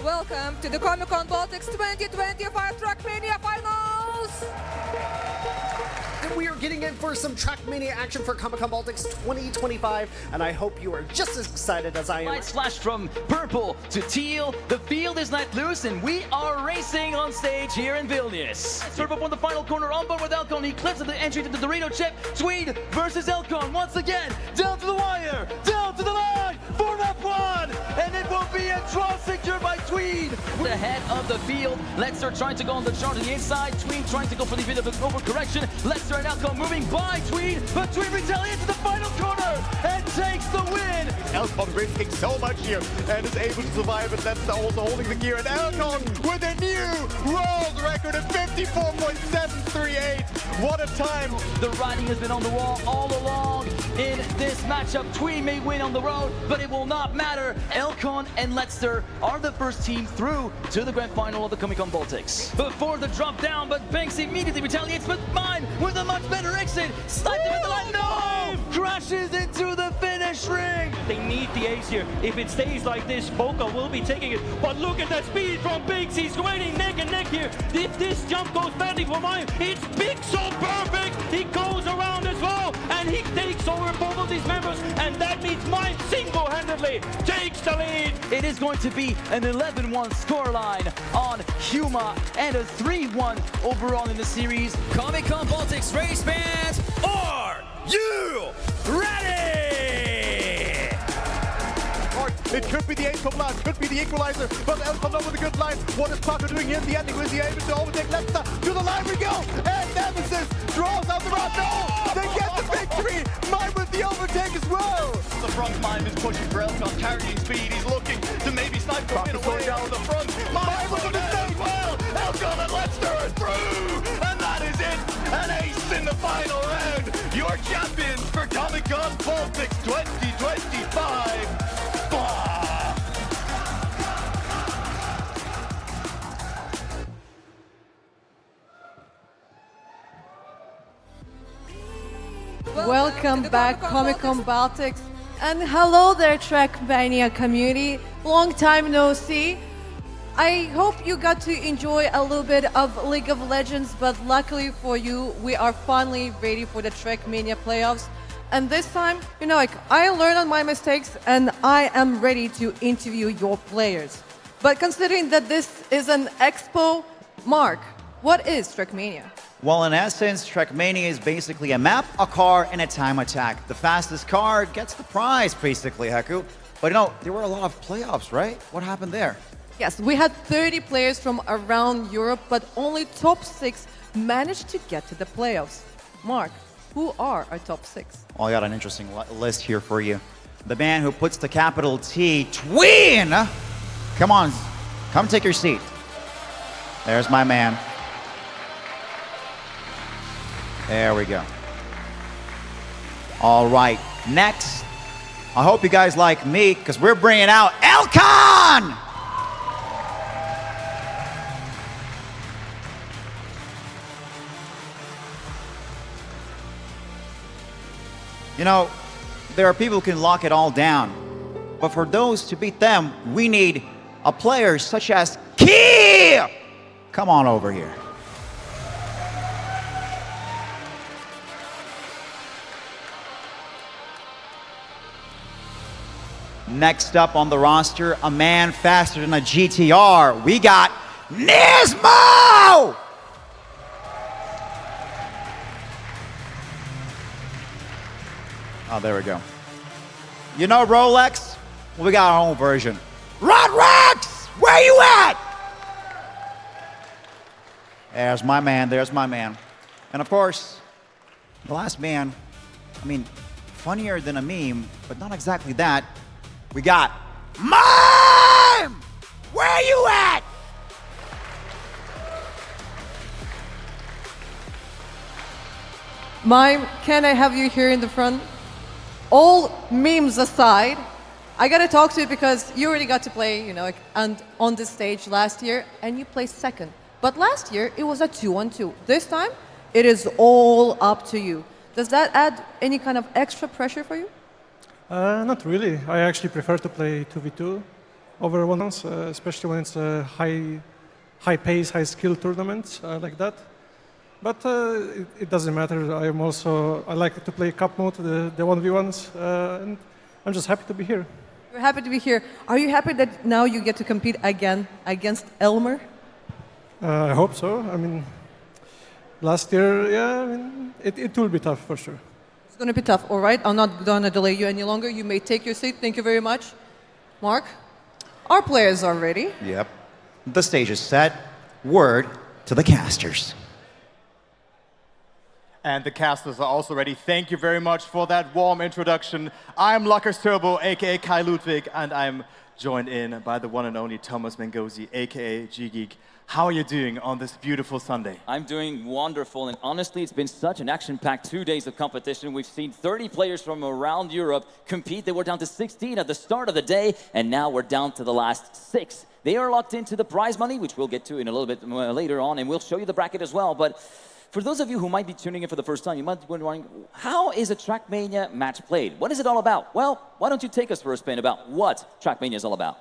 Welcome to the GAMEON Baltics 2025 Trackmania Finals! And we are getting in for some Trackmania action for GAMEON Baltics 2025, and I hope you are just as excited as I am. Lights flash from purple to teal. The field is let loose, and we are racing on stage here in Vilnius. Serve up on the final corner, on board with Elcon. He clips at the entry to the Dorito chip. Tweed versus Elcon once again. Down to the wire, down to the line for F1, and it will be a draw secured by Tweed. The head of the field. Lester trying to go on the chart to the inside. Tweed trying to go for the bit of an overcorrection. Lester and Elcon moving by Tweed, but Tweed retaliates to the final corner and takes the win. Elcon risking so much here and is able to survive, and Lester also holding the gear. And Elcon with a new world record of 54.738. What a time! The writing has been on the wall all along. In this matchup, Tweed may win on the road, but it will not matter. Elcon and Lester are the first team through to the grand final of the GAMEON Baltics. Before the drop down, but Banks immediately retaliates, but Mime with a much better exit. Sniped him at the line. No! Crashes into the finish ring. They need the ace here. If it stays like this, Boca will be taking it. But look at that speed from Biggs. He's waiting neck and neck here. If this jump goes badly for Mime, it's Big so perfect. He goes around as well, and he takes over both of these members, and that means Mime single-handedly takes the lead. It is going to be an 11-1 scoreline on Huma and a 3-1 overall in the series. GAMEON Baltics race fans, are you ready? It could be the ace of last, could be the equalizer, but Elcon over the good line. What is Pato doing here in the ending? Is he able to overtake Lester? To the line we go! And Nemesis draws out the run. No! They get the victory! Mime with the overtake as well! The front Mime is pushing for Elcon, carrying speed. He's looking to maybe snipe the win away down the front. Mime with a mistake! Well, Elcon and Lester are through! And that is it! An ace in the final round! Your champions for GAMEON Baltics 2025! Welcome back, GAMEON Baltics, and hello there, Trackmania community. Long time no see. I hope you got to enjoy a little bit of League of Legends, but luckily for you, we are finally ready for the Trackmania playoffs. And this time, you know, like, I learned on my mistakes, and I am ready to interview your players. But considering that this is an expo, Mark, what is Trackmania? Well, in essence, Trackmania is basically a map, a car, and a time attack. The fastest car gets the prize, basically, Haku. But you know, there were a lot of playoffs, right? What happened there? Yes, we had 30 players from around Europe, but only top 6 managed to get to the playoffs. Mark, who are our top 6? Well, I got an interesting list here for you. The man who puts the capital T, Tween! Come on, come take your seat. There's my man. There we go. All right, next. I hope you guys like me, because we're bringing out Elcon! You know, there are people who can lock it all down. But for those to beat them, we need a player such as Key! Come on over here. Next up on the roster, a man faster than a GTR. We got Nismo! Oh, there we go. You know Rolex? Well, we got our own version. Rodrex! Where you at? There's my man, there's my man. And of course, the last man, I mean, funnier than a meme, but not exactly that. We got Mime! Where you at? Mime, can I have you here in the front? All memes aside, I gotta talk to you because you already got to play, you know, like, and on this stage last year, and you placed second. But last year, it was a 2-on-2. This time, it is all up to you. Does that add any kind of extra pressure for you? Not really. I actually prefer to play 2v2. over once, especially when it's a high pace, high skill tournament like that. But it doesn't matter. I like to play cup mode, the 1v1s, and I'm just happy to be here. We're happy to be here. Are you happy that now you get to compete again against Elmer? I hope so. I mean, last year, yeah, I mean, it will be tough for sure. It's going to be tough, all right? I'm not going to delay you any longer. You may take your seat. Thank you very much. Mark, our players are ready. Yep. The stage is set. Word to the casters. And the casters are also ready. Thank you very much for that warm introduction. I'm Luckers Turbo, aka Kai Ludwig, and I'm joined in by the one and only Thomas Mengozi, aka G-Geek. How are you doing on this beautiful Sunday? I'm doing wonderful, and honestly, it's been such an action-packed 2 days of competition. We've seen 30 players from around Europe compete. They were down to 16 at the start of the day, and now we're down to the last 6. They are locked into the prize money, which we'll get to in a little bit later on, and we'll show you the bracket as well. But for those of you who might be tuning in for the first time, you might be wondering, how is a Trackmania match played? What is it all about? Well, why don't you take us for a spin about what Trackmania is all about?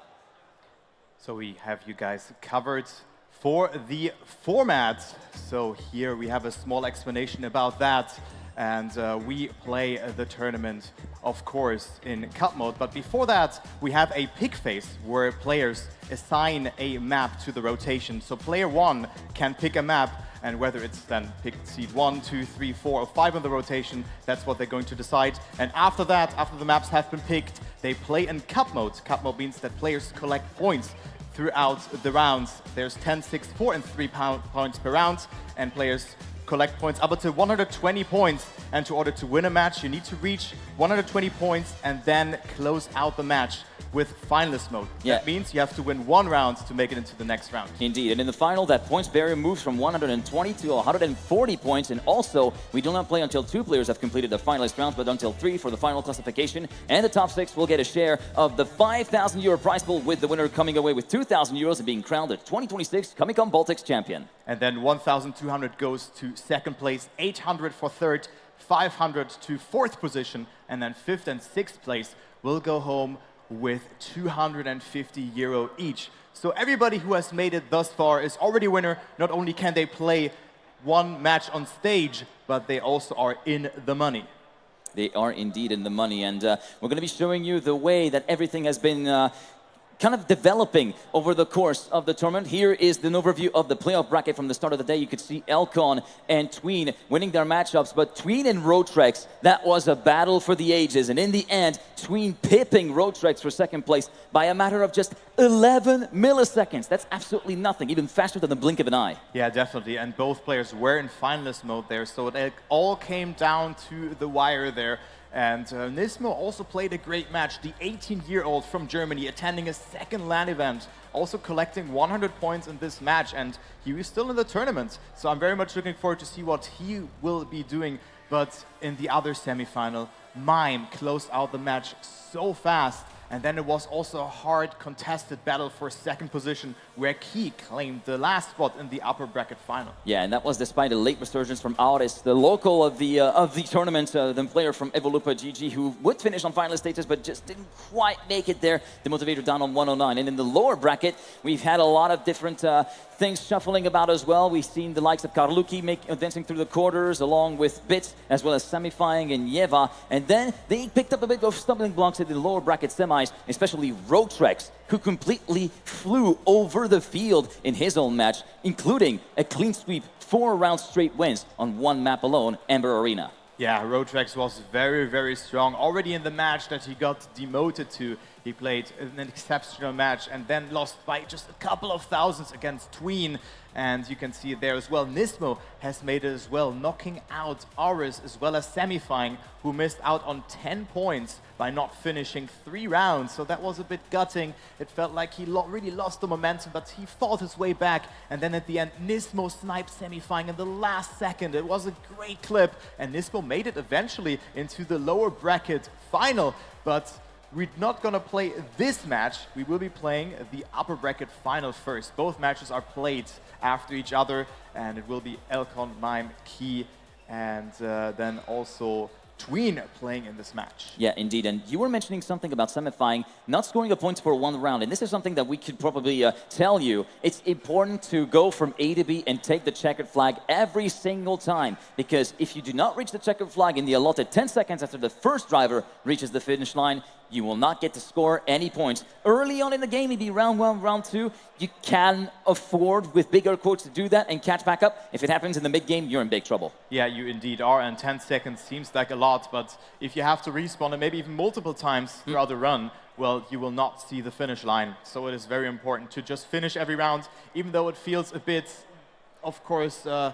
So we have you guys covered for the format. So here we have a small explanation about that. And we play the tournament, of course, in cup mode. But before that, we have a pick phase where players assign a map to the rotation. So player 1 can pick a map, and whether it's then picked seed 1, 2, 3, 4, or 5 on the rotation, that's what they're going to decide. And after that, after the maps have been picked, they play in cup mode. Cup mode means that players collect points throughout the rounds. There's 10, 6, 4, and 3 points per round, and players collect points up to 120 points. And to order to win a match, you need to reach 120 points and then close out the match with finalist mode. Yeah. That means you have to win 1 round to make it into the next round. Indeed, and in the final, that points barrier moves from 120 to 140 points, and also, we do not play until 2 players have completed the finalist rounds, but until 3 for the final classification, and the top 6 will get a share of the 5,000 euro prize pool, with the winner coming away with 2,000 euros and being crowned the 2026 GAMEON Baltics champion. And then 1,200 goes to 2nd place, 800 for 3rd, 500 to 4th position, and then 5th and 6th place will go home with 250 euro each. So everybody who has made it thus far is already a winner. Not only can they play 1 match on stage, but they also are in the money. They are indeed in the money, and we're going to be showing you the way that everything has been kind of developing over the course of the tournament. Here is an overview of the playoff bracket from the start of the day. You could see Elcon and Tween winning their matchups, but Tween and Roadtrex, that was a battle for the ages, and in the end, Tween pipping Roadtrex for 2nd place by a matter of just 11 milliseconds. That's absolutely nothing, even faster than the blink of an eye. Yeah, definitely, and both players were in finalist mode there, so it all came down to the wire there. And Nismo also played a great match. The 18-year-old from Germany attending a 2nd LAN event, also collecting 100 points in this match, and he was still in the tournament. So I'm very much looking forward to see what he will be doing. But in the other semifinal, Mime closed out the match so fast. And then it was also a hard contested battle for 2nd position, where Key claimed the last spot in the upper bracket final. Yeah, and that was despite a late resurgence from Auris, the local of the tournament, the player from Evolupa GG, who would finish on finalist status, but just didn't quite make it there. The motivator down on 109. And in the lower bracket, we've had a lot of different things shuffling about as well. We've seen the likes of Karluki advancing through the quarters, along with Bits, as well as Samifying and Yeva. And then they picked up a bit of stumbling blocks in the lower bracket semis, especially Roadtrex, who completely flew over the field in his own match, including a clean sweep, 4 round straight wins on 1 map alone, Amber Arena. Yeah, Roadtrex was very, very strong. Already in the match that he got demoted to, he played an exceptional match and then lost by just a couple of thousands against Tween. And you can see it there as well. Nismo has made it as well, knocking out Auris as well as Samifying, who missed out on 10 points by not finishing 3 rounds. So that was a bit gutting. It felt like he really lost the momentum, but he fought his way back. And then at the end, Nismo sniped Samifying in the last second. It was a great clip, and Nismo made it eventually into the lower bracket final. But we're not going to play this match. We will be playing the upper bracket final first. Both matches are played after each other, and it will be Elcon, Mime, Key, and then also Tween playing in this match. Yeah, indeed. And you were mentioning something about semifying, not scoring a point for one round. And this is something that we could probably tell you. It's important to go from A to B and take the checkered flag every single time. Because if you do not reach the checkered flag in the allotted 10 seconds after the first driver reaches the finish line, you will not get to score any points. Early on in the game, maybe round 1, round 2, you can afford, with bigger quotes, to do that and catch back up. If it happens in the mid-game, you're in big trouble. Yeah, you indeed are, and 10 seconds seems like a lot, but if you have to respawn, and maybe even multiple times throughout the run, well, you will not see the finish line. So it is very important to just finish every round, even though it feels a bit, of course, yeah,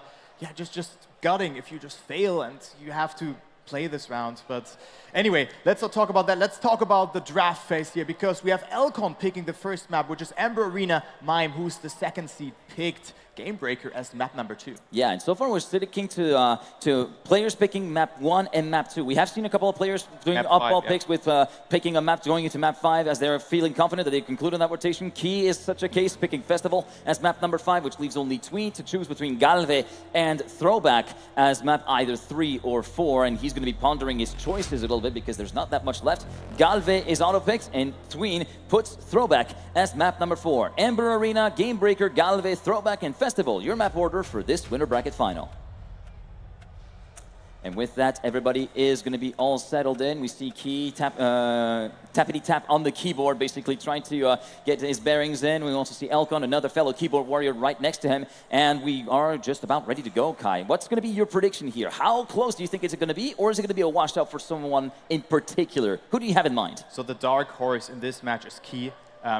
just gutting if you just fail and you have to play this round. But anyway, let's not talk about that. Let's talk about the draft phase here, because we have Elcon picking the first map, which is Ember Arena. Mime, who's the second seed, picked Gamebreaker as map number 2. Yeah, and so far we're sticking to players picking map 1 and map 2. We have seen a couple of players doing off-ball picks with picking a map going into map 5 as they're feeling confident that they conclude on that rotation. Key is such a case, picking Festival as map number 5, which leaves only Tween to choose between Galve and Throwback as map either 3 or 4, and he's going to be pondering his choices a little bit because there's not that much left. Galve is auto-picked, and Tween puts Throwback as map number 4. Ember Arena, Gamebreaker, Galve, Throwback, and Festival, your map order for this winner bracket final. And with that, everybody is going to be all settled in. We see Key tappity tap on the keyboard, basically trying to get his bearings in. We also see Elcon, another fellow keyboard warrior, right next to him. And we are just about ready to go, Kai. What's going to be your prediction here? How close do you think it's going to be? Or is it going to be a washout for someone in particular? Who do you have in mind? So the dark horse in this match is Key.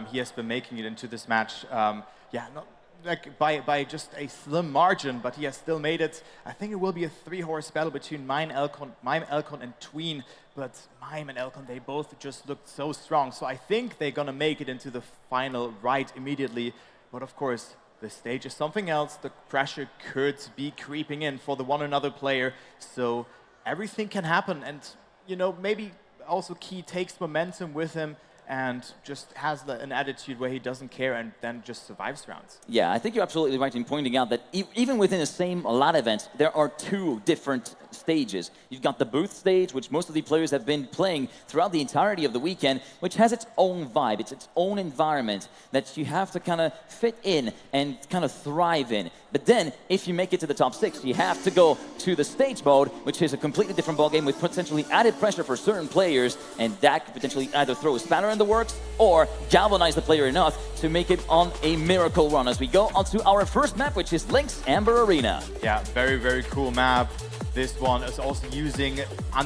He has been making it into this match. Yeah, not like by just a slim margin, but he has still made it. I think it will be a 3-horse battle between Mime, Elcon, and Tween. But Mime and Elcon, they both just looked so strong. So I think they're gonna make it into the final right immediately. But of course, the stage is something else. The pressure could be creeping in for the one another player. So everything can happen. And you know, maybe also Key takes momentum with him and just has an attitude where he doesn't care and then just survives rounds. Yeah, I think you're absolutely right in pointing out that even within the same LAN event, there are 2 different stages. You've got the booth stage, which most of the players have been playing throughout the entirety of the weekend, which has its own vibe, it's its own environment that you have to kind of fit in and kind of thrive in. But then, if you make it to the top 6, you have to go to the stage mode, which is a completely different ballgame with potentially added pressure for certain players, and that could potentially either throw a spanner in the works or galvanize the player enough to make it on a miracle run as we go onto our first map, which is Link's Amber Arena. Yeah, very, very cool map. This one is also using an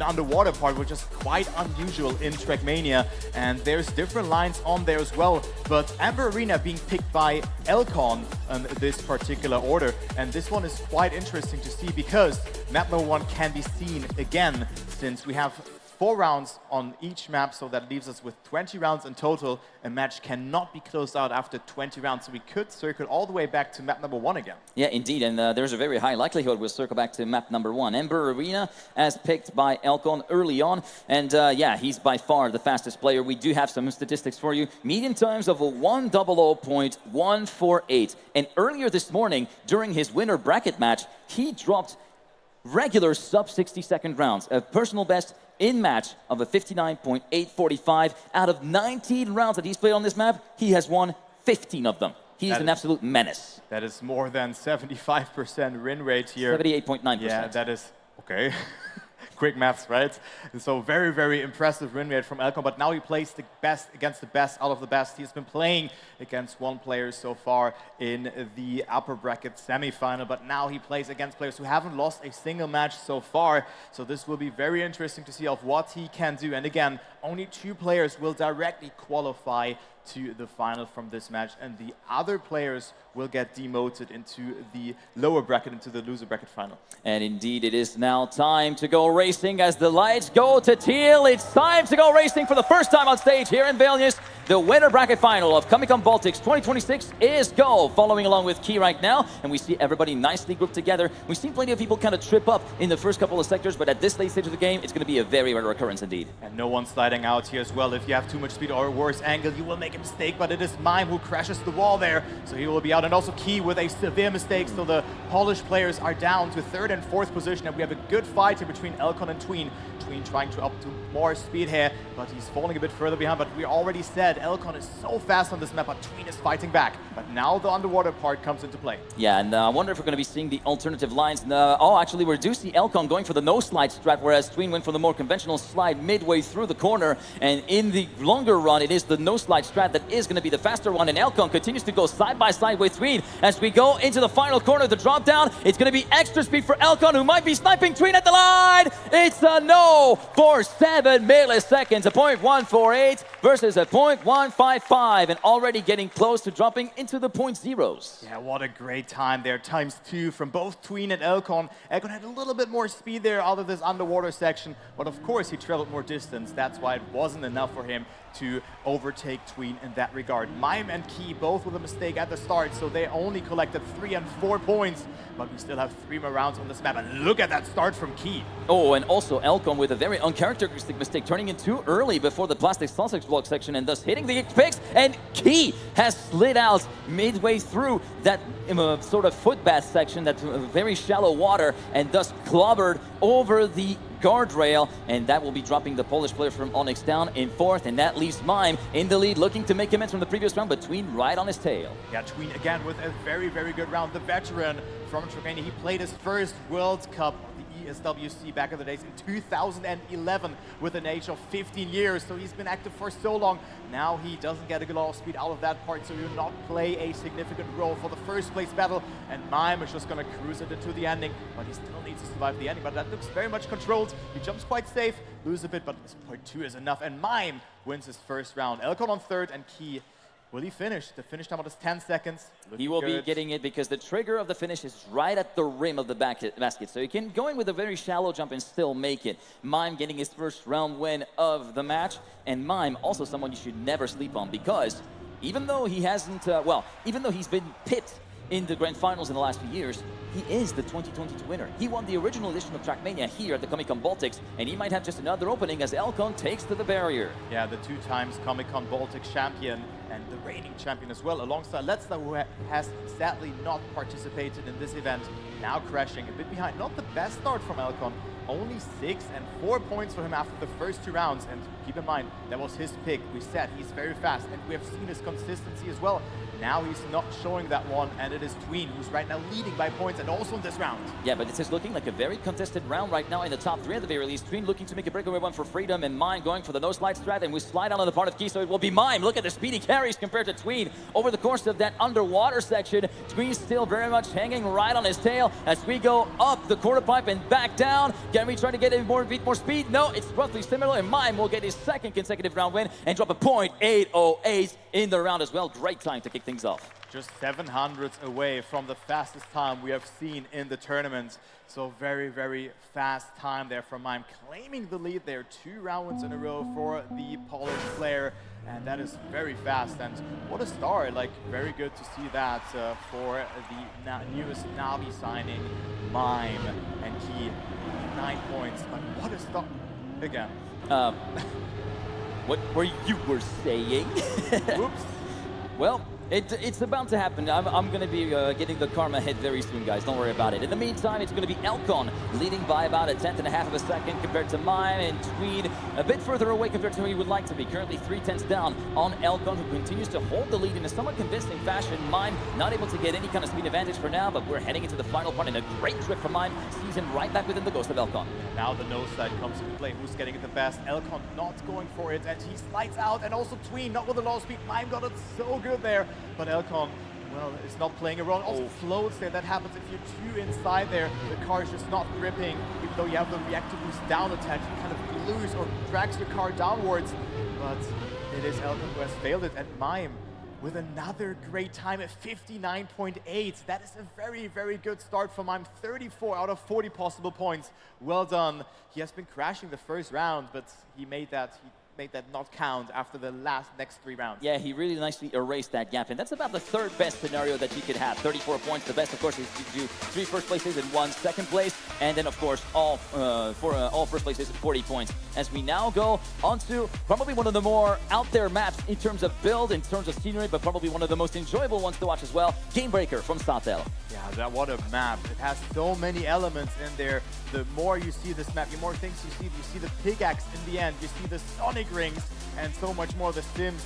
underwater part, which is quite unusual in Trackmania. And there's different lines on there as well. But Amber Arena being picked by Elcon in this particular order. And this one is quite interesting to see because map number 1 can be seen again, since we have 4 rounds on each map, so that leaves us with 20 rounds in total. A match cannot be closed out after 20 rounds, so we could circle all the way back to map number 1 again. Yeah, indeed, and there's a very high likelihood we'll circle back to map number 1. Ember Arena, as picked by Elcon early on, and yeah, he's by far the fastest player. We do have some statistics for you. Median times of a 100.148, and earlier this morning, during his winner bracket match, he dropped regular sub-60-second rounds, a personal best in match of a 59.845. Out of 19 rounds that he's played on this map, he has won 15 of them. He's an absolute menace. That is more than 75% win rate here. 78.9%. Yeah, that is okay. Quick maths, right? And so very, very impressive win rate from Elcon, but now he plays the best against the best out of the best. He's been playing against one player so far in the upper bracket semi-final, but now he plays against players who haven't lost a single match so far. So this will be very interesting to see of what he can do. And again, only 2 players will directly qualify to the final from this match, and the other players will get demoted into the lower bracket, into the loser bracket final. And indeed, it is now time to go racing as the lights go to teal. It's time to go racing for the first time on stage here in Vilnius. The winner bracket final of Comic-Con Baltics 2026 is Go, following along with Key right now, and we see everybody nicely grouped together. We've seen plenty of people kind of trip up in the first couple of sectors, but at this late stage of the game, it's going to be a very rare occurrence indeed. And no one sliding out here as well. If you have too much speed or a worse angle, you will make a mistake, but it is Mime who crashes the wall there, so he will be out. And also Key with a severe mistake, so the Polish players are down to 3rd and 4th position, and we have a good fight here between Elcon and Tween. Tween trying to up to more speed here, but he's falling a bit further behind. But we already said Elcon is so fast on this map, but Tween is fighting back. But now the underwater part comes into play. Yeah, and I wonder if we're going to be seeing the alternative lines. Oh, actually, we do see Elcon going for the no-slide strat, whereas Tween went for the more conventional slide midway through the corner. And in the longer run, it is the no-slide strat that is going to be the faster one. And Elcon continues to go side by side with Tween as we go into the final corner. The drop down, it's going to be extra speed for Elcon, who might be sniping Tween at the line. It's a no for 7 milliseconds, a 0.148 versus a 0.155, and already getting close to dropping into the 0.0s. Yeah, what a great time there. ×2 from both Tween and Elcon. Elcon had a little bit more speed there out of this underwater section, but of course he traveled more distance. That's why it wasn't enough for him to overtake Tween in that regard. Mime and Key both with a mistake at the start, so they only collected 3 and 4 points, but we still have 3 more rounds on this map. And look at that start from Key. Oh, and also Elcon with a very uncharacteristic mistake, turning in too early before the plastic sausage block section and thus hitting the picks, and Key has slid out midway through that sort of footbath section, that very shallow water, and thus clobbered over the guardrail, and that will be dropping the Polish player from Onyx down in 4th, and that leaves Mime in the lead, looking to make amends from the previous round, but Tween right on his tail. Yeah, Tween again with a very, very good round. The veteran from Trackmania, he played his first World Cup, the ESWC, back in the days in 2011 with an age of 15 years, so he's been active for so long. Now he doesn't get a lot of speed out of that part, so he will not play a significant role for the first place battle, and Mime is just going to cruise it into the ending, but he still needs to survive the ending, but that looks very much controlled. He jumps quite safe, loses a bit, but this point 2 is enough, and Mime wins his first round. Elcon on 3rd, and Key, will he finish? The finish time is 10 seconds. He will be getting it because the trigger of the finish is right at the rim of the basket. So he can go in with a very shallow jump and still make it. Mime getting his first round win of the match. And Mime, also someone you should never sleep on, because even though he hasn't, even though he's been picked in the grand finals in the last few years, he is the 2022 winner. He won the original edition of Trackmania here at the Comic-Con Baltics, and he might have just another opening as Elcon takes to the barrier. Yeah, the 2 times Comic-Con Baltics champion and the reigning champion as well, alongside Letzter, who has sadly not participated in this event, now crashing a bit behind. Not the best start from Elcon, only 6 and 4 points for him after the first 2 rounds, and keep in mind, that was his pick. We said he's very fast, and we have seen his consistency as well. Now he's not showing that one, and it is Tween who's right now leading by points, and also in this round. Yeah, but this is looking like a very contested round right now in the top 3 at the very least. Tween looking to make a breakaway one for freedom, and Mime going for the no-slide strat, and we slide out on the part of Key, so it will be Mime. Look at the speed he carries compared to Tween over the course of that underwater section. Tween still very much hanging right on his tail as we go up the quarter pipe and back down. Can we try to get a more speed? No, it's roughly similar, and Mime will get his 2nd consecutive round win and drop a 0.808 in the round as well. Great time to kick things off. Just 700ths away from the fastest time we have seen in the tournament. So very, very fast time there from Mime, claiming the lead there 2 rounds in a row for the Polish player. And that is very fast, and what a start. Like, very good to see that for the newest Navi signing, Mime, and Key, 9 points. But what a start again. What were you saying? Oops. Well, it's about to happen. I'm going to be getting the karma hit very soon, guys. Don't worry about it. In the meantime, it's going to be Elcon leading by about a 1/10.5 of a second compared to Mime, and Tween a bit further away compared to who he would like to be. Currently 3/10 down on Elcon, who continues to hold the lead in a somewhat convincing fashion. Mime not able to get any kind of speed advantage for now, but we're heading into the final part, and a great trip from Mime sees him right back within the ghost of Elcon. Now the nose side comes into play. Who's getting it the best? Elcon not going for it, and he slides out, and also Tween not with a low speed. Mime got it so good there, but Elcon, well, it's not playing a role. Also floats there. That happens if you're too inside there. The car is just not gripping. Even though you have the reactor boost down attack, you kind of glues or drags your car downwards. But it is Elcon who has failed it, and Mime with another great time at 59.8. That is a very, very good start for Mime. 34 out of 40 possible points. Well done. He has been crashing the first round, but he made that. He made that not count after the next 3 rounds. Yeah, he really nicely erased that gap, and that's about the third best scenario that you could have. 34 points. The best, of course, is to do 3 first places and 1 second place, and then, of course, all first places 40 points. As we now go onto probably one of the more out there maps in terms of build, in terms of scenery, but probably one of the most enjoyable ones to watch as well. Gamebreaker from Satel. Yeah, what a map. It has so many elements in there. The more you see this map, the more things you see. You see the pickaxe in the end, you see the Sonic rings, and so much more. The Sims.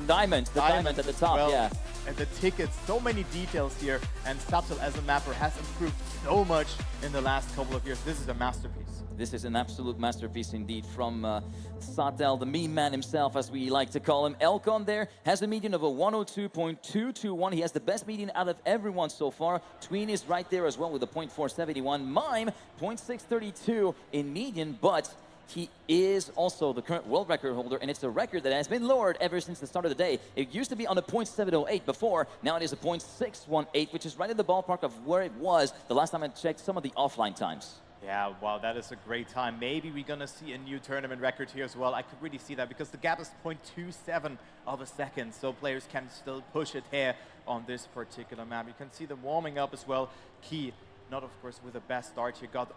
Diamonds at the top, well, yeah. And the tickets, so many details here. And Satel as a mapper has improved so much in the last couple of years. This is a masterpiece. This is an absolute masterpiece indeed from Satel, the meme man himself, as we like to call him. Elcon there has a median of a 102.221. He has the best median out of everyone so far. Tween is right there as well with a 0.471. Mime, 0.632 in median, but he is also the current world record holder, and it's a record that has been lowered ever since the start of the day. It used to be on a 0.708 before. Now it is a 0.618, which is right in the ballpark of where it was the last time I checked some of the offline times. Yeah, wow, that is a great time. Maybe we're going to see a new tournament record here as well. I could really see that because the gap is 0.27 of a second, so players can still push it here on this particular map. You can see them warming up as well. Key, not of course with the best start here, got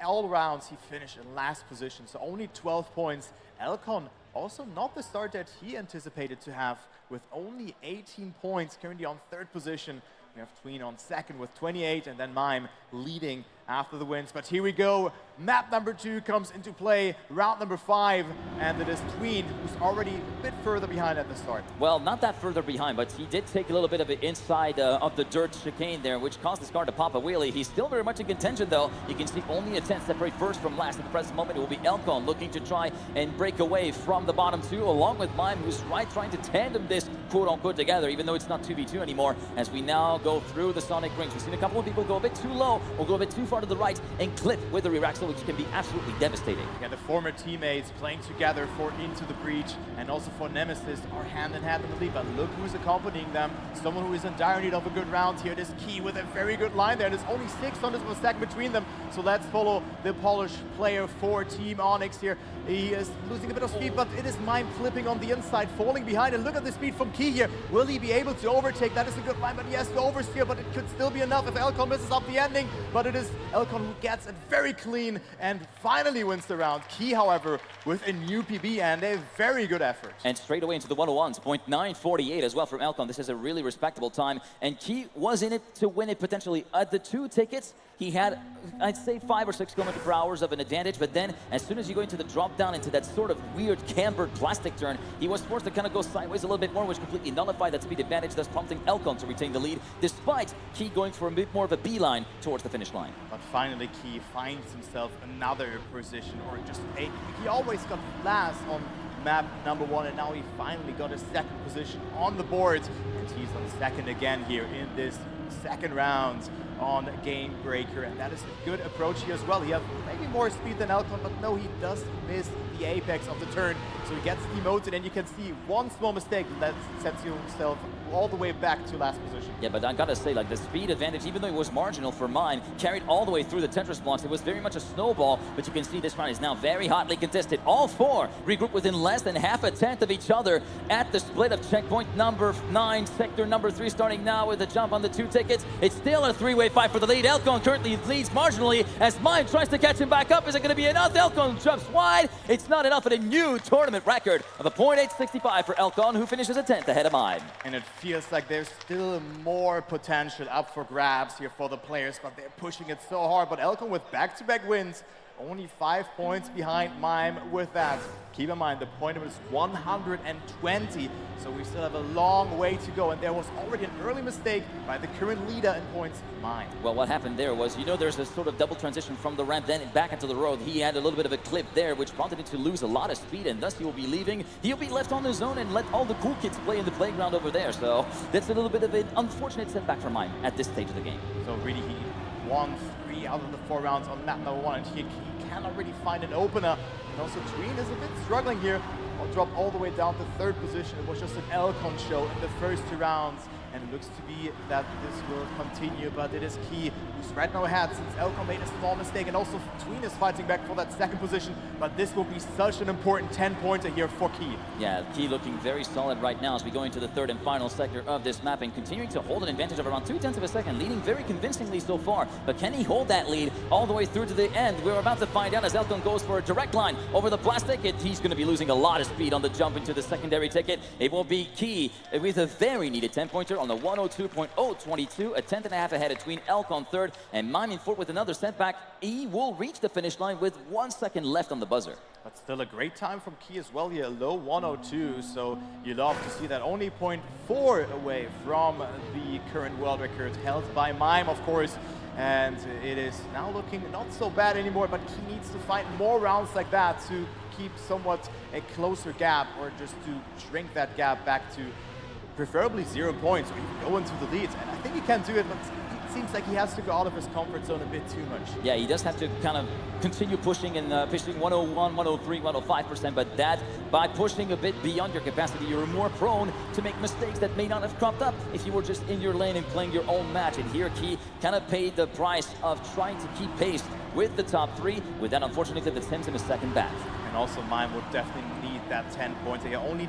all rounds he finished in last position, so only 12 points. Elcon also not the start that he anticipated to have with only 18 points, currently on 3rd position. We have Tween on 2nd with 28, and then Mime leading after the wins. But here we go. Map number 2 comes into play, round number 5, and it is Tween who's already a bit further behind at the start. Well, not that further behind, but he did take a little bit of it inside of the dirt chicane there, which caused his car to pop a wheelie. He's still very much in contention, though. You can see only a 10 separate first from last. At the present moment, it will be Elcon looking to try and break away from the bottom 2, along with Mime, who's trying to tandem this quote-unquote together, even though it's not 2v2 anymore, as we now go through the Sonic rings. We've seen a couple of people go a bit too low or go a bit too far to the right and clip with the Reraxel, which can be absolutely devastating. Yeah, the former teammates playing together for Into the Breach and also for Nemesis are hand in hand in the lead, but look who's accompanying them. Someone who is in dire need of a good round here. This Key with a very good line there. There's only 600 of a second between them, so let's follow the Polish player for Team Onyx here. He is losing a bit of speed, but it is Mime flipping on the inside, falling behind, and look at the speed from Key here. Will he be able to overtake? That is a good line, but he has to oversteer, but it could still be enough if Elcon misses up the ending, but it is Elcon who gets it very clean and finally wins the round. Key, however, with a new PB and a very good effort. And straight away into the 101s, 0.948 as well from Elcon. This is a really respectable time, and Key was in it to win it potentially. At the 2 tickets, he had, I'd say, 5 or 6 km/h of an advantage, but then as soon as you go into the drop down into that sort of weird cambered plastic turn, he was forced to kind of go sideways a little bit more, which completely nullified that speed advantage, thus prompting Elcon to retain the lead, despite Key going for a bit more of a beeline towards the finish line. But finally, Key finds himself another position, or just a... He always got last on map number 1, and now he finally got a 2nd position on the board, and he's on 2nd again here in this 2nd round on Gamebreaker, and that is a good approach here as well. He has maybe more speed than Elcon, but no, he does miss the apex of the turn, so he gets demoted, and you can see one small mistake that sets himself all the way back to last position. Yeah, but I gotta say, like, the speed advantage, even though it was marginal for Mime, carried all the way through the Tetris blocks. It was very much a snowball, but you can see this round is now very hotly contested. All 4 regroup within less than half a tenth of each other at the split of checkpoint number 9, sector number 3, starting now with a jump on the 2 tickets. It's still a 3-way fight for the lead. Elcon currently leads marginally as Mime tries to catch him back up. Is it going to be enough? Elcon jumps wide. It's not enough, but a new tournament record of a 0.865 for Elcon, who finishes a 10th ahead of Mime. And it feels like there's still more potential up for grabs here for the players, but they're pushing it so hard. But Elcon with back-to-back wins, only 5 points behind Mime with that. Keep in mind, the point limit is 120, so we still have a long way to go. And there was already an early mistake by the current leader in points, Mime. Well, what happened there was, there's a sort of double transition from the ramp then back into the road. He had a little bit of a clip there, which prompted him to lose a lot of speed, and thus he will be leaving. He'll be left on the zone and let all the cool kids play in the playground over there. So that's a little bit of an unfortunate setback for Mime at this stage of the game. So really, he won 3 out of the 4 rounds on map number 1, and he cannot really find an opener. And also Tween is a bit struggling here. I'll drop all the way down to 3rd position. It was just an Elcon show in the first 2 rounds. and it looks to be that this will continue, but it is Key who's right now ahead since Elcon made a small mistake, and also Tween is fighting back for that second position, but this will be such an important 10-pointer here for Key. Yeah, Key looking very solid right now as we go into the third and final sector of this map and continuing to hold an advantage of around 0.2 of a second, leading very convincingly so far. But can he hold that lead all the way through to the end? We're about to find out as Elcon goes for a direct line over the plastic. He's going to be losing a lot of speed on the jump into the secondary ticket. It will be Key with a very needed 10-pointer on the 102.022, a 10th and a half ahead of Tween, Elcon third, and Mime in fourth with another setback. He will reach the finish line with 1 second left on the buzzer. But still a great time from Key as well here, low 102, so you love to see that, only 0.4 away from the current world record held by Mime, of course. And it is now looking not so bad anymore, but Key needs to find more rounds like that to keep somewhat a closer gap, or just to shrink that gap back to preferably 0 points, or even go into the lead. And I think he can do it, but it seems like he has to go out of his comfort zone a bit too much. Yeah, he does have to kind of continue pushing and pushing 101, 103, 105%, but that, by pushing a bit beyond your capacity, you're more prone to make mistakes that may not have cropped up if you were just in your lane and playing your own match. And here Key kind of paid the price of trying to keep pace with the top three, with that unfortunately that sends him a second back. And also Mime would definitely need that 10 points. He got only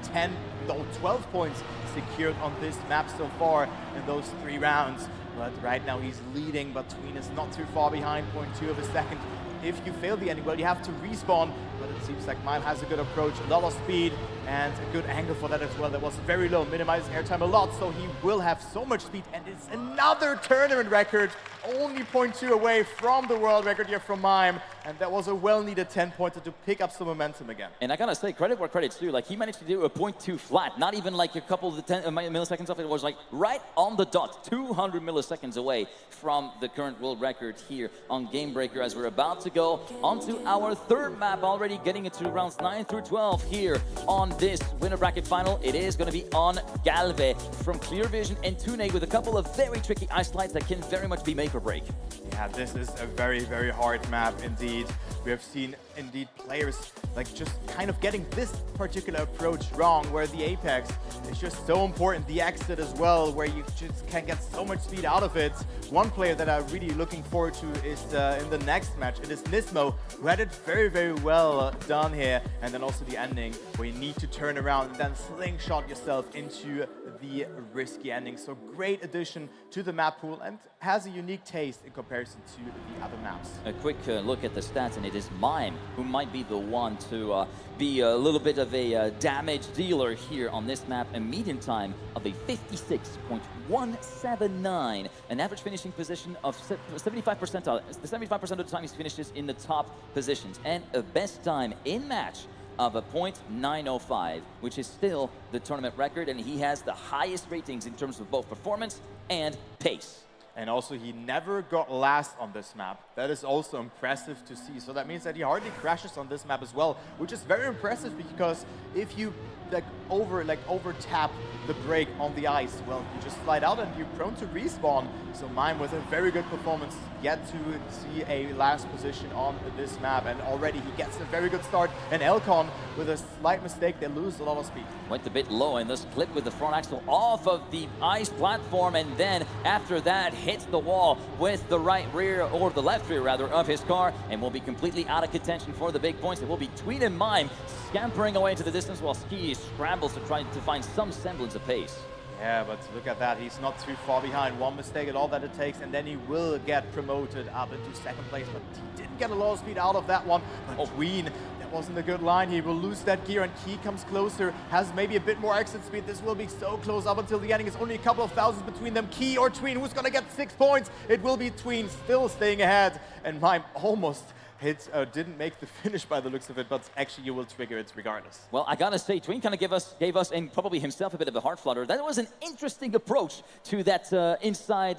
12 points secured on this map so far in those 3 rounds. But right now he's leading, but Tween is not too far behind, 0.2 of a second. If you fail the ending, well, you have to respawn, but it seems like Mime has a good approach, a lot of speed, and a good angle for that as well. That was very low, minimizing airtime a lot, so he will have so much speed, and it's another tournament record, only 0.2 away from the world record here from Mime, and that was a well-needed 10-pointer to pick up some momentum again. And I gotta say, credit where credit's due. Like, he managed to do a 0.2 flat, not even like a couple of milliseconds off. It was like right on the dot, 200 milliseconds away from the current world record here on Game Breaker, as we're about to go onto our third map, already getting into rounds 9 through 12 here on this winner bracket final. It is going to be on Galve from Clear Vision and Tune, with a couple of very tricky ice slides that can very much be make or break. Yeah, this is a very, very hard map indeed. We have seen indeed players like just kind of getting this particular approach wrong, where the apex is just so important, the exit as well, where you just can get so much speed out of it. One player that I'm really looking forward to is in the next match. It is Nismo, who had it very, very well done here. And then also the ending, where you need to turn around and then slingshot yourself into the risky ending. So great addition to the map pool, and has a unique taste in comparison to the other maps. A quick look at the stats, and it is Mime who might be the one to be a little bit of a damage dealer here on this map. A median time of a 56.179, an average finishing position of 75%. The 75% of the time he finishes in the top positions, and a best time in match of a .905, which is still the tournament record, and he has the highest ratings in terms of both performance and pace. And also, he never got last on this map. That is also impressive to see. So that means that he hardly crashes on this map as well, which is very impressive, because if you over tap the brake on the ice, well, you just slide out and you're prone to respawn. So Mime with a very good performance, yet to see a last position on this map, and already he gets a very good start. And Elcon, with a slight mistake, they lose a lot of speed. Went a bit low in this clip with the front axle off of the ice platform, and then after that hits the wall with the right rear, or the left rear rather, of his car, and will be completely out of contention for the big points. It will be Tween and Mime scampering away into the distance, while Ski scrambles to try to find some semblance of pace. Yeah, but look at that. He's not too far behind. One mistake at all that it takes, and then he will get promoted up into second place. But he didn't get a lot of speed out of that one. But Tween, that wasn't a good line. He will lose that gear, and Key comes closer, has maybe a bit more exit speed. This will be so close up until the ending. It's only a couple of thousands between them. Key or Tween, who's going to get 6 points? It will be Tween, still staying ahead. And Mime almost didn't make the finish by the looks of it, but actually you will trigger it regardless. Well, I gotta say, Tween kind of gave us, and probably himself, a bit of a heart flutter. That was an interesting approach to that inside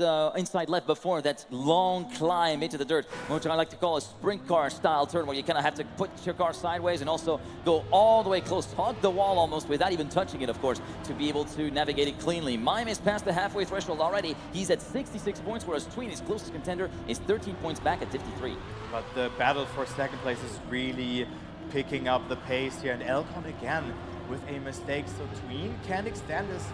left before, that long climb into the dirt, which I like to call a sprint car style turn, where you kind of have to put your car sideways and also go all the way close, hug the wall almost without even touching it, of course, to be able to navigate it cleanly. Mime is past the halfway threshold already. He's at 66 points, whereas Tween, his closest contender, is 13 points back at 53. But the battle for second place is really picking up the pace here, and Elcon again with a mistake, so Tween can extend his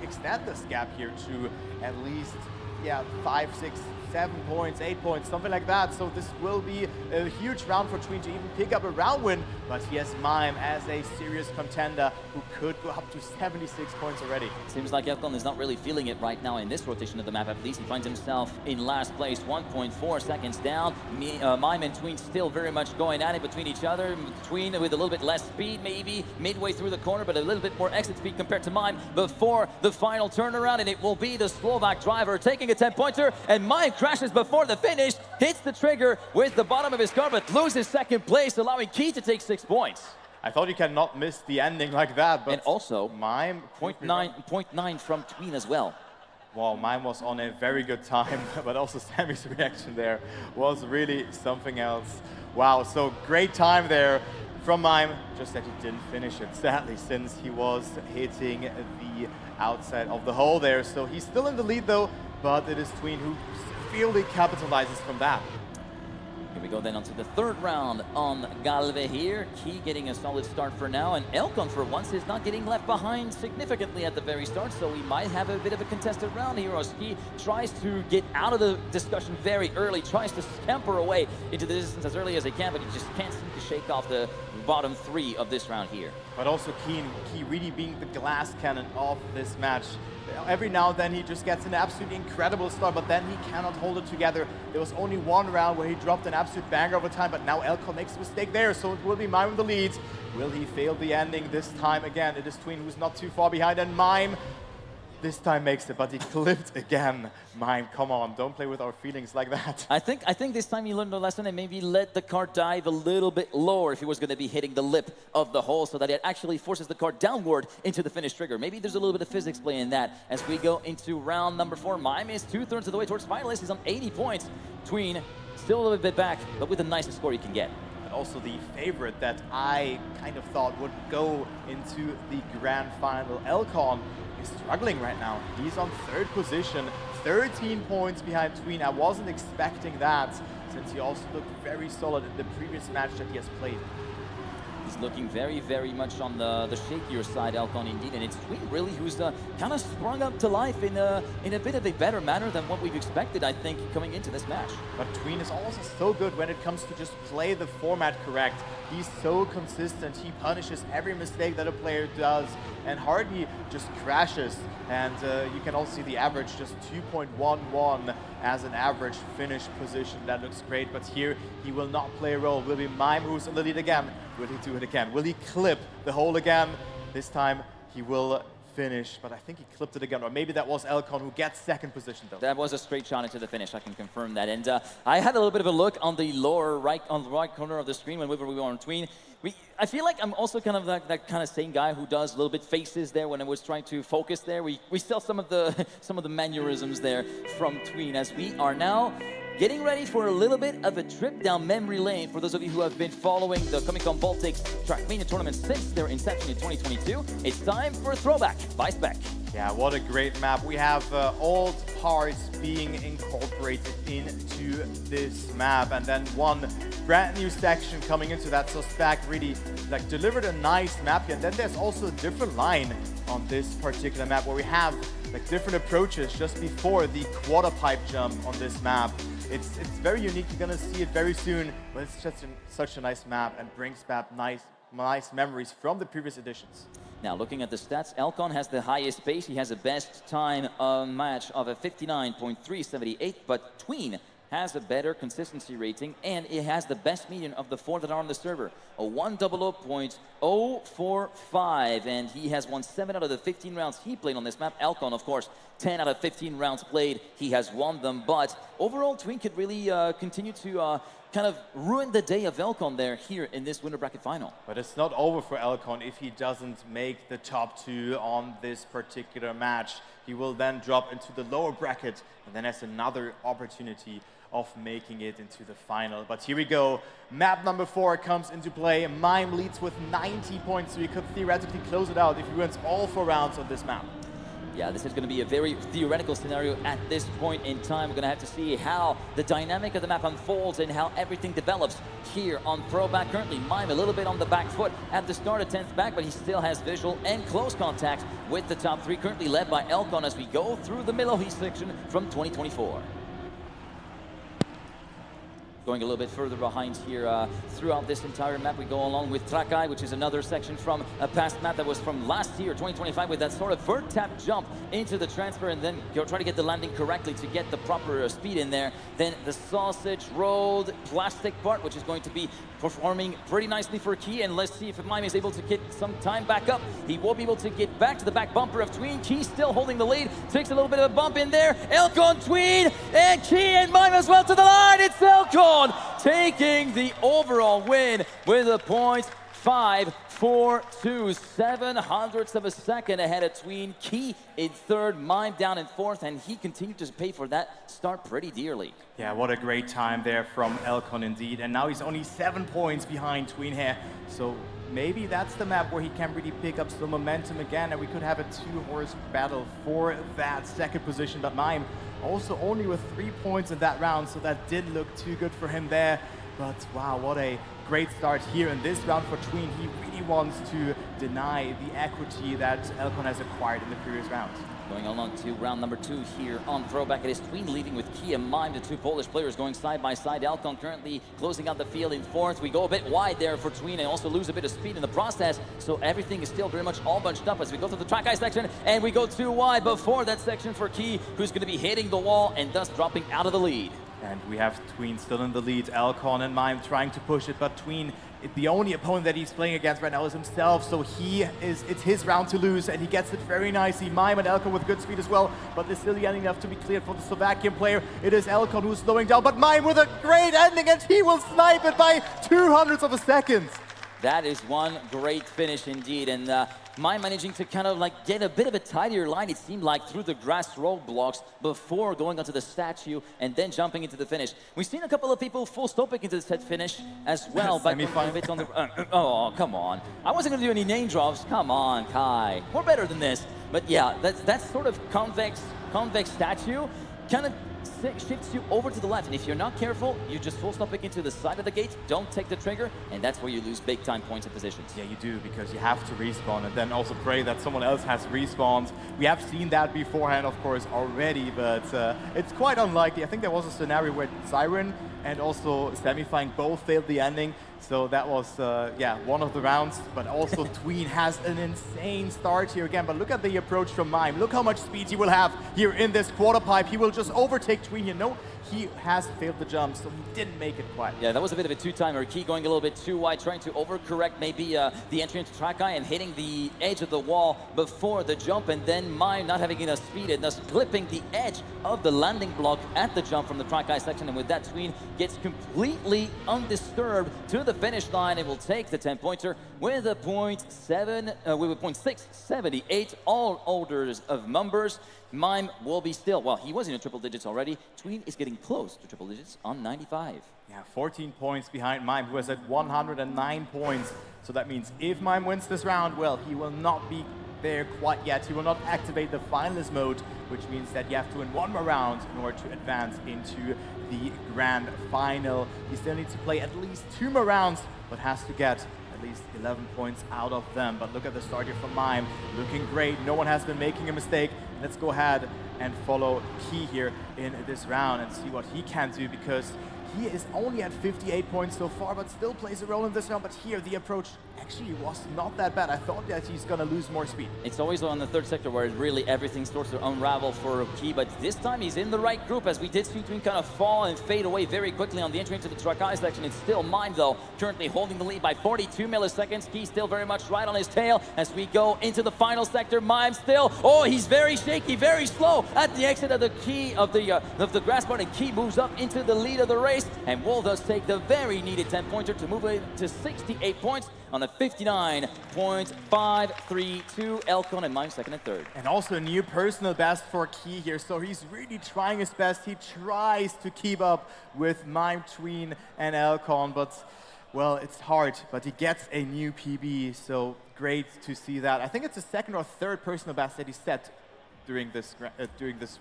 extend this gap here to at least, yeah, 5, 6, 7 points, 8 points, something like that. So this will be a huge round for Tween to even pick up a round win. But he has Mime as a serious contender who could go up to 76 points already. Seems like Elcon is not really feeling it right now in this rotation of the map. At least he finds himself in last place, 1.4 seconds down. Mime and Tween still very much going at it between each other. Tween with a little bit less speed, maybe midway through the corner, but a little bit more exit speed compared to Mime before the final turnaround. And it will be the Slovak driver taking a 10-pointer, and Mime crashes before the finish, hits the trigger with the bottom of his car, but loses second place, allowing Key to take 6 points. I thought you cannot miss the ending like that, but and also Mime 0.9 from Tween as well. Well, Mime was on a very good time, but also Sammy's reaction there was really something else. Wow, so great time there from Mime, just that he didn't finish it, sadly, since he was hitting the outside of the hole there. So he's still in the lead though, but it is Tween who really capitalizes from that. Here we go then onto the third round on Galve here. Key getting a solid start for now, and Elcon for once is not getting left behind significantly at the very start, so we might have a bit of a contested round here as Key tries to get out of the discussion very early, tries to scamper away into the distance as early as he can, but he just can't seem to shake off the bottom 3 of this round here. But also Key really being the glass cannon of this match. Every now and then he just gets an absolutely incredible start, but then he cannot hold it together. There was only one round where he dropped an absolute banger over time, but now Elcon makes a mistake there, so it will be Mime in the lead. Will he fail the ending this time again? It is Tween who's not too far behind, and Mime this time makes it, but he clipped again. Mime, come on, don't play with our feelings like that. I think this time he learned a lesson and maybe let the car dive a little bit lower if he was going to be hitting the lip of the hole, so that it actually forces the car downward into the finish trigger. Maybe there's a little bit of physics play in that as we go into round number 4. Mime is 2/3 of the way towards finalists. He's on 80 points. Tween still a little bit back, but with the nicest score he can get. Also the favorite that I kind of thought would go into the grand final. Elcon is struggling right now. He's on 3rd position, 13 points behind Tween. I wasn't expecting that, since he also looked very solid in the previous match that he has played. He's looking very, very much on the shakier side, Elcon indeed, and it's Tween really who's kind of sprung up to life in a bit of a better manner than what we've expected, I think, coming into this match. But Tween is also so good when it comes to just play the format correct. He's so consistent. He punishes every mistake that a player does and hardly just crashes. And you can also see the average, just 2.11 as an average finish position. That looks great, but here he will not play a role. Will be Mime who's in the lead again. Will he do it again? Will he clip the hole again? This time he will finish, but I think he clipped it again, or maybe that was Elcon who gets 2nd position though. That was a straight shot into the finish, I can confirm that. And I had a little bit of a look on the lower right, on the right corner of the screen whenever we were on Tween. I feel like I'm also kind of that kind of same guy who does a little bit faces there when I was trying to focus there. We saw some of the mannerisms there from Tween as we are now getting ready for a little bit of a trip down memory lane. For those of you who have been following the GAMEON Baltics Trackmania tournament since their inception in 2022, it's time for a throwback by Spec. Yeah, what a great map. We have old parts being incorporated into this map, and then one brand new section coming into that. So Spec really delivered a nice map here. And then there's also a different line on this particular map where we have different approaches just before the quarter pipe jump on this map. It's very unique. You're gonna see it very soon, but it's just such a nice map and brings back nice memories from the previous editions. Now, looking at the stats, Elcon has the highest pace. He has a best time match of a 59.378, but Tween has a better consistency rating, and it has the best median of the 4 that are on the server, a 100.045, and he has won 7 out of the 15 rounds he played on this map. Elcon, of course, 10 out of 15 rounds played, he has won them, but overall, Tween could really continue to kind of ruin the day of Elcon there here in this winner bracket final. But it's not over for Elcon if he doesn't make the top 2 on this particular match. He will then drop into the lower bracket and then has another opportunity of making it into the final. But here we go. Map number 4 comes into play. Mime leads with 90 points, so he could theoretically close it out if he wins all 4 rounds on this map. Yeah, this is going to be a very theoretical scenario at this point in time. We're going to have to see how the dynamic of the map unfolds and how everything develops here on throwback. Currently, Mime a little bit on the back foot at the start of 10th back, but he still has visual and close contact with the top three, currently led by Elcon as we go through the middle heat section from 2024. Going a little bit further behind here throughout this entire map, we go along with Trakai, which is another section from a past map that was from last year, 2025, with that sort of vert tap jump into the transfer and then try to get the landing correctly to get the proper speed in there. Then the sausage rolled plastic part, which is going to be performing pretty nicely for Key, and let's see if Mime is able to get some time back up. He will be able to get back to the back bumper of Tween. Key still holding the lead, takes a little bit of a bump in there. Elcon, Tween, and Key and Mime as well to the line. It's Elcon taking the overall win with a 0.542, 700ths of a second ahead of Tween. Key in third, Mime down in fourth, and he continued to pay for that start pretty dearly. Yeah, what a great time there from Elcon indeed. And now he's only 7 points behind Tween here. So maybe that's the map where he can really pick up some momentum again, and we could have a two-horse battle for that second position. But Mime also only with 3 points in that round, so that didn't look too good for him there. But wow, what a great start here in this round for Tween. He really wants to deny the equity that Elcon has acquired in the previous rounds. Going along to round number 2 here on throwback. It is Tween leading with Key and Mime, the two Polish players going side by side. Elcon currently closing out the field in fourth. We go a bit wide there for Tween and also lose a bit of speed in the process. So everything is still very much all bunched up as we go through the track eye section, and we go too wide before that section for Key, who's going to be hitting the wall and thus dropping out of the lead. And we have Tween still in the lead. Elcon and Mime trying to push it, but Tween, the only opponent that he's playing against right now is himself, so it's his round to lose, and he gets it very nicely. Mime and Elcon with good speed as well, but there's still ending enough to be cleared for the Slovakian player. It is Elcon who's slowing down, but Mime with a great ending, and he will snipe it by 200ths of a second. That is one great finish indeed, and Mime managing to kind of like get a bit of a tidier line, it seemed like, through the grass roadblocks before going onto the statue and then jumping into the finish. We've seen a couple of people full stopping into the set finish as well, but a bit on the oh, come on. I wasn't going to do any name drops. Come on, Kai. We're better than this. But yeah, that's sort of convex statue kind of shifts you over to the left, and if you're not careful, you just full stop into the side of the gate, don't take the trigger, and that's where you lose big time points and positions. Yeah, you do, because you have to respawn and then also pray that someone else has respawns. We have seen that beforehand, of course, already, but it's quite unlikely. I think there was a scenario where Siren and also Semifying both failed the ending, so that was, yeah, one of the rounds, but also Tween has an insane start here again, but look at the approach from Mime. Look how much speed he will have here in this quarter pipe. He will just overtake Tween here. No, he has failed the jump, so he didn't make it quite. Yeah, that was a bit of a two-timer. Key going a little bit too wide, trying to overcorrect maybe the entry into track eye and hitting the edge of the wall before the jump, and then Mime not having enough speed and thus clipping the edge of the landing block at the jump from the track eye section, and with that Tween gets completely undisturbed to the finish line and will take the 10-pointer with a 0.678, all orders of numbers. Mime will be still, well, he was in the triple digits already. Tween is getting close to triple digits on 95. Yeah, 14 points behind Mime, who is at 109 points. So that means if Mime wins this round, well, he will not be there quite yet. He will not activate the finalist mode, which means that you have to win one more round in order to advance into the grand final. He still needs to play at least 2 more rounds, but has to get at least 11 points out of them. But look at the start here from Mime, looking great. No one has been making a mistake. Let's go ahead and follow Key here in this round and see what he can do, because he is only at 58 points so far, but still plays a role in this round. But here, the approach actually was not that bad. I thought that he's going to lose more speed. It's always on the third sector where really everything starts to unravel for Key, but this time he's in the right group, as we did see Tween kind of fall and fade away very quickly on the entry into the track eye section. It's still Mime, though, currently holding the lead by 42 milliseconds. Key still very much right on his tail as we go into the final sector. Mime still, oh, he's very shaky, very slow at the exit of the Key of the grass part, and Key moves up into the lead of the race and will thus take the very needed 10-pointer to move it to 68 points on the 59.532. Elcon and Mime second and third. And also a new personal best for Key here, so he's really trying his best. He tries to keep up with Mime, Tween, and Elcon, but, well, it's hard, but he gets a new PB, so great to see that. I think it's the second or third personal best that he set during this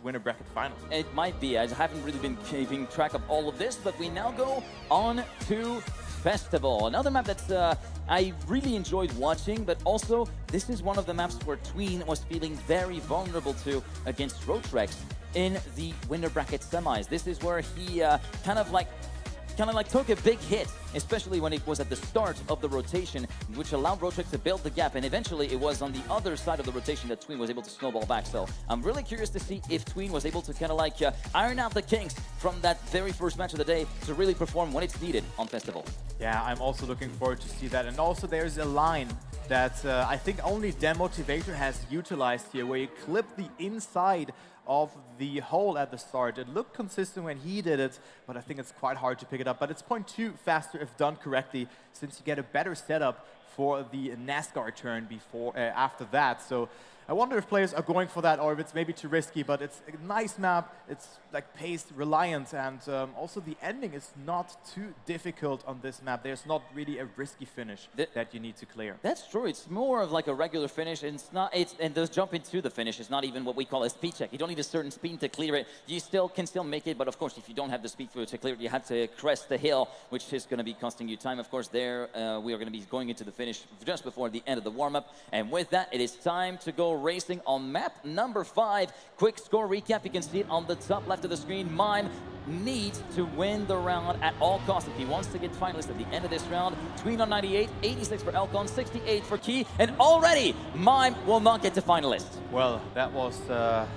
winner bracket final. It might be. I haven't really been keeping track of all of this, but we now go on to Festival. Another map that I really enjoyed watching, but also this is one of the maps where Tween was feeling very vulnerable to against Rotrex in the winner bracket semis. This is where he kind of like took a big hit, especially when it was at the start of the rotation, which allowed Rotrex to build the gap, and eventually it was on the other side of the rotation that Tween was able to snowball back. So I'm really curious to see if Tween was able to kind of like iron out the kinks from that very first match of the day to really perform when it's needed on Festival. Yeah, I'm also looking forward to see that. And also there's a line that I think only Demotivator has utilized here, where you clip the inside of the hole at the start. It looked consistent when he did it, but I think it's quite hard to pick it up. But it's 0.2 faster if done correctly, since you get a better setup for the NASCAR turn before after that. So I wonder if players are going for that, or if it's maybe too risky, but it's a nice map. It's like pace reliant, and also the ending is not too difficult on this map. There's not really a risky finish that you need to clear. That's true. It's more of like a regular finish, and and the jump into the finish is not even what we call a speed check. You don't need a certain speed to clear it. You can still make it, but of course, if you don't have the speed to clear it, you have to crest the hill, which is going to be costing you time. Of course, there we are going to be going into the finish just before the end of the warm-up, and with that, it is time to go racing on map number 5. Quick score recap. You can see it on the top left of the screen. Mime needs to win the round at all costs if he wants to get finalist at the end of this round. Tween on 98, 86 for Elcon, 68 for Key, and already Mime will not get to finalist. Well, that was a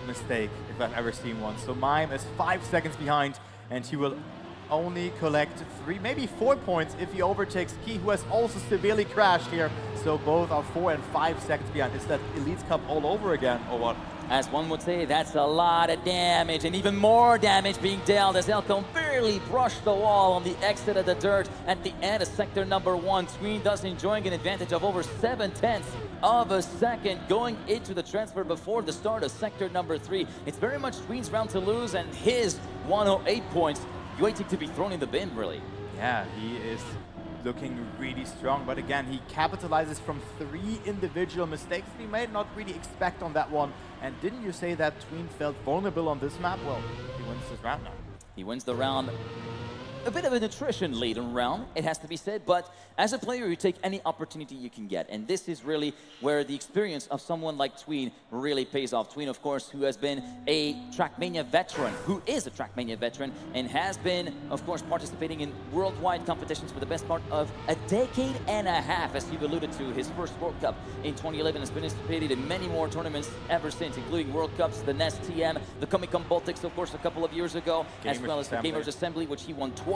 mistake if I've ever seen one. So Mime is 5 seconds behind, and he will only collect 3, maybe 4 points if he overtakes Key, who has also severely crashed here. So both are 4 and 5 seconds behind. Is that Elite Cup all over again, or what? As one would say, that's a lot of damage, and even more damage being dealt as Elcon barely brushed the wall on the exit of the dirt at the end of sector number 1. Tween thus enjoying an advantage of over 0.7 of a second going into the transfer before the start of sector number 3. It's very much Tween's round to lose, and his 108 points waiting to be thrown in the bin, really. Yeah, he is looking really strong, but again, he capitalizes from 3 individual mistakes we might not really expect on that one. And didn't you say that Tween felt vulnerable on this map? Well, he wins this round now. He wins the round. A bit of an attrition laden round, it has to be said, but as a player, you take any opportunity you can get, and this is really where the experience of someone like Tween really pays off. Tween, of course, who has been a Trackmania veteran, and has been, of course, participating in worldwide competitions for the best part of a decade and a half, as you've alluded to. His first World Cup in 2011 has participated in many more tournaments ever since, including World Cups, the NES TM, the Comic-Con Baltics, of course, a couple of years ago, as well as the Gamers Assembly, which he won twice,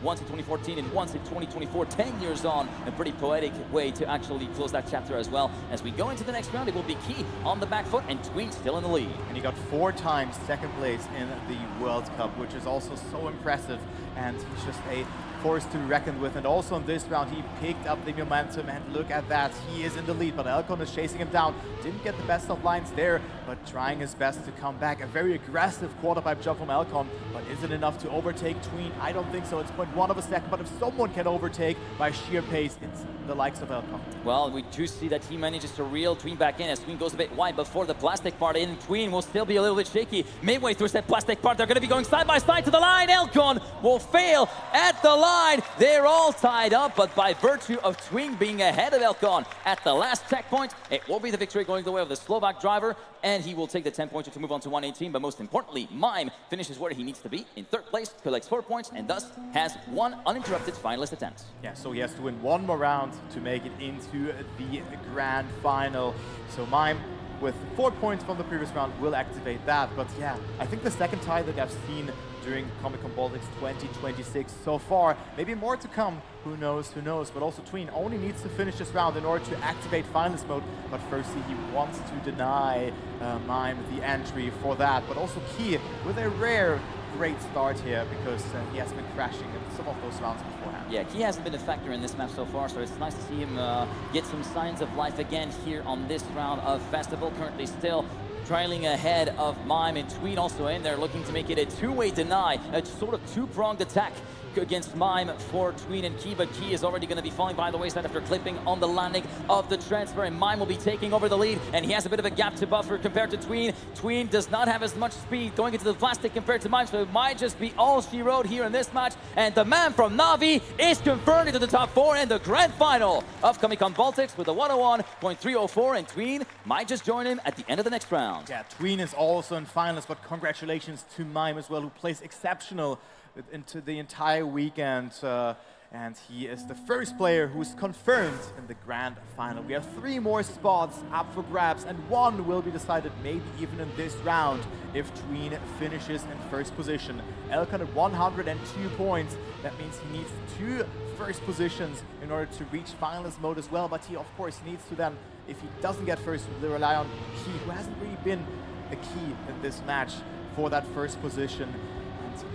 once in 2014 and once in 2024, 10 years on. A pretty poetic way to actually close that chapter as well. As we go into the next round, it will be Key on the back foot and Tween still in the lead. And he got 4 times second place in the World Cup, which is also so impressive, and he's just a force to be reckoned with. And also in this round, he picked up the momentum, and look at that, he is in the lead, but Elcon is chasing him down. Didn't get the best of lines there, but trying his best to come back. A very aggressive quarter pipe jump from Elcon, but is it enough to overtake Tween? I don't think so. It's 0.1 of a second, but if someone can overtake by sheer pace, it's the likes of Elcon. Well, we do see that he manages to reel Tween back in as Tween goes a bit wide before the plastic part in. Tween will still be a little bit shaky. Midway through that plastic part, they're going to be going side by side to the line. Elcon will fail at the line. They're all tied up, but by virtue of Tween being ahead of Elcon at the last checkpoint, it will be the victory going the way of the Slovak driver, and he will take the 10-pointer to move on to 118. But most importantly, Mime finishes where he needs to be in 3rd place, collects 4 points, and thus has 1 uninterrupted finalist attempt. Yeah, so he has to win 1 more round to make it into the grand final. So Mime, with 4 points from the previous round, will activate that. But yeah, I think the second tie that I've seen during Comic-Con Baltics 2026 so far. Maybe more to come, who knows, but also Tween only needs to finish this round in order to activate finalist mode, but firstly he wants to deny Mime the entry for that, but also Key with a rare great start here, because he has been crashing in some of those rounds beforehand. Yeah, Key hasn't been a factor in this map so far, so it's nice to see him get some signs of life again here on this round of Festival. Currently still trailing ahead of Mime, and Tween also in there looking to make it a two-way deny, a sort of two-pronged attack against Mime for Tween and Key, but Key is already going to be falling by the wayside after clipping on the landing of the transfer, and Mime will be taking over the lead, and he has a bit of a gap to buffer compared to Tween. Tween does not have as much speed going into the plastic compared to Mime, so it might just be all she wrote here in this match, and the man from Navi is confirmed into the top 4 in the grand final of Comic-Con Baltics with a 101.304, and Tween might just join him at the end of the next round. Yeah, Tween is also in finals, but congratulations to Mime as well, who plays exceptional into the entire weekend. And he is the first player who's confirmed in the grand final. We have 3 more spots up for grabs, and 1 will be decided maybe even in this round if Tween finishes in first position. Elcon at 102 points. That means he needs 2 first positions in order to reach finalist mode as well, but he of course needs to then, if he doesn't get first, rely on Key, who hasn't really been a key in this match for that first position.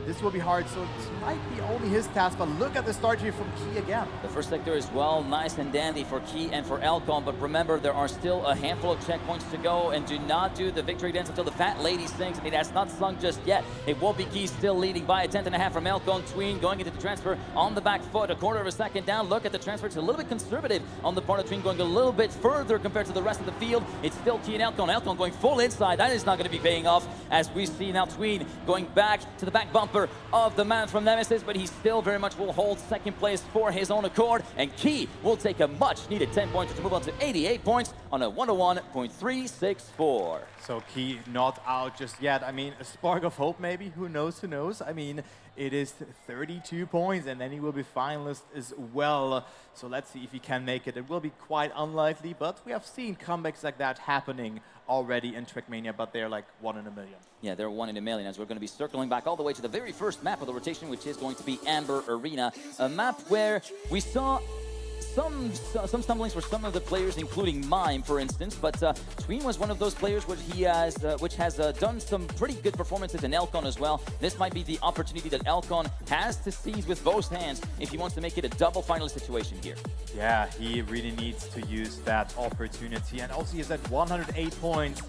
This will be hard, so it might be only his task, but look at the start here from Key again. The first sector is well, nice and dandy for Key and for Elcon, but remember, there are still a handful of checkpoints to go, and do not do the victory dance until the fat lady sings. I mean, that's not sung just yet. It will be Key still leading by a 10.5 from Elcon. Tween going into the transfer on the back foot, a quarter of a second down. Look at the transfer, it's a little bit conservative on the part of Tween, going a little bit further compared to the rest of the field. It's still Key and Elcon. Elcon going full inside. That is not going to be paying off, as we see now Tween going back to the back bumper of the man from Nemesis, but he still very much will hold second place for his own accord, and Key will take a much needed 10 points to move on to 88 points on a 101.364. So Key not out just yet. I mean, a spark of hope maybe, who knows, who knows. I mean, it is 32 points, and then he will be finalist as well. So let's see if he can make it. It will be quite unlikely, but we have seen comebacks like that happening already in Trackmania, but they're like 1 in a million. Yeah, they're 1 in a million, as we're going to be circling back all the way to the very first map of the rotation, which is going to be Amber Arena, a map where we saw some stumblings for some of the players, including Mime, for instance, but Tween was one of those players which has done some pretty good performances in Elcon as well. This might be the opportunity that Elcon has to seize with both hands if he wants to make it a double final situation here. Yeah, he really needs to use that opportunity, and also he's at 108 points.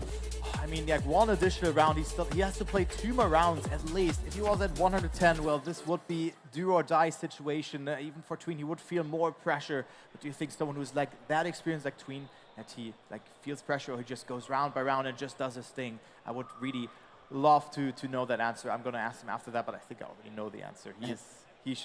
I mean, like 1 additional round, he has to play 2 more rounds at least. If he was at 110, well, this would be do or die situation. Even for Tween, he would feel more pressure. But do you think someone who's like that experienced like Tween, that he like feels pressure, or he just goes round by round and just does his thing? I would really love to know that answer. I'm going to ask him after that, but I think I already know the answer. He's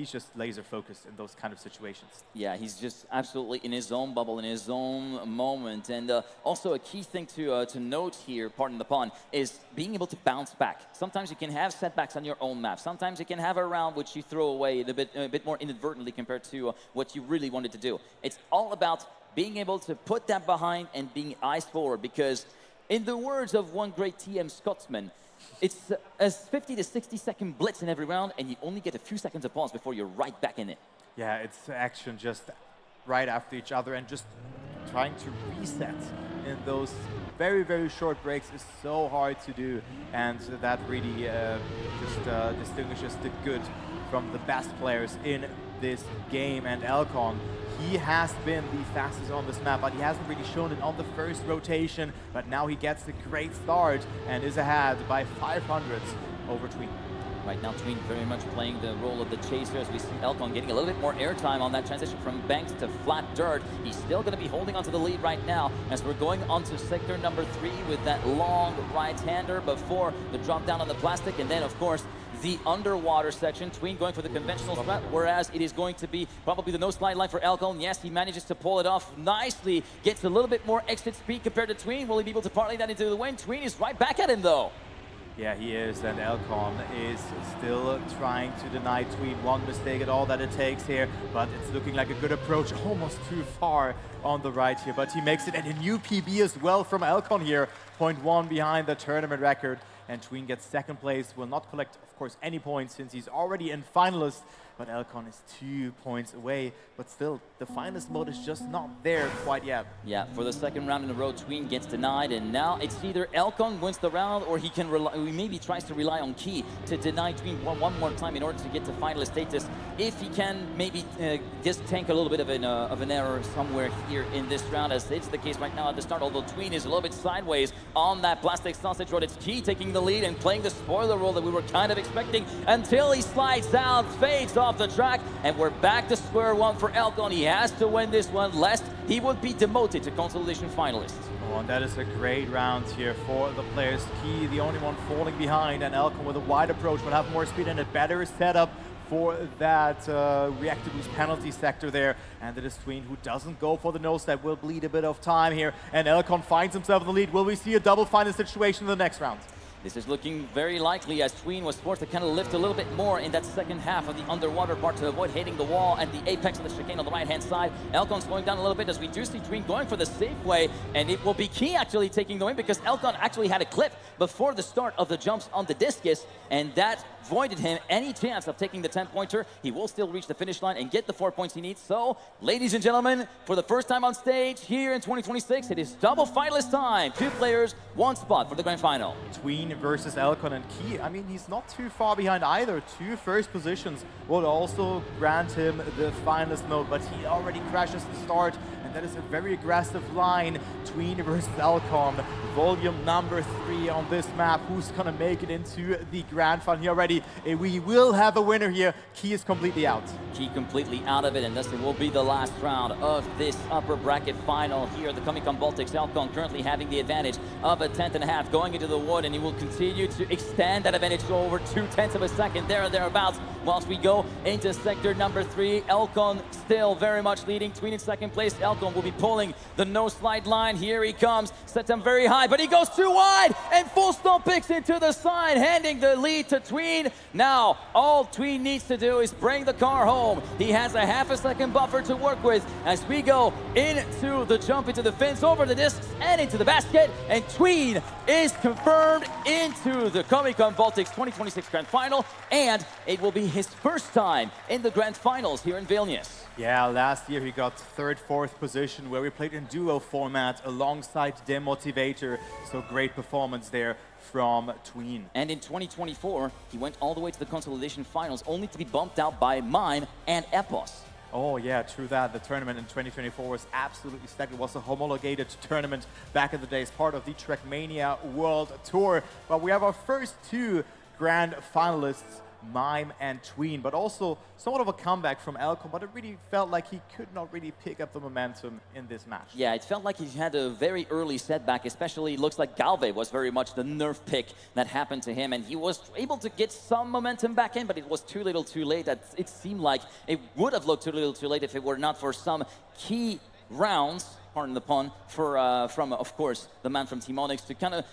just laser focused in those kind of situations. Yeah, he's just absolutely in his own bubble, in his own moment. And also a key thing to note here, pardon the pun, is being able to bounce back. Sometimes you can have setbacks on your own map. Sometimes you can have a round which you throw away a bit more inadvertently compared to what you really wanted to do. It's all about being able to put that behind and being eyes forward, because in the words of one great TM Scotsman, it's a 50 to 60 second blitz in every round, and you only get a few seconds of pause before you're right back in it. Yeah, it's action just right after each other, and just trying to reset in those very, very short breaks is so hard to do, and that really just distinguishes the good from the best players in this game. And Elcon, he has been the fastest on this map, but he hasn't really shown it on the first rotation. But now he gets a great start and is ahead by 500s over Tween. Right now, Tween very much playing the role of the chaser, as we see Elcon getting a little bit more airtime on that transition from banks to flat dirt. He's still going to be holding onto the lead right now as we're going onto sector number 3 with that long right-hander before the drop down on the plastic, and then, of course, the underwater section. Tween going for the conventional strat, whereas it is going to be probably the no-slide line for Elcon. Yes, he manages to pull it off nicely, gets a little bit more exit speed compared to Tween. Will he be able to parlay that into the win? Tween is right back at him, though. Yeah, he is, and Elcon is still trying to deny Tween one mistake at all that it takes here, but it's looking like a good approach, almost too far on the right here, but he makes it, and a new PB as well from Elcon here, 0.1 behind the tournament record, and Tween gets second place, will not collect, of course, any points since he's already in finalist but Elcon is 2 points away. But still, the finalist mode is just not there quite yet. Yeah, for the second round in a row, Tween gets denied, and now it's either Elcon wins the round or he can rely, he maybe tries to rely on Key to deny Tween one more time in order to get to finalist status. If he can maybe just tank a little bit of an error somewhere here in this round, as it's the case right now at the start, although Tween is a little bit sideways on that plastic sausage road. It's Key taking the lead and playing the spoiler role that we were kind of expecting until he slides out, fades off the track, and we're back to square one for Elcon. He has to win this one, lest he would be demoted to consolidation finalist. Oh, and that is a great round here for the players. Key, the only one falling behind, and Elcon with a wide approach will have more speed and a better setup for that reactor boost penalty sector there. And it is Tween who doesn't go for the nose. That will bleed a bit of time here. And Elcon finds himself in the lead. Will we see a double final situation in the next round? This is looking very likely, as Tween was forced to kind of lift a little bit more in that second half of the underwater part to avoid hitting the wall at the apex of the chicane on the right-hand side. Elcon slowing down a little bit, as we do see Tween going for the safe way, and it will be Key actually taking the win, because Elcon actually had a clip before the start of the jumps on the discus, and that voided him any chance of taking the 10-pointer. He will still reach the finish line and get the 4 points he needs. So, ladies and gentlemen, for the first time on stage here in 2026, it is double finalist time. 2 players, 1 spot for the grand final. Tween versus Elcon, and Key, I mean, he's not too far behind either. 2 first positions would also grant him the finalist mode, but he already crashes the start, and that is a very aggressive line. Tween versus Elcon, volume number 3 on this map. Who's gonna make it into the grand final here already? We will have a winner here. Key is completely out. Key completely out of it, and this will be the last round of this upper bracket final here at the Comic-Con Baltics. Elcon currently having the advantage of a 10th.5 going into the wood, and he will continue to extend that advantage to over 0.2 of a second there or thereabouts. Whilst we go into sector number 3, Elcon still very much leading. Tween in second place. Elcon will be pulling the no slide line. Here he comes, sets him very high, but he goes too wide, and full stop picks into the side, handing the lead to Tween. Now, all Tween needs to do is bring the car home. He has a ½ a second buffer to work with as we go into the jump into the fence, over the discs, and into the basket. And Tween is confirmed into the Comic-Con Baltics 2026 Grand Final, and it will be his first time in the Grand Finals here in Vilnius. Yeah, last year he got 3rd, 4th position, where we played in duo format alongside Demotivator. So great performance there from Tween. And in 2024, he went all the way to the Consolidation Finals, only to be bumped out by Mime and Epos. Oh yeah, true that. The tournament in 2024 was absolutely stacked. It was a homologated tournament back in the day as part of the Trackmania World Tour. But we have our first 2 grand finalists, Mime and Tween, but also somewhat of a comeback from Elcon, but it really felt like he could not really pick up the momentum in this match. Yeah, it felt like he had a very early setback, especially it looks like Galve was very much the nerf pick that happened to him, and he was able to get some momentum back in, but it was too little too late. That it seemed like it would have looked too little too late if it were not for some key rounds, pardon the pun, for, from, of course, the man from Team Onyx to kind of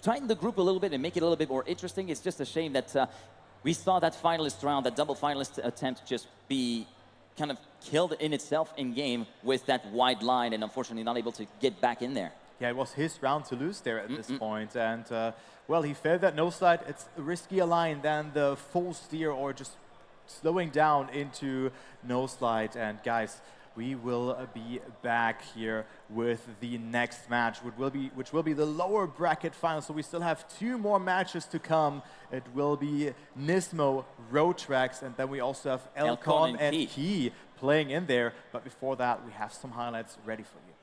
tighten the group a little bit and make it a little bit more interesting. It's just a shame that we saw that finalist round, that double finalist attempt, just be kind of killed in itself in game with that wide line, and unfortunately not able to get back in there. Yeah, it was his round to lose there at this point, and well, he failed that no slide. It's a riskier line than the full steer or just slowing down into no slide. And guys, we will be back here with the next match, which will be the lower bracket final. So we still have 2 more matches to come. It will be Nismo, Road Tracks, and then we also have Elcon and Key playing in there. But before that, we have some highlights ready for you.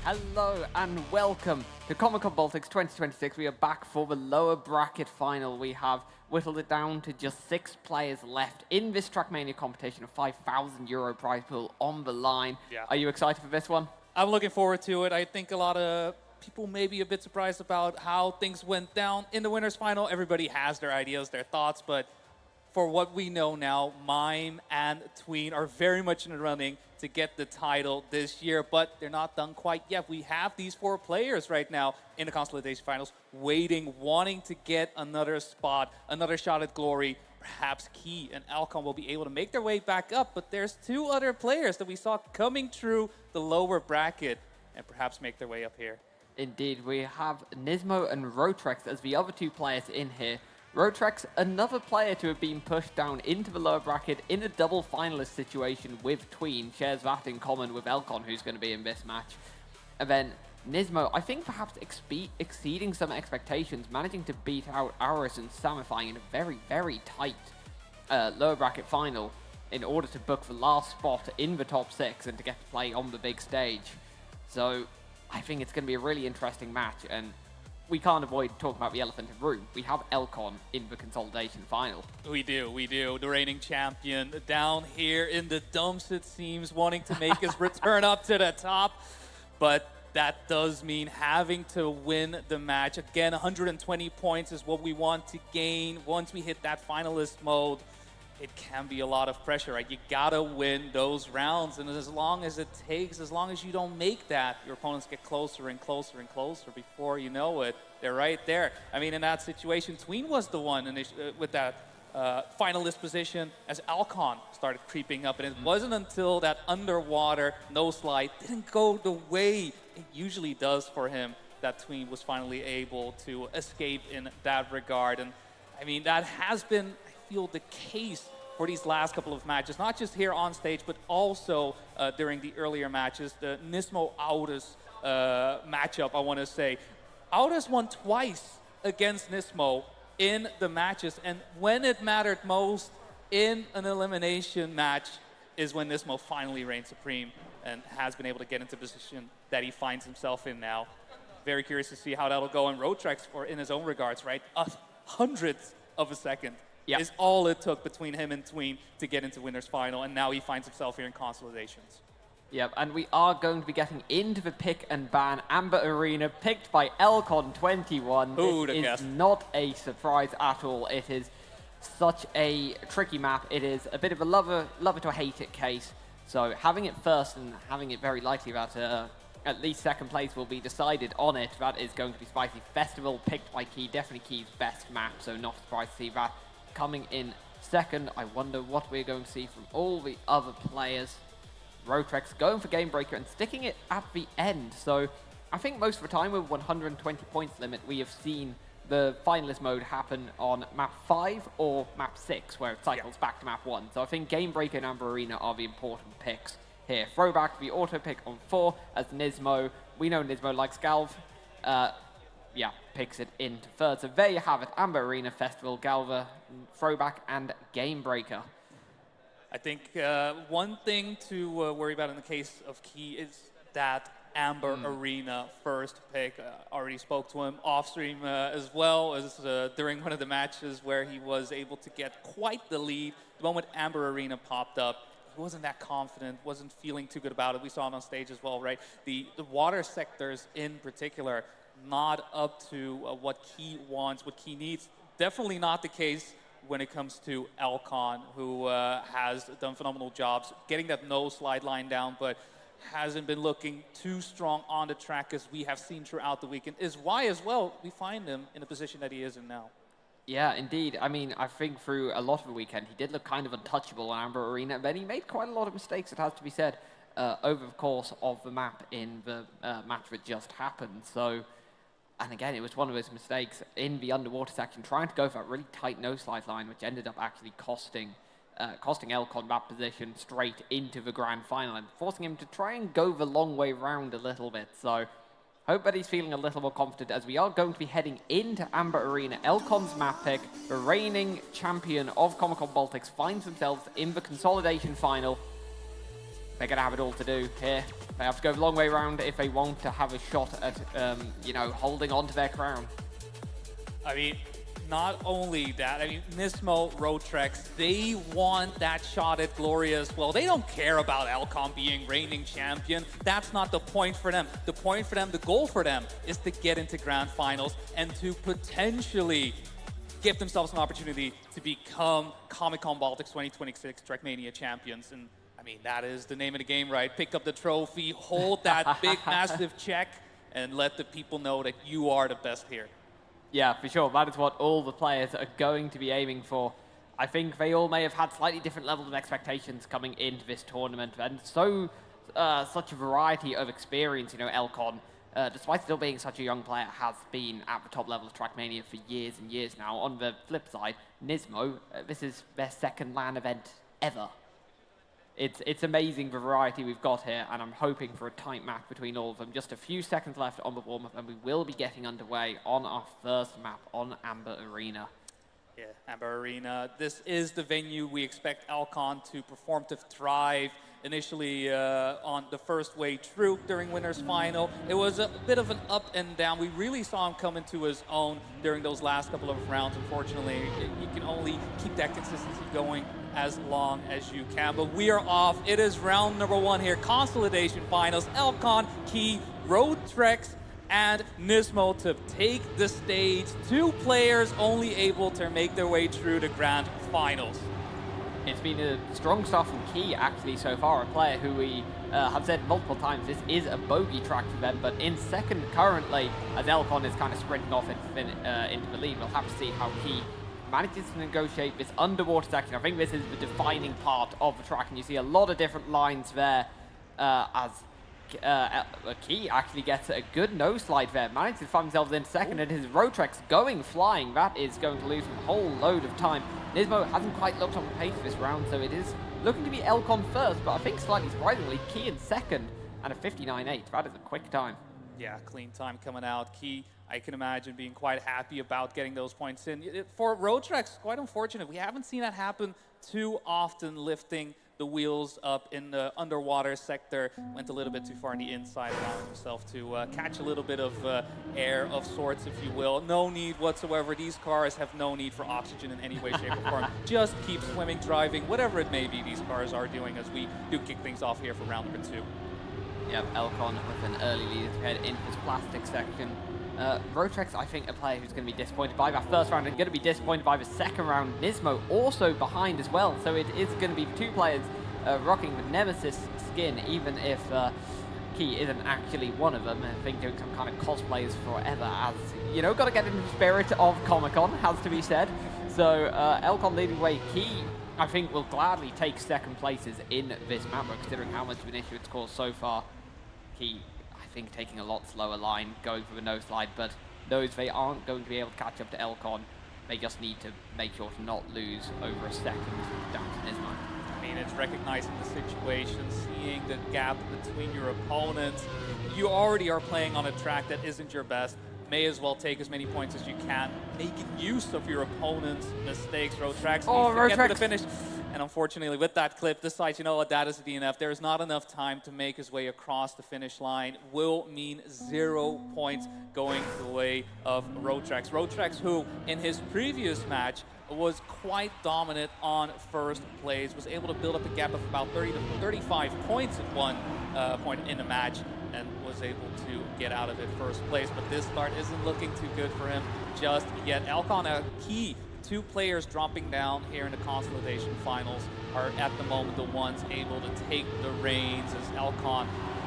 Hello and welcome to Comic-Con Baltics 2026. We are back for the lower bracket final. We have whittled it down to just 6 players left in this Trackmania competition, a €5,000 prize pool on the line. Yeah. Are you excited for this one? I'm looking forward to it. I think a lot of people may be a bit surprised about how things went down in the winners final. Everybody has their ideas, their thoughts, but for what we know now, Mime and Tween are very much in the running to get the title this year, but they're not done quite yet. We have these 4 players right now in the Consolidation Finals waiting, wanting to get another spot, another shot at glory. Perhaps Key and Alcon will be able to make their way back up, but there's 2 other players that we saw coming through the lower bracket and perhaps make their way up here. Indeed, we have Nismo and Rotrex as the other 2 players in here. Rotrex, another player to have been pushed down into the lower bracket in a double finalist situation with Tween, shares that in common with Elcon, who's going to be in this match. And then Nismo, I think perhaps exceeding some expectations, managing to beat out Aris and Samifying in a very, very tight lower bracket final in order to book the last spot in the top 6 and to get to play on the big stage. So I think it's going to be a really interesting match, and we can't avoid talking about the elephant in the room. We have Elcon in the consolidation final. We do. The reigning champion down here in the dumps, it seems, wanting to make his return up to the top. But that does mean having to win the match. Again, 120 points is what we want to gain. Once we hit that finalist mode, it can be a lot of pressure, right? You gotta win those rounds, and as long as it takes, as long as you don't make that, your opponents get closer and closer and closer. Before you know it, they're right there. I mean, in that situation, Tween was the one with that finalist position as Alcon started creeping up, and it wasn't until that underwater no slide didn't go the way it usually does for him that Tween was finally able to escape in that regard. And I mean, that has been, feel the case for these last couple of matches, not just here on stage, but also during the earlier matches. The Nismo-Audis matchup, I want to say. Audis won twice against Nismo in the matches, and when it mattered most in an elimination match is when Nismo finally reigned supreme and has been able to get into the position that he finds himself in now. Very curious to see how that'll go in Rotrex for in his own regards, right? A hundredth of a second. Yep. Is all it took between him and Tween to get into winners final, and now he finds himself here in Consolidations. Yep, and we are going to be getting into the pick and ban Amber Arena, picked by Elcon21. Who'd This have is guessed? not a surprise at all. It is such a tricky map. It is a bit of a love it or hate it case. So having it first and having it very likely that at least second place will be decided on it, that is going to be Spicy Festival, picked by Key. Definitely Key's best map, so not surprised to see that coming in second. I wonder what we're going to see from all the other players. Rotrex going for Game Breaker and sticking it at the end. So I think most of the time with 120 points limit, we have seen the finalist mode happen on map 5 or map 6, where it cycles back to map 1. So I think Game Breaker and Amber Arena are the important picks here. Throwback, the auto pick on 4 as Nismo. We know Nismo likes Galv. Picks it into third. So there you have it. Amber Arena, Festival, Galva, Throwback, and Game Breaker. I think one thing to worry about in the case of Key is that Amber Arena first pick. Already spoke to him off stream as well as during one of the matches where he was able to get quite the lead. The moment Amber Arena popped up, he wasn't that confident, wasn't feeling too good about it. We saw it on stage as well, right? The water sectors in particular, not up to what Key wants, what Key needs. Definitely not the case when it comes to Alcon, who has done phenomenal jobs getting that no slide line down, but hasn't been looking too strong on the track as we have seen throughout the weekend, is why as well we find him in the position that he is in now. Yeah, indeed. I mean, I think through a lot of the weekend, he did look kind of untouchable on Amber Arena, but he made quite a lot of mistakes, it has to be said, over the course of the map in the match that just happened. So, and again, it was one of those mistakes in the underwater section, trying to go for that really tight no-slide line, which ended up actually costing Elcon that position straight into the grand final and forcing him to try and go the long way round a little bit. So, hope that he's feeling a little more confident as we are going to be heading into Amber Arena. Elcon's map pick, the reigning champion of Comic-Con Baltics, finds themselves in the consolidation final. They're going to have it all to do here. They have to go a long way around if they want to have a shot at, you know, holding on to their crown. I mean, not only that, I mean, Nismo, Rotrex, they want that shot at Gloria as well. They don't care about Alcon being reigning champion. That's not the point for them. The point for them, the goal for them, is to get into grand finals and to potentially give themselves an opportunity to become Comic-Con Baltics 2026 Trackmania champions. And I mean, that is the name of the game, right? Pick up the trophy, hold that big, massive check, and let the people know that you are the best here. Yeah, for sure. That is what all the players are going to be aiming for. I think they all may have had slightly different levels of expectations coming into this tournament, and so such a variety of experience. You know, Elcon, despite still being such a young player, has been at the top level of Trackmania for years and years now. On the flip side, Nismo, this is their second LAN event ever. It's amazing the variety we've got here, and I'm hoping for a tight map between all of them. Just a few seconds left on the warm-up, and we will be getting underway on our first map on Amber Arena. Yeah, Amber Arena. This is the venue we expect Alcon to perform, to thrive. Initially on the first way through during Winners Final, it was a bit of an up and down. We really saw him come into his own during those last couple of rounds. Unfortunately, you can only keep that consistency going as long as you can. But we are off. It is round number 1 here. Consolidation Finals. Alcon, Key, Rotrex, and Nismo to take the stage. 2 players only able to make their way through the grand finals. It's been a strong start from Key, actually, so far. A player who we have said multiple times, this is a bogey track for them, but in second currently, as Elcon is kind of sprinting off into the lead. We'll have to see how Key manages to negotiate this underwater section. I think this is the defining part of the track, and you see a lot of different lines there as Key actually gets a good nose slide there, manages to find themselves in second, and his Rotrex going flying. That is going to lose him a whole load of time. Nismo hasn't quite looked on the pace this round, so it is looking to be Elcon first, but I think slightly surprisingly, Key in second, and a 59.8. That is a quick time. Yeah, clean time coming out. Key, I can imagine being quite happy about getting those points in. For Rotrex, quite unfortunate. We haven't seen that happen too often, lifting the wheels up in the underwater sector. Went a little bit too far on the inside, allowing himself to catch a little bit of air of sorts, if you will. No need whatsoever. These cars have no need for oxygen in any way, shape, or form. Just keep swimming, driving, whatever it may be these cars are doing as we do kick things off here for round number 2. Yep, Elcon with an early lead to head into this plastic section. Rotrex, I think, a player who's going to be disappointed by that first round and going to be disappointed by the second round. Nismo also behind as well, so it is going to be 2 players rocking the Nemesis skin, even if Key isn't actually one of them. I think doing some kind of cosplays forever, as, you know, got to get in the spirit of Comic-Con, has to be said. So Elcon leading way. Key, I think, will gladly take second places in this map, considering how much of an issue it's caused so far. Key, I think, taking a lot slower line, going for the nose slide, but knows they aren't going to be able to catch up to Elcon. They just need to make sure to not lose over a second down to Nismo. I mean, it's recognizing the situation, seeing the gap between your opponents. You already are playing on a track that isn't your best. May as well take as many points as you can, making use of your opponent's mistakes. Rotrex needs to get to the finish. And unfortunately, with that clip, decides, you know what, that is a DNF. There is not enough time to make his way across the finish line. Will mean 0 points going the way of Rotrex. Rotrex, who in his previous match was quite dominant on first place, was able to build up a gap of about 30 to 35 points at one point in the match, and was able to get out of it first place. But this start isn't looking too good for him just yet. Alcon, a Key, 2 players dropping down here in the Consolidation Finals, are at the moment the ones able to take the reins as Alcon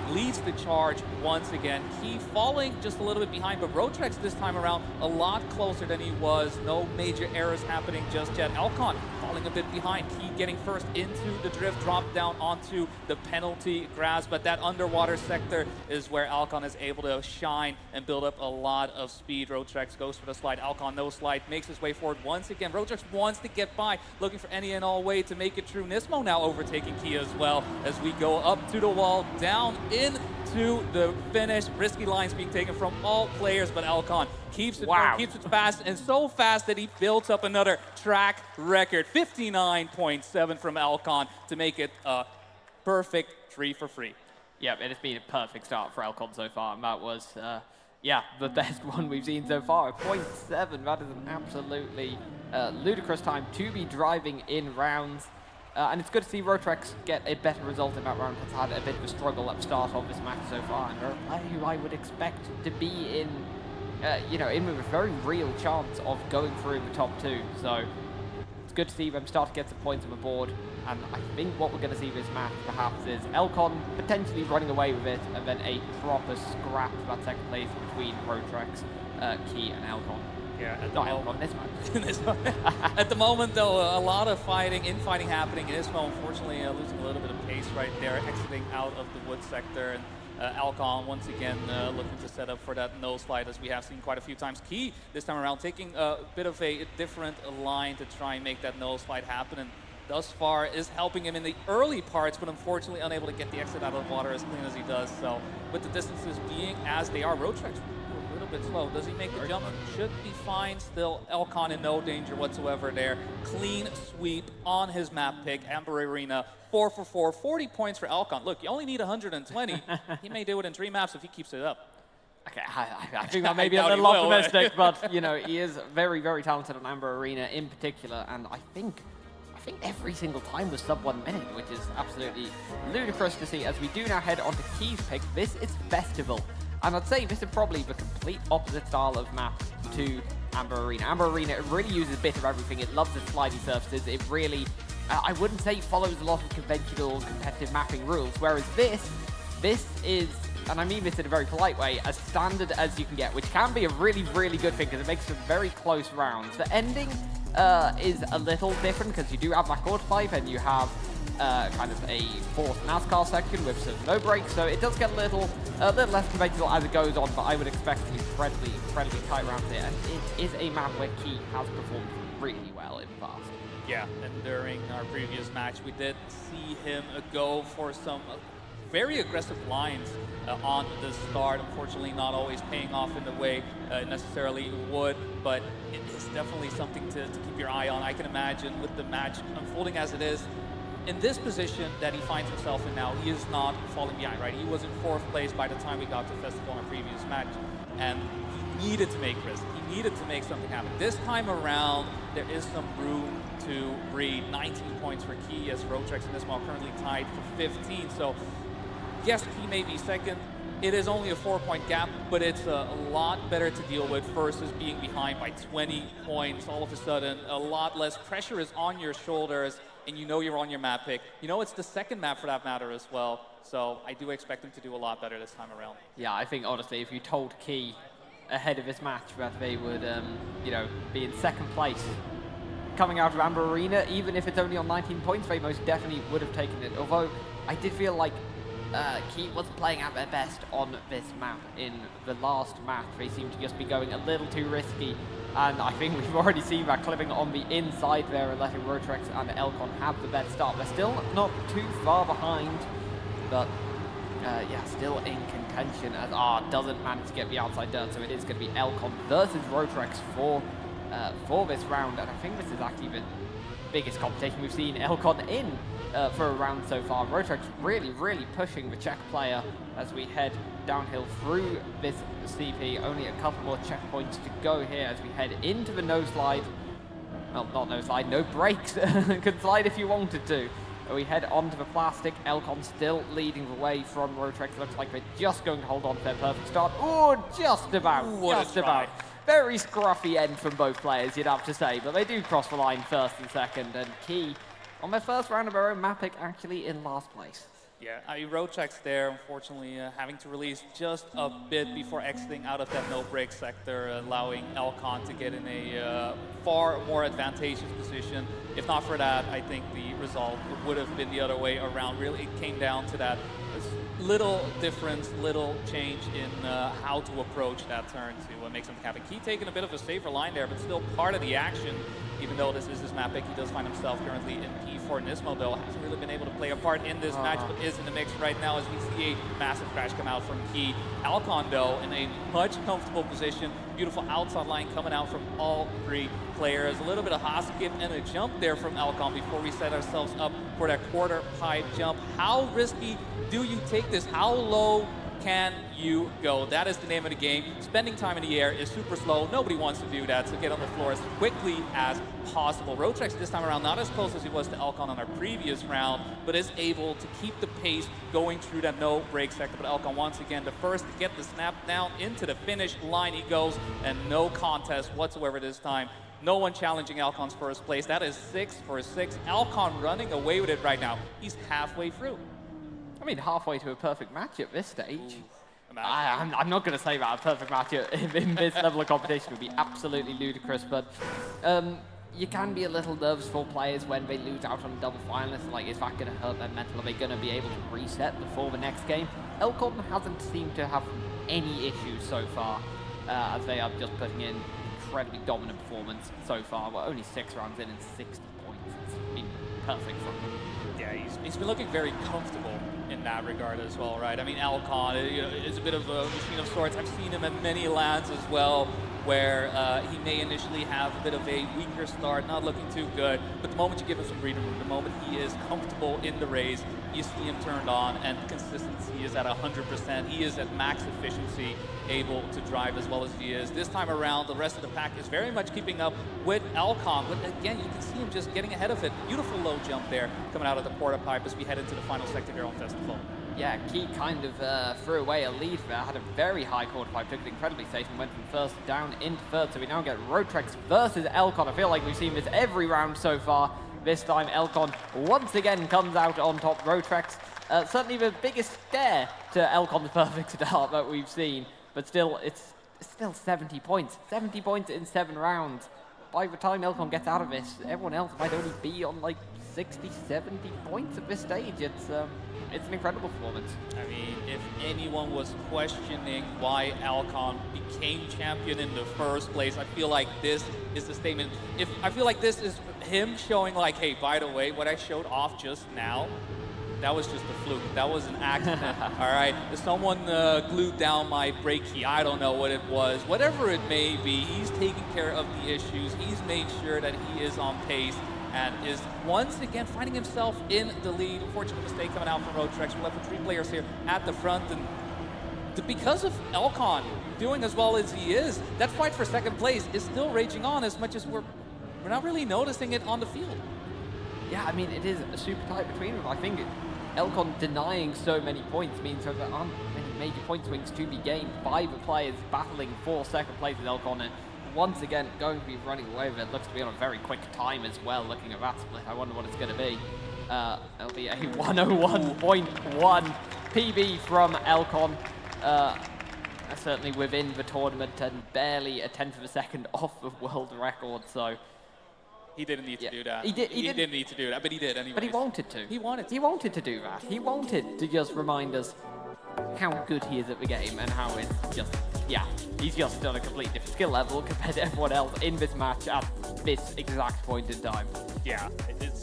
leads the charge once again. Key falling just a little bit behind, but Rotrex this time around a lot closer than he was. No major errors happening just yet. Alcon falling a bit behind. Key getting first into the drift, drop down onto the penalty grass, but that underwater sector is where Alcon is able to shine and build up a lot of speed. Rotrex goes for the slide. Alcon no slide, makes his way forward once again. Rotrex wants to get by, looking for any and all way to make it through. Nismo now overtaking Key as well as we go up to the wall, down into the finish. Risky lines being taken from all players, but Alcon keeps it going, keeps it fast, and so fast that he builds up another track record. 59.7 from Alcon to make it a perfect 3 for 3. Yep, it has been a perfect start for Elcon so far, and that was, yeah, the best one we've seen so far. A 0.7, that is an absolutely ludicrous time to be driving in rounds. And it's good to see Rotrex get a better result in that round. Has had a bit of a struggle at the start of this match so far, and they're a player who I would expect to be in, you know, in with a very real chance of going through in the top 2. So it's good to see them start to get some points on the board. And I think what we're going to see this match perhaps is Elcon potentially running away with it, and then a proper scrap for that second place between Rotrex, Key, and Elcon. Yeah, Not Elcon, Nismo. At the moment, though, a lot of infighting happening. Nismo, unfortunately, losing a little bit of pace right there, exiting out of the wood sector. And Elcon, once again, looking to set up for that nose slide, as we have seen quite a few times. Key, this time around, taking a bit of a different line to try and make that nose slide happen. And thus far is helping him in the early parts, but unfortunately unable to get the exit out of the water as clean as he does. So with the distances being as they are, Rotrex a little bit slow. Does he make the jump? Should be fine. Still, Elcon in no danger whatsoever there. Clean sweep on his map pick. Amber Arena, 4 for 4, 40 points for Elcon. Look, you only need 120. He may do it in 3 maps if he keeps it up. Okay, I think that may be a little optimistic, but you know, he is very, very talented on Amber Arena in particular, and I think every single time was sub 1 minute, which is absolutely ludicrous to see. As we do now head on to Key's pick, this is Festival. And I'd say this is probably the complete opposite style of map to Amber Arena. Amber Arena, it really uses a bit of everything. It loves its slidey surfaces. It really, I wouldn't say follows a lot of conventional competitive mapping rules, whereas this is, and I mean this in a very polite way, as standard as you can get, which can be a really, really good thing because it makes for very close rounds. The ending is a little different because you do have that quarter pipe and you have kind of a fourth NASCAR section with some no brakes, so it does get a little less conventional as it goes on, but I would expect to be incredibly tight rounds here, and it is a map where Key has performed really well in the past. Yeah, and during our previous match, we did see him go for some very aggressive lines on the start. Unfortunately, not always paying off in the way necessarily would, but it is definitely something to keep your eye on. I can imagine with the match unfolding as it is, in this position that he finds himself in now, he is not falling behind, right? He was in 4th place by the time we got to Festival in our previous match, and he needed to make risk. He needed to make something happen. This time around, there is some room to breathe. 19 points for Key, as Rotrex and Nismo are currently tied for 15. So yes, Key may be second. It is only a 4-point gap, but it's a lot better to deal with versus being behind by 20 points. All of a sudden, a lot less pressure is on your shoulders, and you know you're on your map pick. You know it's the second map for that matter as well. So I do expect him to do a lot better this time around. Yeah, I think honestly, if you told Key ahead of this match that they would, you know, be in 2nd place coming out of Amber Arena, even if it's only on 19 points, they most definitely would have taken it. Although I did feel like Key wasn't playing at their best on this map in the last match. They seemed to just be going a little too risky, and I think we've already seen that clipping on the inside there and letting Rotrex and Elcon have the better start. They're still not too far behind, but yeah, still in contention as R doesn't manage to get the outside dirt, so it is going to be Elcon versus Rotrex for this round, and I think this is actually the biggest competition we've seen Elcon in for a round so far. Rotrex really pushing the Czech player as we head downhill through this CP. Only a couple more checkpoints to go here as we head into the no slide. Well, not no slide, no brakes. Could slide if you wanted to. We head onto the plastic. Elcon still leading the way from Rotrex. Looks like they're just going to hold on to their perfect start. Oh, just about. Just about. Very scruffy end from both players, you'd have to say, but they do cross the line 1st and 2nd, and Key on their 1st round of their own map pick actually in last place. Yeah, Rotrex there, unfortunately, having to release just a bit before exiting out of that no-break sector, allowing Elcon to get in a far more advantageous position. If not for that, I think the result would have been the other way around. Really, it came down to that little difference, little change in how to approach that turn to make something happen. Key taking a bit of a safer line there, but still part of the action. Even though this is his map pick, he does find himself currently in P4. Nismo, though, hasn't really been able to play a part in this match, but is in the mix right now as we see a massive crash come out from Key. Elcon, though, in a much comfortable position. Beautiful outside line coming out from all 3 players. A little bit of hop skip and a jump there from Elcon before we set ourselves up for that quarter pipe jump. How risky do you take this? How low can you go? That is the name of the game. Spending time in the air is super slow. Nobody wants to do that, so get on the floor as quickly as possible. Roadtrex this time around not as close as he was to Elcon on our previous round, but is able to keep the pace going through that no break sector. But Elcon once again the first to get the snap down into the finish line he goes, and no contest whatsoever this time. No one challenging Elcon's first place. That is 6 for 6. Elcon running away with it right now. He's halfway through. I mean, halfway to a perfect match at this stage. I'm not going to say that a perfect match in this level of competition would be absolutely ludicrous, but you can be a little nervous for players when they lose out on a double finalist. Like, is that going to hurt their mental? Are they going to be able to reset before the next game? Elcon hasn't seemed to have any issues so far, as they are just putting in incredibly dominant performance so far. We're only 6 rounds in and 60 points. It's been perfect for him. Yeah, he's been looking very comfortable in that regard as well, right? I mean, Elcon is a bit of a machine of sorts. I've seen him at many LANs as well, where he may initially have a bit of a weaker start, not looking too good, but the moment you give him some breathing room, the moment he is comfortable in the race, you see him turned on, and consistency is at 100%. He is at max efficiency, able to drive as well as he is. This time around, the rest of the pack is very much keeping up with Elcon, but again, you can see him just getting ahead of it. Beautiful low jump there, coming out of the porta pipe as we head into the final sector here on Festival. Yeah, Key kind of threw away a lead there, had a very high quarter pipe, took it incredibly safe and went from first down into third, so we now get Roadtrex versus Elcon. I feel like we've seen this every round so far. This time Elcon once again comes out on top. Roadtrex, certainly the biggest scare to Elcon's perfect start that we've seen, but still, it's still 70 points. 70 points in 7 rounds. By the time Elcon gets out of this, everyone else might only be on like 60, 70 points at this stage. It's an incredible performance. I mean, if anyone was questioning why Elcon became champion in the first place, I feel like this is the statement. I feel like this is him showing like, hey, by the way, what I showed off just now, that was just a fluke. That was an accident. All right, someone glued down my brake key. I don't know what it was. Whatever it may be, he's taking care of the issues. He's made sure that he is on pace and is once again finding himself in the lead. Unfortunate mistake coming out from Roadtrex. We're left with 3 players here at the front, and because of Elcon doing as well as he is, that fight for second place is still raging on as much as we're not really noticing it on the field. Yeah, I mean, it is super tight between them. I think Elcon denying so many points means there aren't many major point swings to be gained. 5 players battling for second place with Elcon, and once again going to be running away with it. Looks to be on a very quick time as well, looking at that split. I wonder what it's going to be. It'll be a 101.1 PB from Elcon. Certainly within the tournament and barely a 1/10 of a second off the world record, so... He didn't need to do that. He didn't need to do that, but he did anyway. But he wanted to. He wanted to. He wanted to do that. He wanted to just remind us how good he is at the game and how it's just, yeah, he's just on a completely different skill level compared to everyone else in this match at this exact point in time. Yeah,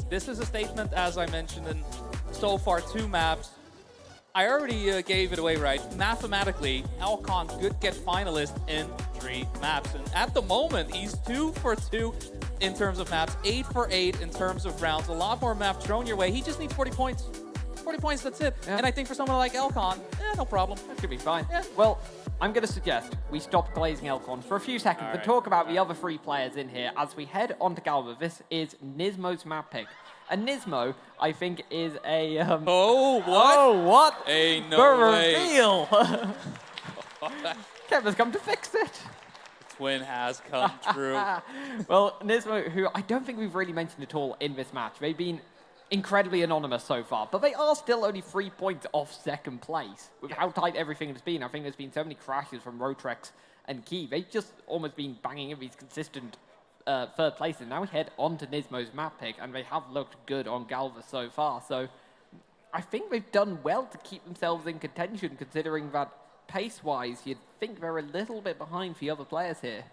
this is a statement, as I mentioned, in so far 2 maps. I already gave it away, right? Mathematically, Elcon could get finalist in 3 maps. And at the moment, he's 2 for 2 in terms of maps, 8 for 8 in terms of rounds. A lot more maps thrown your way. He just needs 40 points. 40 points, that's it. Yeah. And I think for someone like Elcon, no problem. That should be fine. Yeah. Well, I'm going to suggest we stop glazing Elcon for a few seconds and talk about the other 3 players in here as we head on to Galva. This is Nismo's map pick. And Nismo, I think, is a... Oh, what? Oh, what? Hey, no way. Reveal! Kevin's come to fix it. The twin has come true. Well, Nismo, who I don't think we've really mentioned at all in this match. They've been incredibly anonymous so far, but they are still only 3 points off second place with how tight everything has been. I think there's been so many crashes from Roadtrex and Key. They've just almost been banging in these consistent third place, and now we head on to Nismo's map pick, and they have looked good on Galva so far. So I think they've done well to keep themselves in contention, considering that pace-wise, you'd think they're a little bit behind the other players here.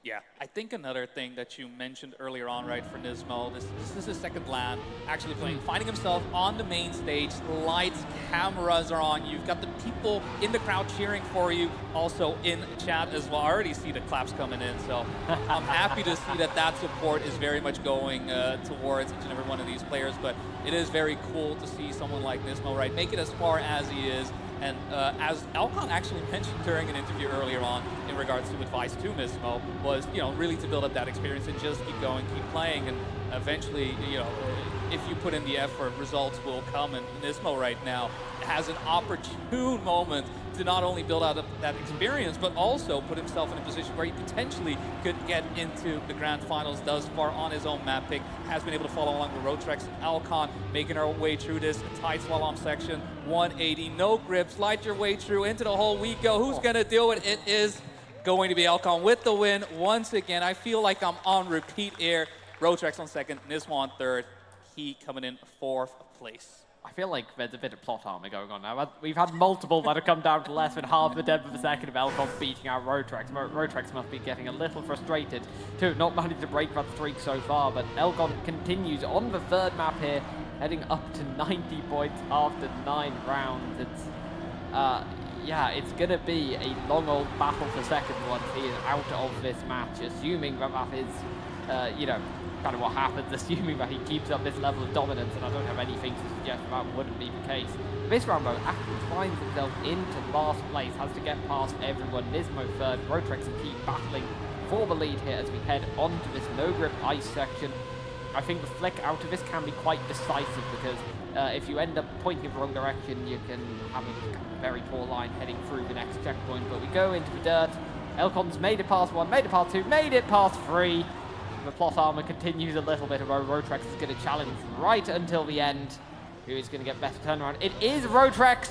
Yeah, I think another thing that you mentioned earlier on, right, for Nismo, this is his second LAN, actually playing, finding himself on the main stage, lights, cameras are on, you've got the people in the crowd cheering for you, also in chat as well. I already see the claps coming in, so I'm happy to see that support is very much going towards each and every one of these players. But it is very cool to see someone like Nismo, right, make it as far as he is. And as Alcon actually mentioned during an interview earlier on in regards to advice to Nismo, was, you know, really to build up that experience and just keep going, keep playing, and eventually, you know, if you put in the effort, results will come. And Nismo right now has an opportune moment to not only build out that experience, but also put himself in a position where he potentially could get into the grand finals thus far on his own map pick. Has been able to follow along with Rotrex and Alcon, making our way through this tight slalom section. 180, no grip, slide your way through into the hole we go. Who's gonna do it? It is going to be Alcon with the win once again. I feel like I'm on repeat here. Rotrex on second, Nismo on third, he coming in fourth place. I feel like there's a bit of plot armor going on now. We've had multiple that have come down to less than half the 10th of a second of Alcon beating out Rotrex. Rotrex must be getting a little frustrated to not manage to break that streak so far, but Alcon continues on the third map here, heading up to 90 points after 9 rounds. It's, yeah, it's going to be a long old battle for second once he is out of this match, assuming that that is, you know, kind of what happens, assuming that he keeps up this level of dominance, and I don't have anything to suggest that wouldn't be the case. This round, though, actually finds himself into last place, has to get past everyone. Nismo third, Rotrex and Key battling for the lead here as we head onto this no-grip ice section. I think the flick out of this can be quite decisive, because if you end up pointing in the wrong direction, you can have a very poor line heading through the next checkpoint. But we go into the dirt. Alcon's made it past 1, made it past 2, made it past 3. The plot armor continues a little bit, although Rotrex is going to challenge right until the end. Who is going to get better turnaround? It is Rotrex.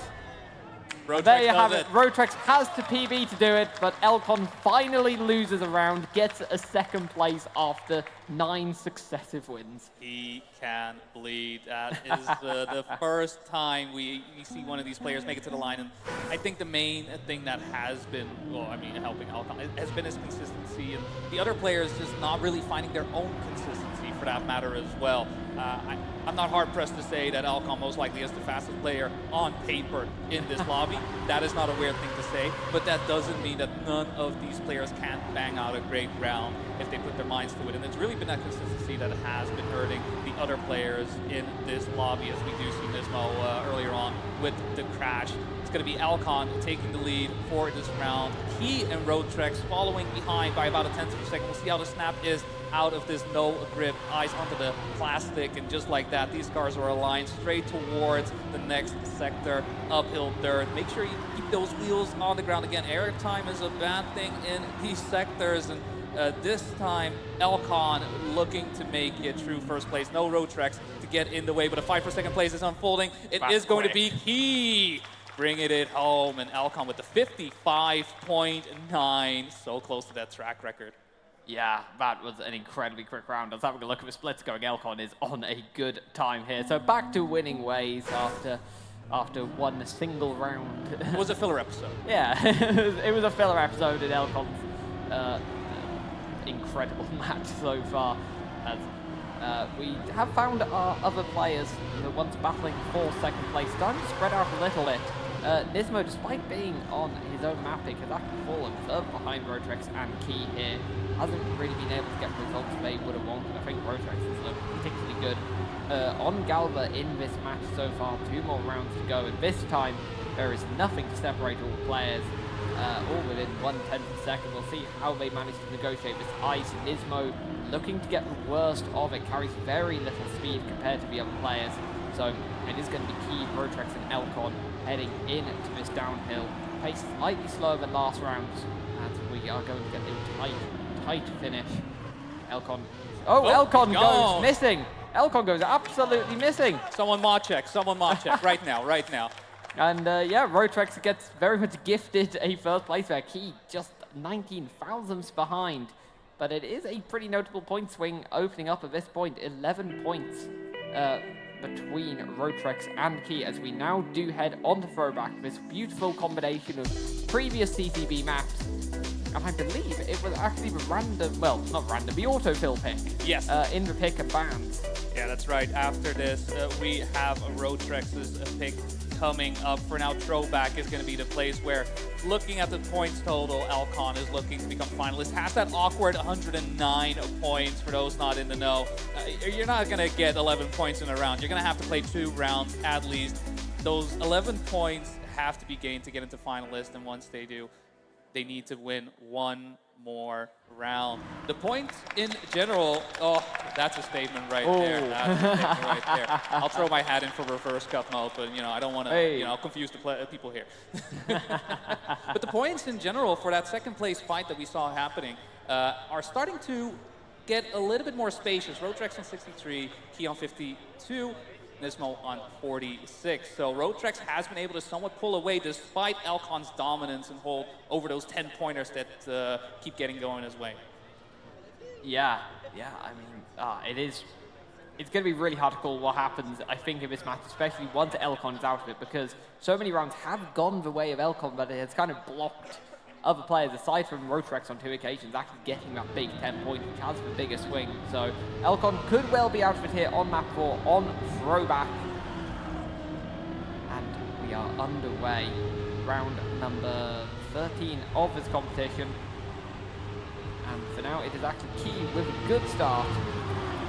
There you have it. Rotrex has to PB to do it, but Alcon finally loses a round, gets a second place after 9 successive wins. He can bleed. That is the first time we see one of these players make it to the line. And I think the main thing that has been, well, I mean, helping Alcon has been his consistency, and the other players just not really finding their own consistency for that matter as well. I'm not hard-pressed to say that Alcon most likely is the fastest player on paper in this lobby. That is not a weird thing to say, but that doesn't mean that none of these players can't bang out a great round if they put their minds to it. And it's really been that consistency that has been hurting the other players in this lobby, as we do see Nismo earlier on with the crash. It's going to be Alcon taking the lead for this round. He and Rotrex following behind by about a 10th of a second. We'll see how the snap is out of this no-grip ice onto the plastic, and just like that, these cars are aligned straight towards the next sector, uphill dirt. Make sure you keep those wheels on the ground. Again, air time is a bad thing in these sectors, and this time Alcon looking to make it through first place. No Rotrex to get in the way, but a fight for second place is unfolding. It is going to be Key bringing it home, and Alcon with the 55.9, so close to that track record. Yeah, that was an incredibly quick round. I was having a look at the splits going. Alcon is on a good time here. So back to winning ways after one single round. It was a filler episode. Yeah, it was a filler episode in Alcon's incredible match so far. As we have found our other players, the ones battling for second place, starting to spread out a little bit. Nismo, despite being on his own map pick, has actually fallen further behind Rotrex and Key here. Hasn't really been able to get the results they would have wanted. I think Rotrex has looked particularly good on Galva in this match so far. 2 more rounds to go, and this time there is nothing to separate all players, all within 1/10 of a second. We'll see how they manage to negotiate this ice. Nismo looking to get the worst of it, carries very little speed compared to the other players. So it is going to be Key, Rotrex and Alcon heading into this downhill. Pace slightly slower than last rounds, and we are going to get a tight finish. Alcon. Oh, Alcon goes missing. Alcon goes absolutely missing. Someone mod check right now. And yeah, Rotrex gets very much gifted a first place there. Key just 19 thousandths behind. But it is a pretty notable point swing opening up at this point. 11 points between Rotrex and Key, as we now do head on to throwback. This beautiful combination of previous CCB maps. And I believe it was actually the random, well, not random, the autofill pick. Yes. In the pick and bans. Yeah, that's right. After this, we have Rotrex's pick coming up. For now, throwback is going to be the place where, looking at the points total, Alcon is looking to become finalist. Has that awkward 109 points for those not in the know. You're not going to get 11 points in a round. You're going to have to play 2 rounds at least. Those 11 points have to be gained to get into finalist, and once they do, they need to win 1 more round. The points in general, oh, that's a statement right there. That's a statement right there. I'll throw my hat in for reverse cup mode, but you know, I don't want to confuse the people here. But the points in general for that second place fight that we saw happening are starting to get a little bit more spacious. Roadtrex on 63, Key on 52, Nismo on 46. So Roadtrex has been able to somewhat pull away despite Alcon's dominance and hold over those 10-pointers that keep getting going his way. Yeah, I mean, it's going to be really hard to call what happens, I think, in this match, especially once Elcon is out of it, because so many rounds have gone the way of Elcon, but it has kind of blocked other players, aside from Roadtrex on 2 occasions, actually getting that big 10 points, which has the bigger swing. So Elcon could well be out of it here on map 4, on throwback. And we are underway. Round number 13 of this competition. And for now, it is actually Key with a good start.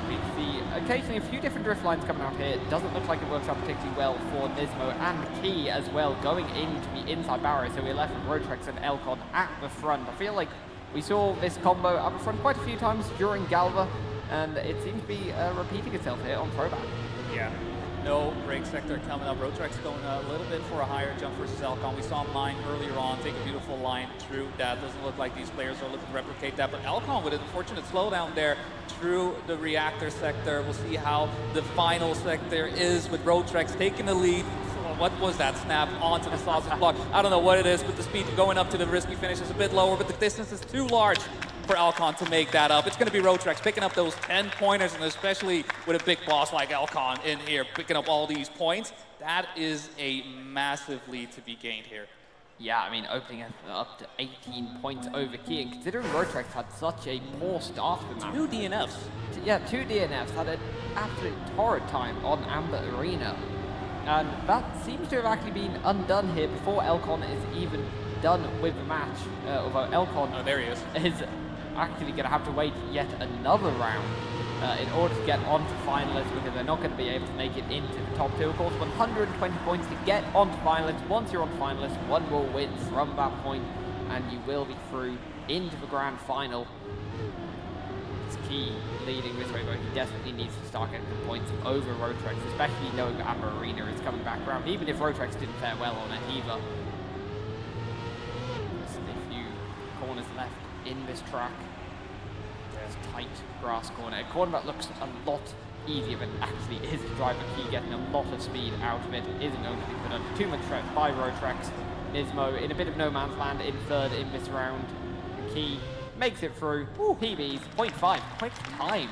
We see occasionally a few different drift lines coming out here. It doesn't look like it works out particularly well for Nismo and Key as well, going into the inside barrier. So we're left with Roadtrex and Elcon at the front. I feel like we saw this combo at the front quite a few times during Galva, and it seems to be repeating itself here on throwback. Yeah. No break sector coming up. Roadtrex going a little bit for a higher jump versus Elcon. We saw mine earlier on take a beautiful line through that. Doesn't look like these players are looking to replicate that, but Elcon with an unfortunate slowdown there through the reactor sector. We'll see how the final sector is with Roadtrex taking the lead. What was that snap onto the sausage block? I don't know what it is, but the speed going up to the risky finish is a bit lower, but the distance is too large for Alcon to make that up. It's going to be Roadtrex picking up those 10 pointers, and especially with a big boss like Alcon in here picking up all these points, that is a massive lead to be gained here. Yeah, I mean, opening up to 18 points over Key, and considering Roadtrex had such a poor start for them. 2 DNFs. Yeah, 2 DNFs, had an absolute torrid time on Amber Arena. And that seems to have actually been undone here before Elcon is even done with the match. Although Elcon there he is actually going to have to wait yet another round in order to get onto finalists, because they're not going to be able to make it into the top 2. Of course, 120 points to get onto finalists. Once you're on finalists, 1 more win from that point, and you will be through into the grand final. It's Key leading this way, but he desperately needs to start getting the points over Roadtrex, especially knowing that Amber Arena is coming back around, even if Roadtrex didn't fare well on it either. Just a few corners left in this track. There's tight grass corner. A corner that looks a lot easier than actually is to drive a Key, getting a lot of speed out of it. Isn't going to be put under too much threat by Roadtrex. Nismo in a bit of no man's land in third in this round. Key makes it through. PBs, 0.5, quick time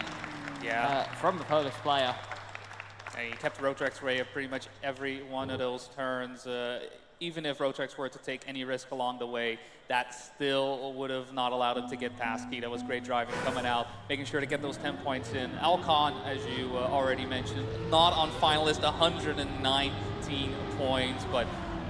from the Polish player. And he kept Roadtrex away of pretty much every one of those turns. Even if Roadtrex were to take any risk along the way, that still would have not allowed him to get past Key. That was great driving coming out, making sure to get those 10 points in. Alcon, as you already mentioned, not on finalist, 119 points, but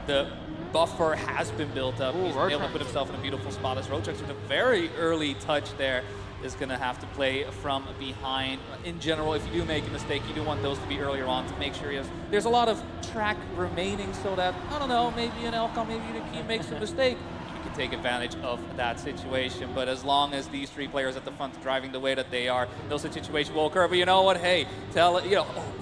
the buffer has been built up. He's been able to put himself in a beautiful spot as Roadtrex with a very early touch there is going to have to play from behind. In general, if you do make a mistake, you do want those to be earlier on to make sure there's a lot of track remaining so that, I don't know, maybe an Elcon, maybe the Key makes a mistake. You can take advantage of that situation. But as long as these 3 players at the front driving the way that they are, no situation will occur. But you know what? Hey,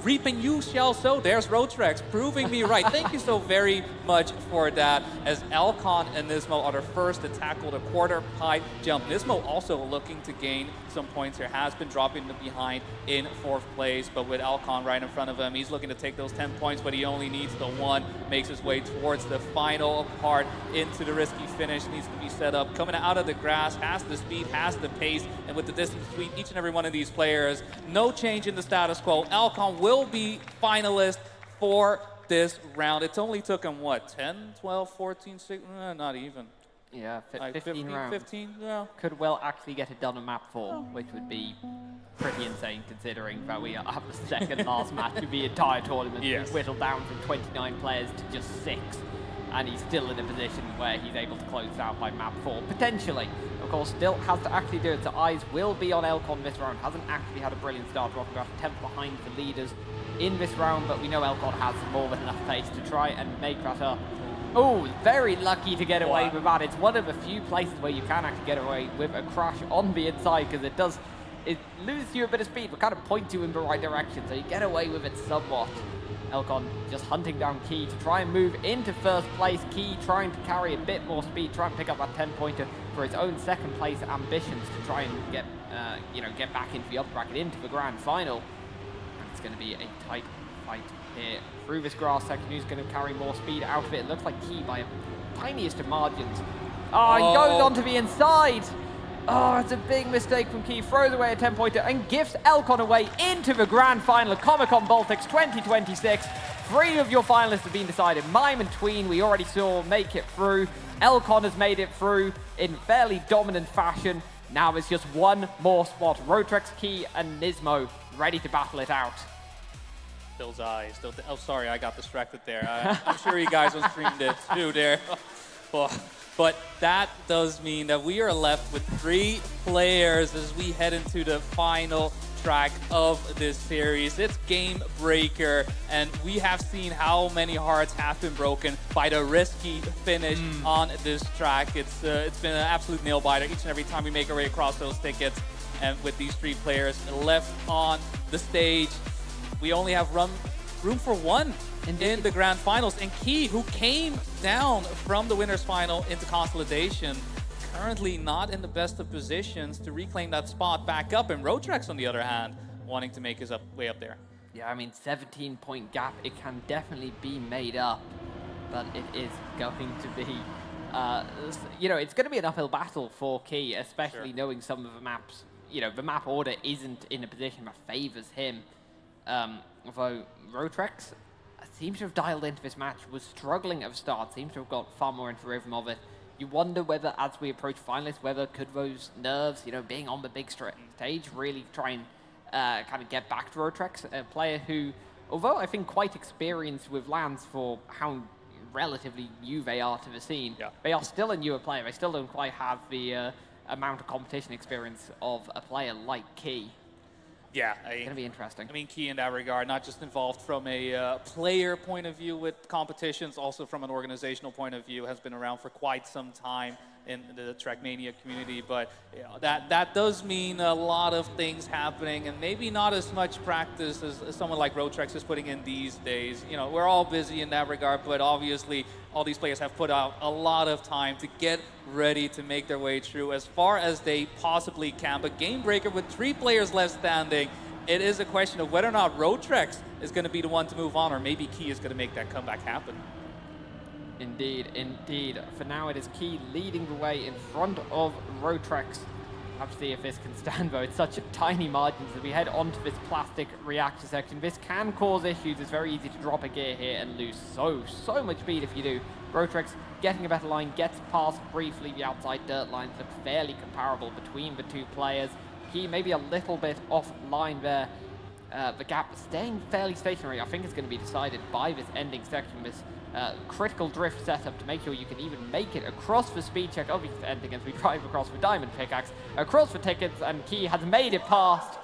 reap and you shall sow. There's Roadtrex proving me right. Thank you so very much for that. As Alcon and Nismo are the first to tackle the quarter pipe jump. Nismo also looking to gain some points here. Has been dropping the behind in 4th place, but with Alcon right in front of him, he's looking to take those 10 points, but he only needs the 1. Makes his way towards the final part into the risky finish. Needs to be set up. Coming out of the grass, has the speed, has the pace, and with the distance between each and every one of these players, no change in the status quo. Alcon will be finalist for this round. It's only took him, what, 10, 12, 14, 16, not even. Yeah, Like 15 rounds. 15, yeah. Could well actually get it done on map 4, which would be pretty insane considering that we have the second last match of the entire tournament. Yes. We've whittled down from 29 players to just 6, and he's still in a position where he's able to close out by map 4, potentially. Of course, still has to actually do it, so eyes will be on Elcon this round. Hasn't actually had a brilliant start, dropping about a 10th behind the leaders in this round, but we know Elcon has more than enough pace to try and make that up. Oh, very lucky to get away with that. It's one of the few places where you can actually get away with a crash on the inside, because it loses you a bit of speed, but kind of points you in the right direction, so you get away with it somewhat. Elcon just hunting down Key to try and move into first place. Key trying to carry a bit more speed, trying to pick up that 10-pointer for his own second place ambitions to try and get, get back into the upper bracket, into the grand final. And it's going to be a tight fight here through this grass section. Who's going to carry more speed out of it? It looks like Key by a tiniest of margins. Oh, he goes onto the inside. Oh, it's a big mistake from Key. Throws away a 10-pointer and gifts Elcon away into the grand final of Comic-Con Baltics 2026. 3 of your finalists have been decided. Mime and Tween, we already saw make it through. Elcon has made it through in fairly dominant fashion. Now there's just one more spot. Rotrex, Key, and Nismo ready to battle it out. Those eyes. Oh, sorry, I got distracted there. I'm sure you guys on stream did too there. But that does mean that we are left with 3 players as we head into the final track of this series. It's Game Breaker, and we have seen how many hearts have been broken by the risky finish on this track. It's been an absolute nail-biter each and every time we make our way across those tickets. And with these 3 players left on the stage, we only have room for 1 in the grand finals. And Key, who came down from the winner's final into Consolidation, currently not in the best of positions to reclaim that spot back up. And Rotrex, on the other hand, wanting to make his way up there. Yeah, I mean, 17-point gap, it can definitely be made up, but it is going to be, it's going to be an uphill battle for Key, especially knowing some of the maps, the map order isn't in a position that favors him. Although Rotrex seems to have dialed into this match, was struggling at the start, seems to have got far more into the rhythm of it. You wonder whether, as we approach finalists, whether could those nerves, being on the big stage, really try and kind of get back to Rotrex, a player who, although I think quite experienced with lands for how relatively new they are to the scene, they are still a newer player. They still don't quite have the amount of competition experience of a player like Key. Yeah, it's going to be interesting. I mean, Key in that regard, not just involved from a player point of view with competitions, also from an organizational point of view, has been around for quite some time in the Trackmania community. But that does mean a lot of things happening, and maybe not as much practice as someone like Rotrex is putting in these days. We're all busy in that regard, but obviously all these players have put out a lot of time to get ready to make their way through as far as they possibly can. But Game Breaker, with 3 players left standing, it is a question of whether or not Rotrex is going to be the one to move on, or maybe Key is going to make that comeback happen. Indeed, indeed. For now, it is Key leading the way in front of Rotrex. Have to see if this can stand, though. It's such a tiny margins as we head onto this plastic reactor section. This can cause issues. It's very easy to drop a gear here and lose so much speed if you do. Rotrex getting a better line, gets past briefly the outside dirt lines. Look fairly comparable between the 2 players. Key maybe a little bit offline there. The gap staying fairly stationary. I think it's going to be decided by this ending section, this critical drift setup to make sure you can even make it across the speed check of this ending as we drive across the diamond pickaxe, across the tickets, and Key has made it past.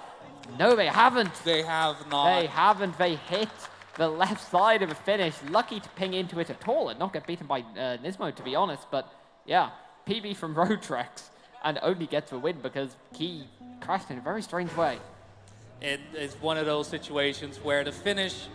No, they haven't. They have not. They haven't. They hit the left side of the finish. Lucky to ping into it at all and not get beaten by Nismo, to be honest. But yeah, PB from Rotrex, and only gets the win because Key crashed in a very strange way. It is one of those situations where the finish,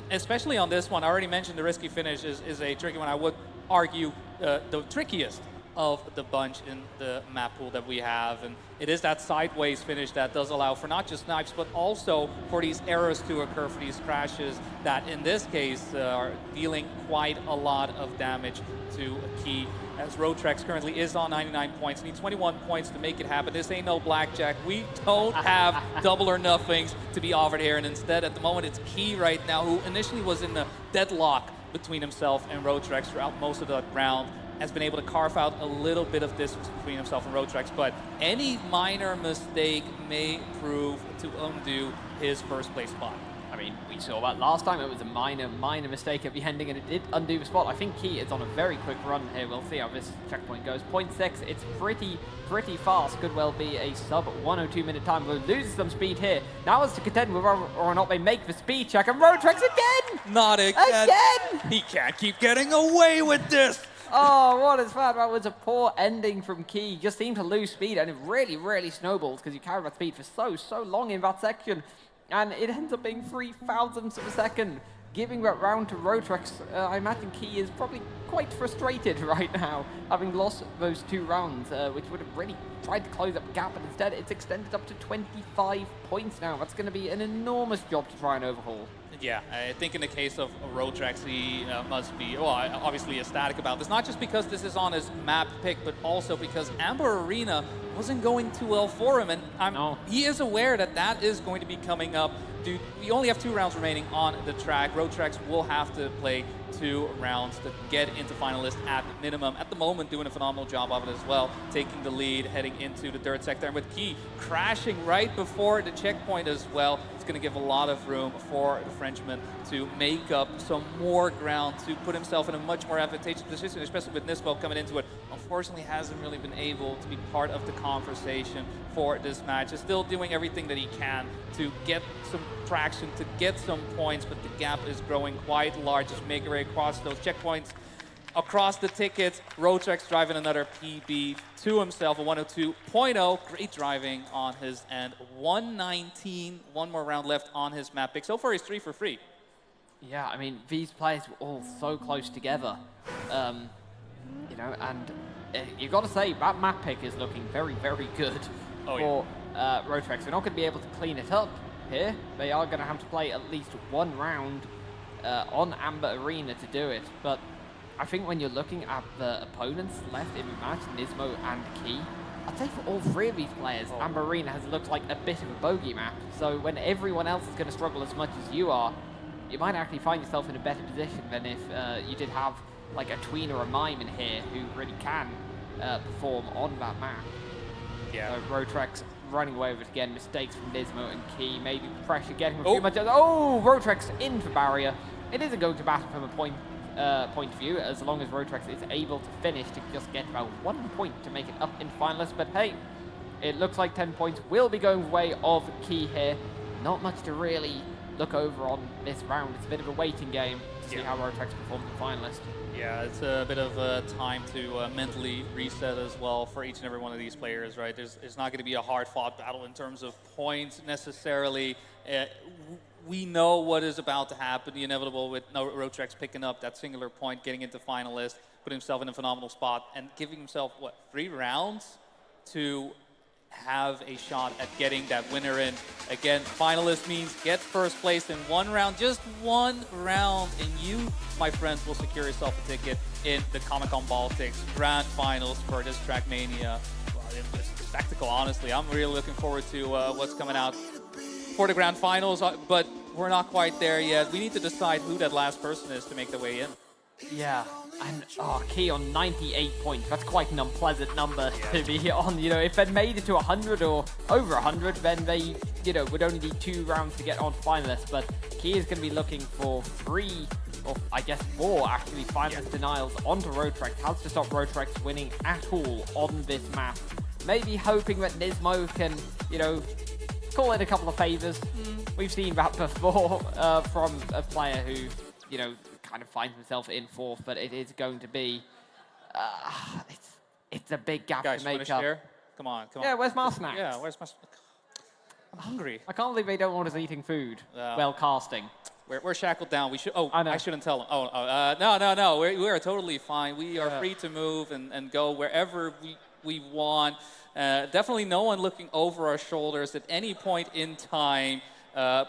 especially on this one, I already mentioned the risky finish is a tricky one. I would argue the trickiest of the bunch in the map pool that we have. And it is that sideways finish that does allow for not just snipes, but also for these errors to occur, for these crashes that in this case are dealing quite a lot of damage to Key. As Rotrex currently is on 99 points, needs 21 points to make it happen. This ain't no blackjack. We don't have double or nothings to be offered here. And instead, at the moment, it's Key right now, who initially was in the deadlock between himself and Rotrex throughout most of the round. has been able to carve out a little bit of distance between himself and Roadtrex, but any minor mistake may prove to undo his first place spot. I mean, we saw that last time. It was a minor mistake at the ending, and it did undo the spot. I think Key is on a very quick run here. We'll see how this checkpoint goes. 0.6, it's pretty fast. Could well be a sub 102 minute time. We'll lose some speed here. Now it's to contend with whether or not they make the speed check. And Roadtrex again! Not again! Again! He can't keep getting away with this! Oh, what is that? That was a poor ending from Key. Just seemed to lose speed, and it really snowballs because you carry that speed for so long in that section. And it ends up being 3 thousandths of a second, giving that round to Roadtrex. I imagine Key is probably quite frustrated right now, having lost those 2 rounds, which would have really tried to close up the gap, but instead it's extended up to 25 points now. That's going to be an enormous job to try and overhaul. Yeah, I think in the case of Roadtrex, he must be, well, obviously ecstatic about this. Not just because this is on his map pick, but also because Amber Arena wasn't going too well for him. And he is aware that that is going to be coming up. Dude, we only have 2 rounds remaining on the track. Roadtrex will have to play 2 rounds to get into finalist at minimum. At the moment, doing a phenomenal job of it as well, taking the lead, heading into the third sector. And with Key crashing right before the checkpoint as well, it's going to give a lot of room for the Frenchman to make up some more ground, to put himself in a much more advantageous position, especially with Nismo coming into it. Unfortunately, hasn't really been able to be part of the conversation for this match. Is still doing everything that he can to get some traction, to get some points, but the gap is growing quite large as we make our way across those checkpoints. Across the tickets, Roadtrex driving another PB to himself, a 102.0. Great driving on his end. 119, 1 more round left on his map pick. So far, he's 3 for 3. Yeah, I mean, these players were all so close together. You know, and you've got to say, that map pick is looking very good for Roadtrex. They're not going to be able to clean it up here. They are going to have to play at least 1 round on Amber Arena to do it. But I think when you're looking at the opponents left in the match, Nismo and Key, I'd say for all 3 of these players, Amber Arena has looked like a bit of a bogey map. So when everyone else is going to struggle as much as you are, you might actually find yourself in a better position than if you did have like a tween or a mime in here who really can perform on that map. Yeah. So Roadtrex running away with it again. Mistakes from Nismo and Key. Maybe pressure getting a few much. Oh, Roadtrex in for barrier. It isn't going to matter from a point of view, as long as Roadtrex is able to finish to just get about 1 point to make it up in finalists. But hey, it looks like 10 points will be going the way of Key here. Not much to really look over on this round. It's a bit of a waiting game to see how Roadtrex performs in finalist. Yeah, it's a bit of a time to mentally reset as well for each and every one of these players, right? It's not going to be a hard-fought battle in terms of points necessarily. We know what is about to happen, the inevitable with Roadtrex picking up that singular point, getting into finalist, putting himself in a phenomenal spot, and giving himself, what, 3 rounds to have a shot at getting that winner in. Again, finalist means get first place in 1 round, just 1 round, and you, my friends, will secure yourself a ticket in the Comic-Con Baltics Grand Finals for this Trackmania. Well, it's a spectacle, honestly. I'm really looking forward to what's coming out for the Grand Finals, but we're not quite there yet. We need to decide who that last person is to make their way in. Yeah, and Key on 98 points. That's quite an unpleasant number to be on. You know, if they'd made it to 100 or over 100, then they, you know, would only need 2 rounds to get on finalists. But Key is going to be looking for 3, or I guess 4 actually, finalist denials onto Roadtrex. Has to stop Roadtrex winning at all on this map. Maybe hoping that Nismo can, you know, call in a couple of favors. We've seen that before from a player who, you know, kind of finds himself in 4th, but it is going to be, it's a big gap Guys, to make wanna up. share? Come on. Yeah, where's my snacks? Yeah, where's my... I'm hungry. I can't believe they don't want us eating food while casting. We're shackled down. We should. Oh, I know. I shouldn't tell them. No. We are totally fine. We are free to move and go wherever we want. Definitely no one looking over our shoulders at any point in time.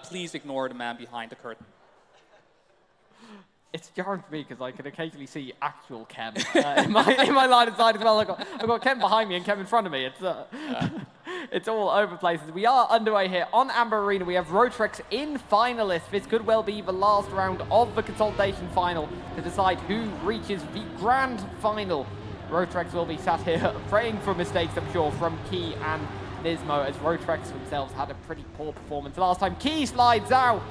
Please ignore the man behind the curtain. It's jarring for me because I can occasionally see actual Kem in my line of sight as well. I've got Kem behind me and Kem in front of me. It's It's all over places. We are underway here on Amber Arena. We have Rotrex in finalists. This could well be the last round of the consolidation final to decide who reaches the grand final. Rotrex will be sat here praying for mistakes, I'm sure, from Key and Nismo, as Rotrex themselves had a pretty poor performance last time. Key slides out.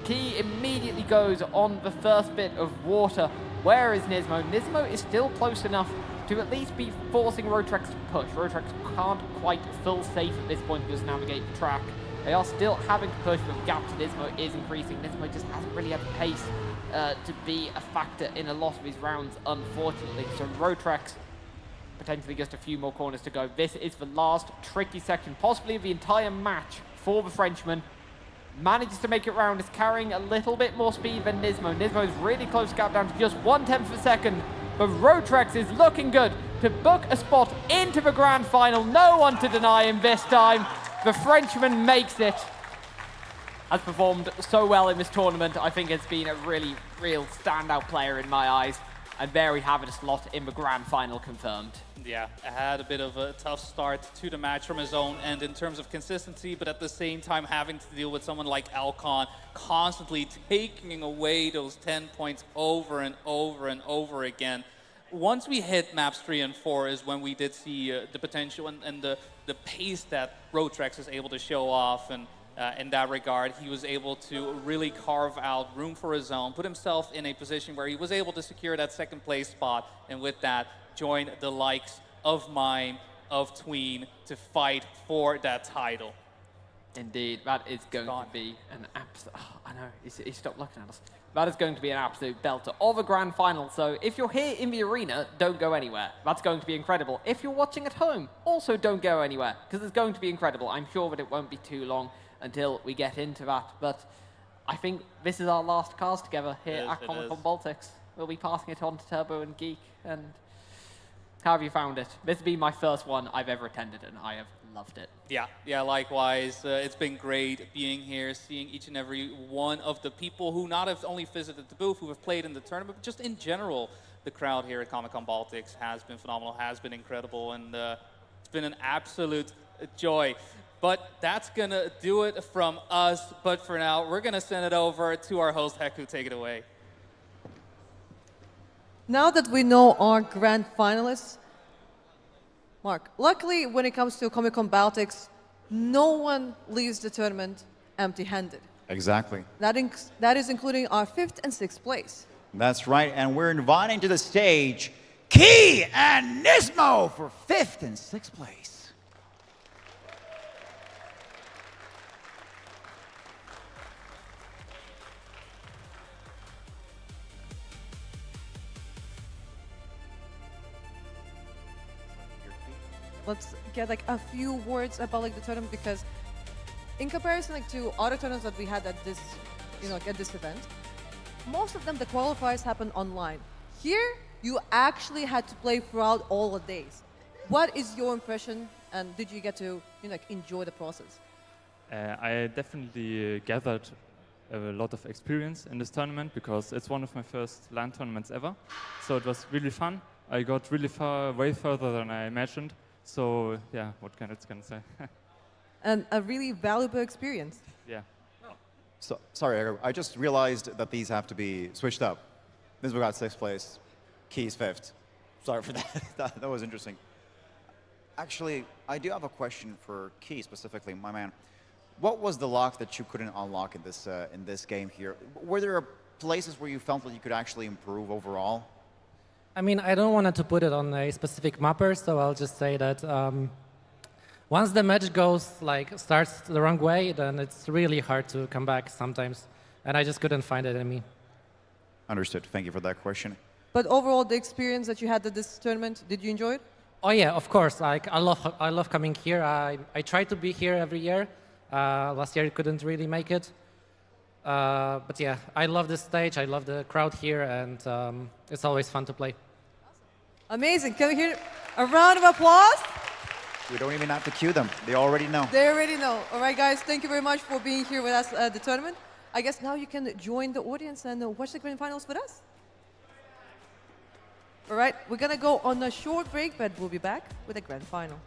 Key immediately goes on the first bit of water. Where is Nismo? Nismo is still close enough to at least be forcing Rotrex to push. Rotrex can't quite full safe at this point to just navigate the track. They are still having to push, but the gap to Nismo is increasing. Nismo just hasn't really had the pace to be a factor in a lot of his rounds, unfortunately. So Rotrex, potentially just a few more corners to go. This is the last tricky section, possibly of the entire match for the Frenchman. Manages to make it round, is carrying a little bit more speed than Nismo. Nismo is really close, gap down to just 1/10 of a second. But Rotrex is looking good to book a spot into the grand final. No one to deny him this time. The Frenchman makes it. Has performed so well in this tournament. I think it's been a really, real standout player in my eyes. And there we have it, a slot in the grand final confirmed. Yeah, had a bit of a tough start to the match from his own end in terms of consistency, but at the same time having to deal with someone like Alcon constantly taking away those 10 points over and over and over again. Once we hit maps 3 and 4 is when we did see the potential and the pace that Rotrex is able to show off, and in that regard, he was able to really carve out room for his own, put himself in a position where he was able to secure that second place spot, and with that, join the likes of Mime, of Tween, to fight for that title. Indeed, that is going to be an absolute... Oh, I know, he stopped looking at us. That is going to be an absolute belter of a grand final. So if you're here in the arena, don't go anywhere. That's going to be incredible. If you're watching at home, also don't go anywhere, because it's going to be incredible. I'm sure that it won't be too long until we get into that. But I think this is our last cast together here at Comic-Con Baltics. We'll be passing it on to Turbo and Geek. And how have you found it? This has been my first one I've ever attended, and I have loved it. Yeah, likewise. It's been great being here, seeing each and every one of the people who not have only visited the booth, who have played in the tournament, but just in general, the crowd here at Comic-Con Baltics has been phenomenal, has been incredible, and it's been an absolute joy. But that's going to do it from us. But for now, we're going to send it over to our host, Heku. Take it away. Now that we know our grand finalists, Mark, luckily when it comes to Comic-Con Baltics, no one leaves the tournament empty-handed. Exactly. That is including our 5th and 6th place. That's right, and we're inviting to the stage Key and Nismo for 5th and 6th place. Let's get like a few words about like the tournament, because in comparison like to other tournaments that we had at this, at this event, most of them the qualifiers happen online. Here, you actually had to play throughout all the days. What is your impression, and did you get to enjoy the process? I definitely gathered a lot of experience in this tournament because it's one of my first LAN tournaments ever. So it was really fun. I got really far, way further than I imagined. So yeah, what can I say? And a really valuable experience. Yeah. So, sorry, I just realized that these have to be switched up. Nismo got 6th place, Key's 5th. Sorry for that. that was interesting. Actually, I do have a question for Key specifically, my man. What was the lock that you couldn't unlock in this game here? Were there places where you felt that you could actually improve overall? I mean, I don't want to put it on a specific mapper, so I'll just say that once the match starts the wrong way, then it's really hard to come back sometimes. And I just couldn't find it in me. Understood. Thank you for that question. But overall, the experience that you had at this tournament, did you enjoy it? Oh yeah, of course. I love coming here. I try to be here every year. Last year I couldn't really make it. But yeah, I love this stage. I love the crowd here, and it's always fun to play. Amazing. Can we hear a round of applause? We don't even have to cue them. They already know. They already know. All right, guys, thank you very much for being here with us at the tournament. I guess now you can join the audience and watch the grand finals with us. All right, we're going to go on a short break, but we'll be back with the grand final.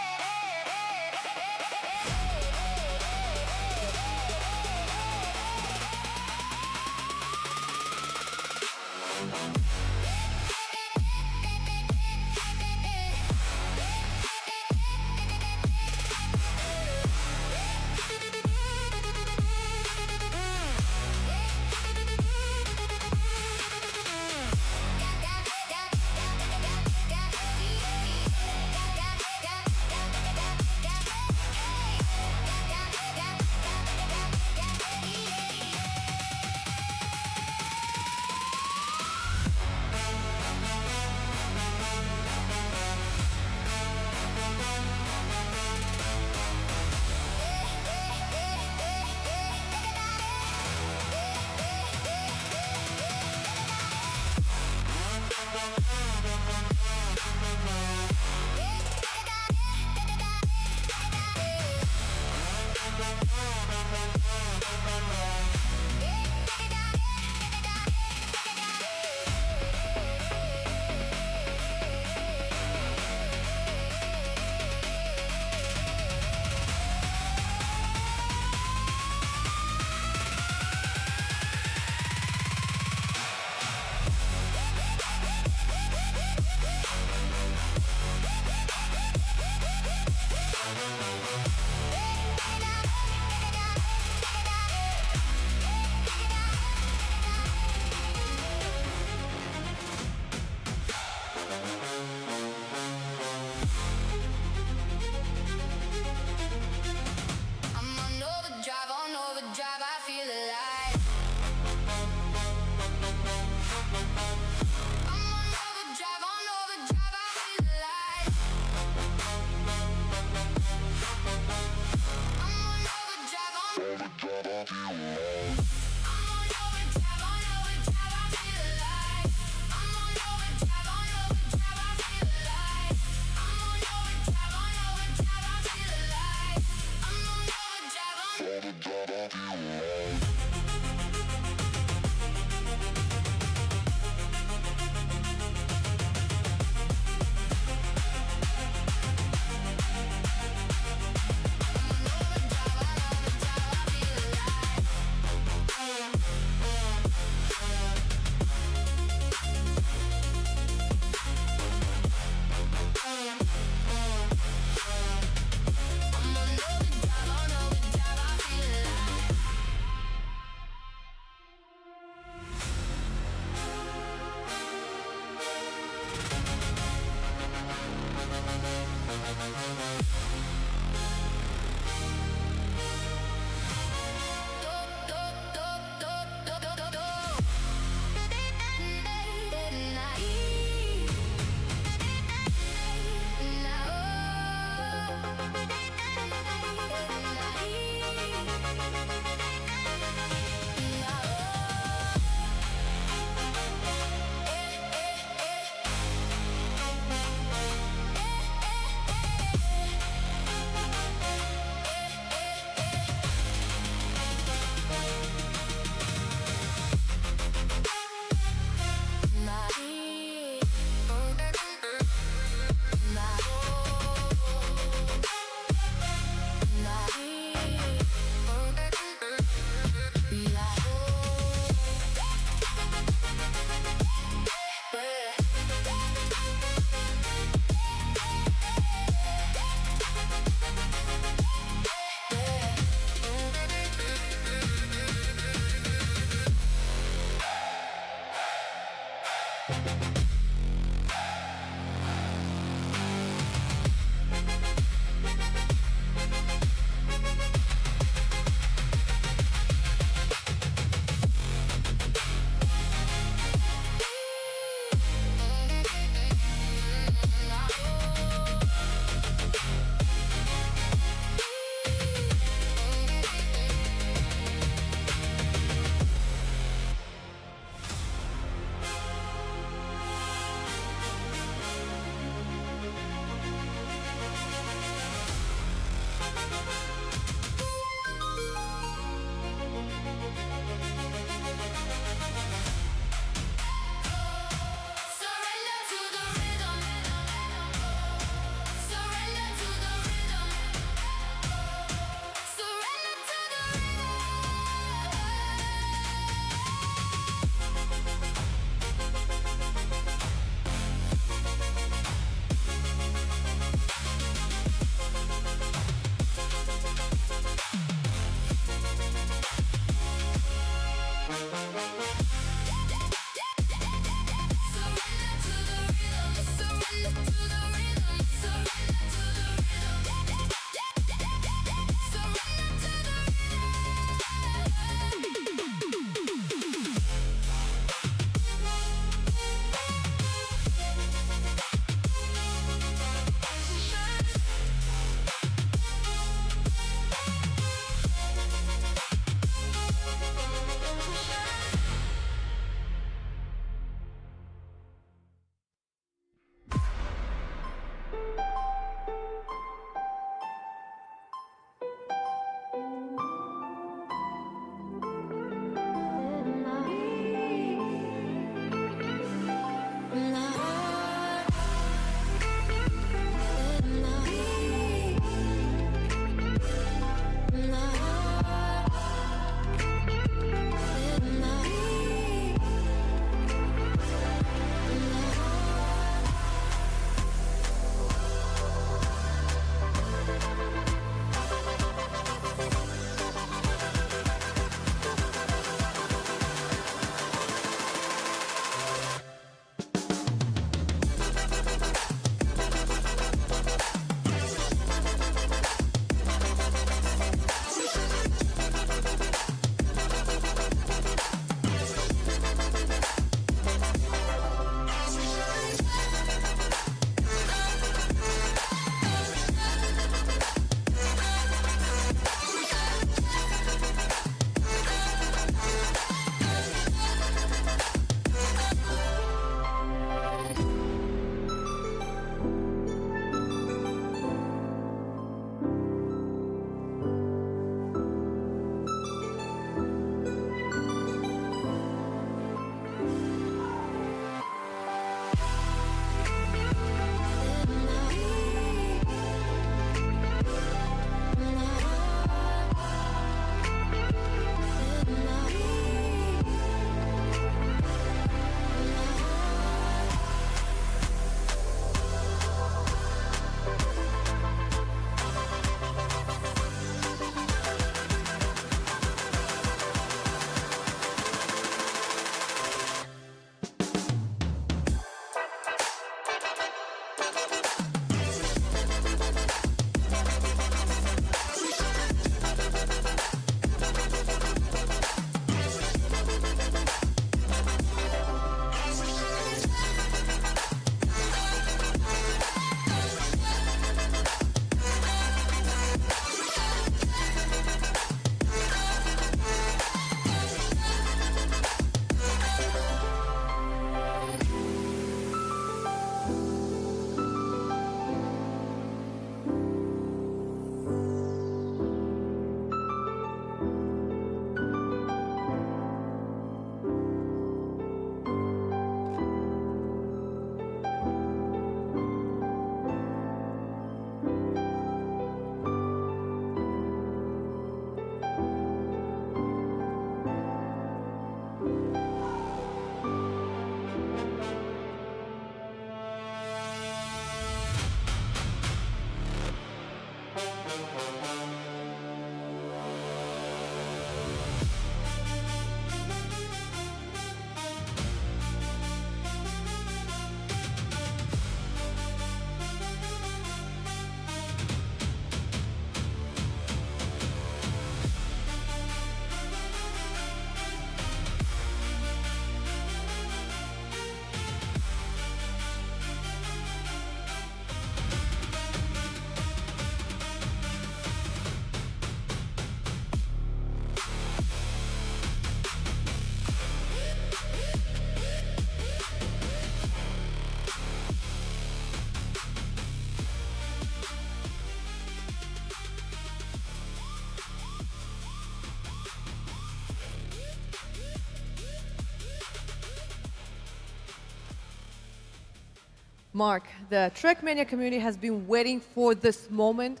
Mark, the Trackmania community has been waiting for this moment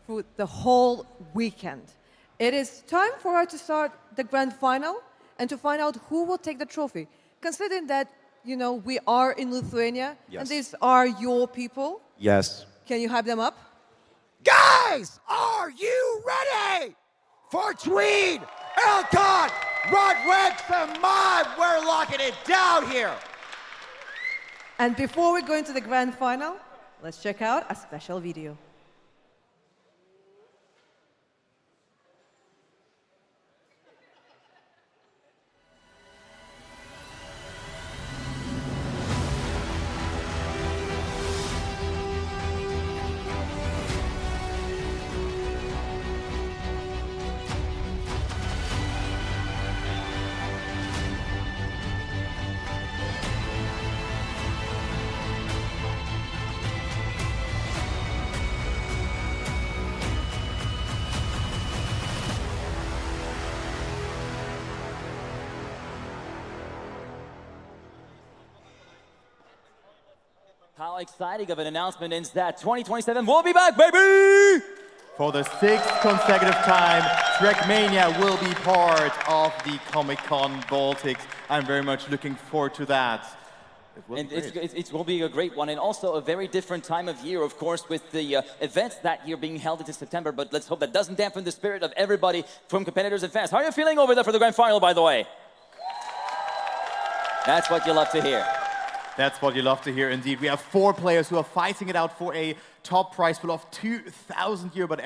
for the whole weekend. It is time for us to start the grand final and to find out who will take the trophy. Considering that, you know, we are in Lithuania and these are your people. Yes. Can you hype them up? Guys, are you ready for Tweed, Elcon, Rodriguez, and Mime? We're locking it down here. And before we go into the grand final, let's check out a special video. How exciting of an announcement is that 2027 we'll be back, baby! For the 6th consecutive time, Trackmania will be part of the Comic-Con Baltics. I'm very much looking forward to that. It will be a great one, and also a very different time of year, of course, with the events that year being held into September, but let's hope that doesn't dampen the spirit of everybody from competitors and fans. How are you feeling over there for the grand final, by the way? That's what you love to hear. That's what you love to hear, indeed. We have 4 players who are fighting it out for a top prize pool of 2,000 euro, but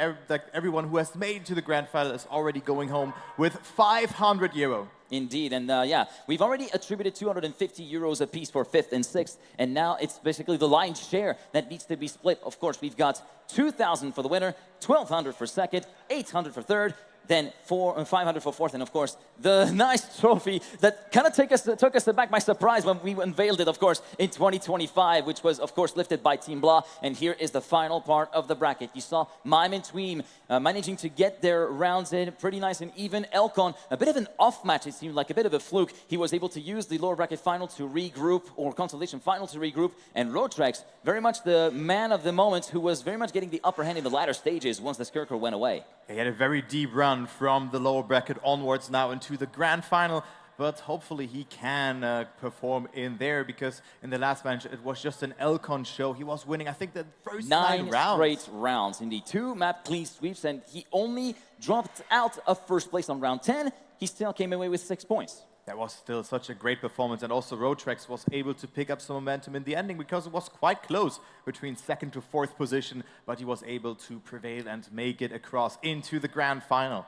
everyone who has made it to the grand final is already going home with 500 euro. Indeed, and yeah, we've already attributed 250 euros apiece for 5th and 6th, and now it's basically the lion's share that needs to be split. Of course, we've got 2,000 for the winner, 1,200 for 2nd, 800 for 3rd, then 500 for 4th, and of course, the nice trophy that kind of took us back by surprise when we unveiled it, of course, in 2025, which was, of course, lifted by Team Blah, and here is the final part of the bracket. You saw Mime and Tweem managing to get their rounds in pretty nice and even. Elcon, a bit of an off match, it seemed like a bit of a fluke. He was able to use the lower bracket final to regroup, or consolation final to regroup, and Rodrex, very much the man of the moment, who was very much getting the upper hand in the latter stages once the Scarecrow went away. He had a very deep run from the lower bracket onwards now into the grand final, but hopefully he can perform in there, because in the last match it was just an Elcon show. He was winning, I think, the first 9 rounds. 9 straight rounds, indeed. 2 map clean sweeps, and he only dropped out of first place on round 10. He still came away with 6 points. That was still such a great performance, and also Rodrex was able to pick up some momentum in the ending, because it was quite close between 2nd to 4th position, but he was able to prevail and make it across into the grand final.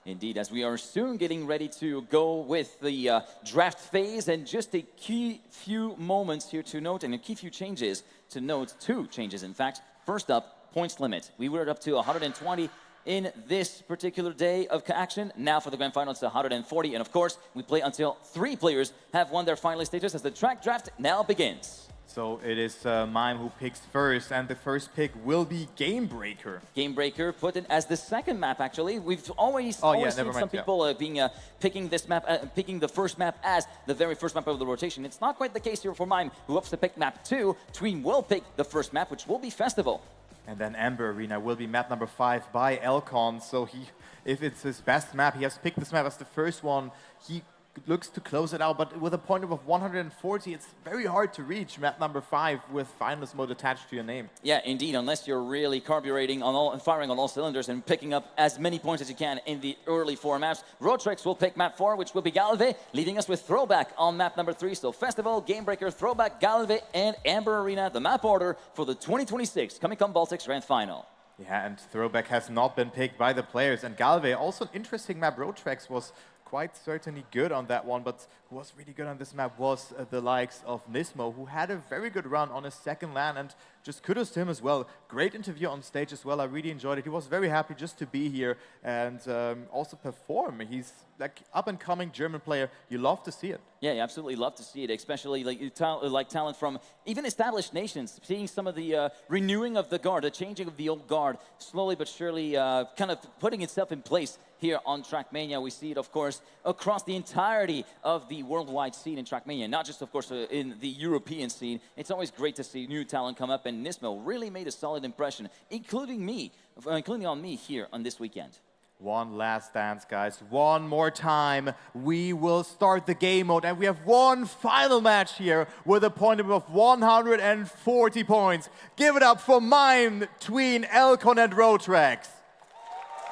Indeed, as we are soon getting ready to go with the draft phase, and just a key few moments here to note, and a key few changes to note, 2 changes in fact. First up, points limit. We were up to 120 in this particular day of action. Now for the grand final, it's 140, and of course, we play until 3 players have won their finalist stages as the track draft now begins. So it is Mime who picks first, and the first pick will be Gamebreaker. Gamebreaker put it as the 2nd map, actually. We've always seen some people picking this map, picking the first map as the very first map of the rotation. It's not quite the case here for Mime, who opts to pick map 2. Tween will pick the first map, which will be Festival. And then Amber Arena will be map number 5 by Elcon. So if it's his best map, he has picked this map as the first one. He looks to close it out, but with a point of 140, it's very hard to reach map number 5 with finalist mode attached to your name. Yeah, indeed, unless you're really carbureting on all and firing on all cylinders and picking up as many points as you can in the early 4 maps. Rodrex will pick map 4, which will be Galve, leaving us with Throwback on map number 3. So Festival, Gamebreaker, Throwback, Galve, and Amber Arena, the map order for the 2026 Comic-Con Baltics Grand Final. Yeah, and Throwback has not been picked by the players. And Galve, also an interesting map. Rodrex was quite certainly good on that one, but who was really good on this map was the likes of Nismo, who had a very good run on his 2nd LAN, and just kudos to him as well. Great interview on stage as well. I really enjoyed it. He was very happy just to be here and also perform. He's like up-and-coming German player. You love to see it. Yeah, you absolutely love to see it, especially like talent from even established nations. Seeing some of the renewing of the guard, the changing of the old guard, slowly but surely kind of putting itself in place here on Trackmania. We see it, of course, across the entirety of the the worldwide scene in Trackmania, not just, of course, in the European scene. It's always great to see new talent come up, and Nismo really made a solid impression, including on me here on this weekend. One last dance, guys. One more time. We will start the game mode, and we have one final match here with a point of 140 points. Give it up for Mime, Tween, Elcon, and Roadtrax.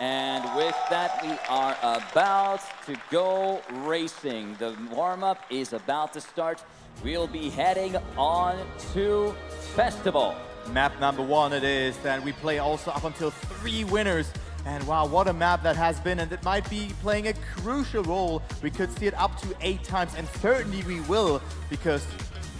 And with that, we are about to go racing. The warm-up is about to start. We'll be heading on to Festival. Map number 1 it is, and we play also up until 3 winners. And wow, what a map that has been, and it might be playing a crucial role. We could see it up to 8 times, and certainly we will, because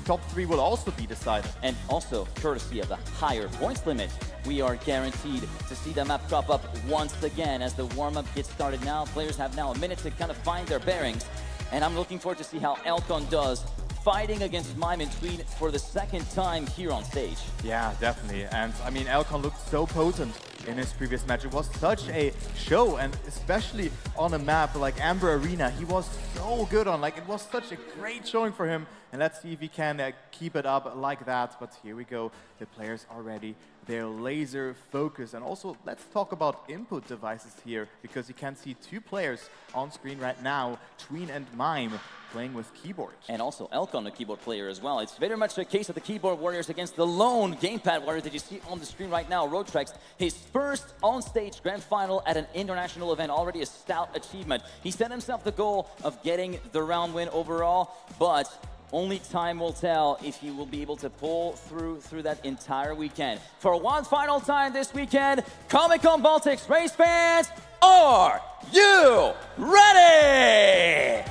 top 3 will also be decided. And also, courtesy of the higher points limit, we are guaranteed to see the map crop up once again as the warm-up gets started now. Players have now a minute to kind of find their bearings, and I'm looking forward to see how Elcon does, fighting against Mime and Tween for the 2nd time here on stage. Yeah, definitely. And I mean, Elcon looked so potent in his previous match. It was such a show, and especially on a map like Amber Arena, he was so good on. Like, it was such a great showing for him. And let's see if he can keep it up like that. But here we go. The players are ready. They're laser focused. And also, let's talk about input devices here, because you can see 2 players on screen right now, Tween and Mime, playing with keyboards. And also Elcon, a keyboard player as well. It's very much a case of the keyboard warriors against the lone gamepad warrior that you see on the screen right now, Roadtrax. His first on-stage grand final at an international event, already a stout achievement. He set himself the goal of getting the round win overall, but only time will tell if he will be able to pull through that entire weekend. For one final time this weekend, Comic-Con Baltics race fans, are you ready?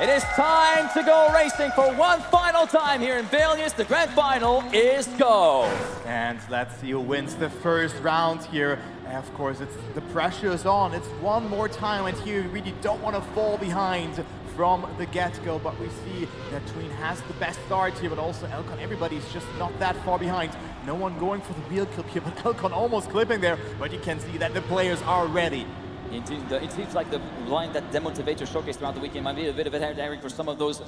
It is time to go racing for one final time here in Vilnius. The grand final is go. And let's see who wins the first round here. And of course, the pressure is on. It's one more time, and here you really don't want to fall behind from the get-go, but we see that Tween has the best start here, but also Elcon, everybody's just not that far behind. No one going for the real clip here, but Elcon almost clipping there, but you can see that the players are ready. It seems like the line that Demotivator showcased throughout the weekend might be a bit of a head airing for some of those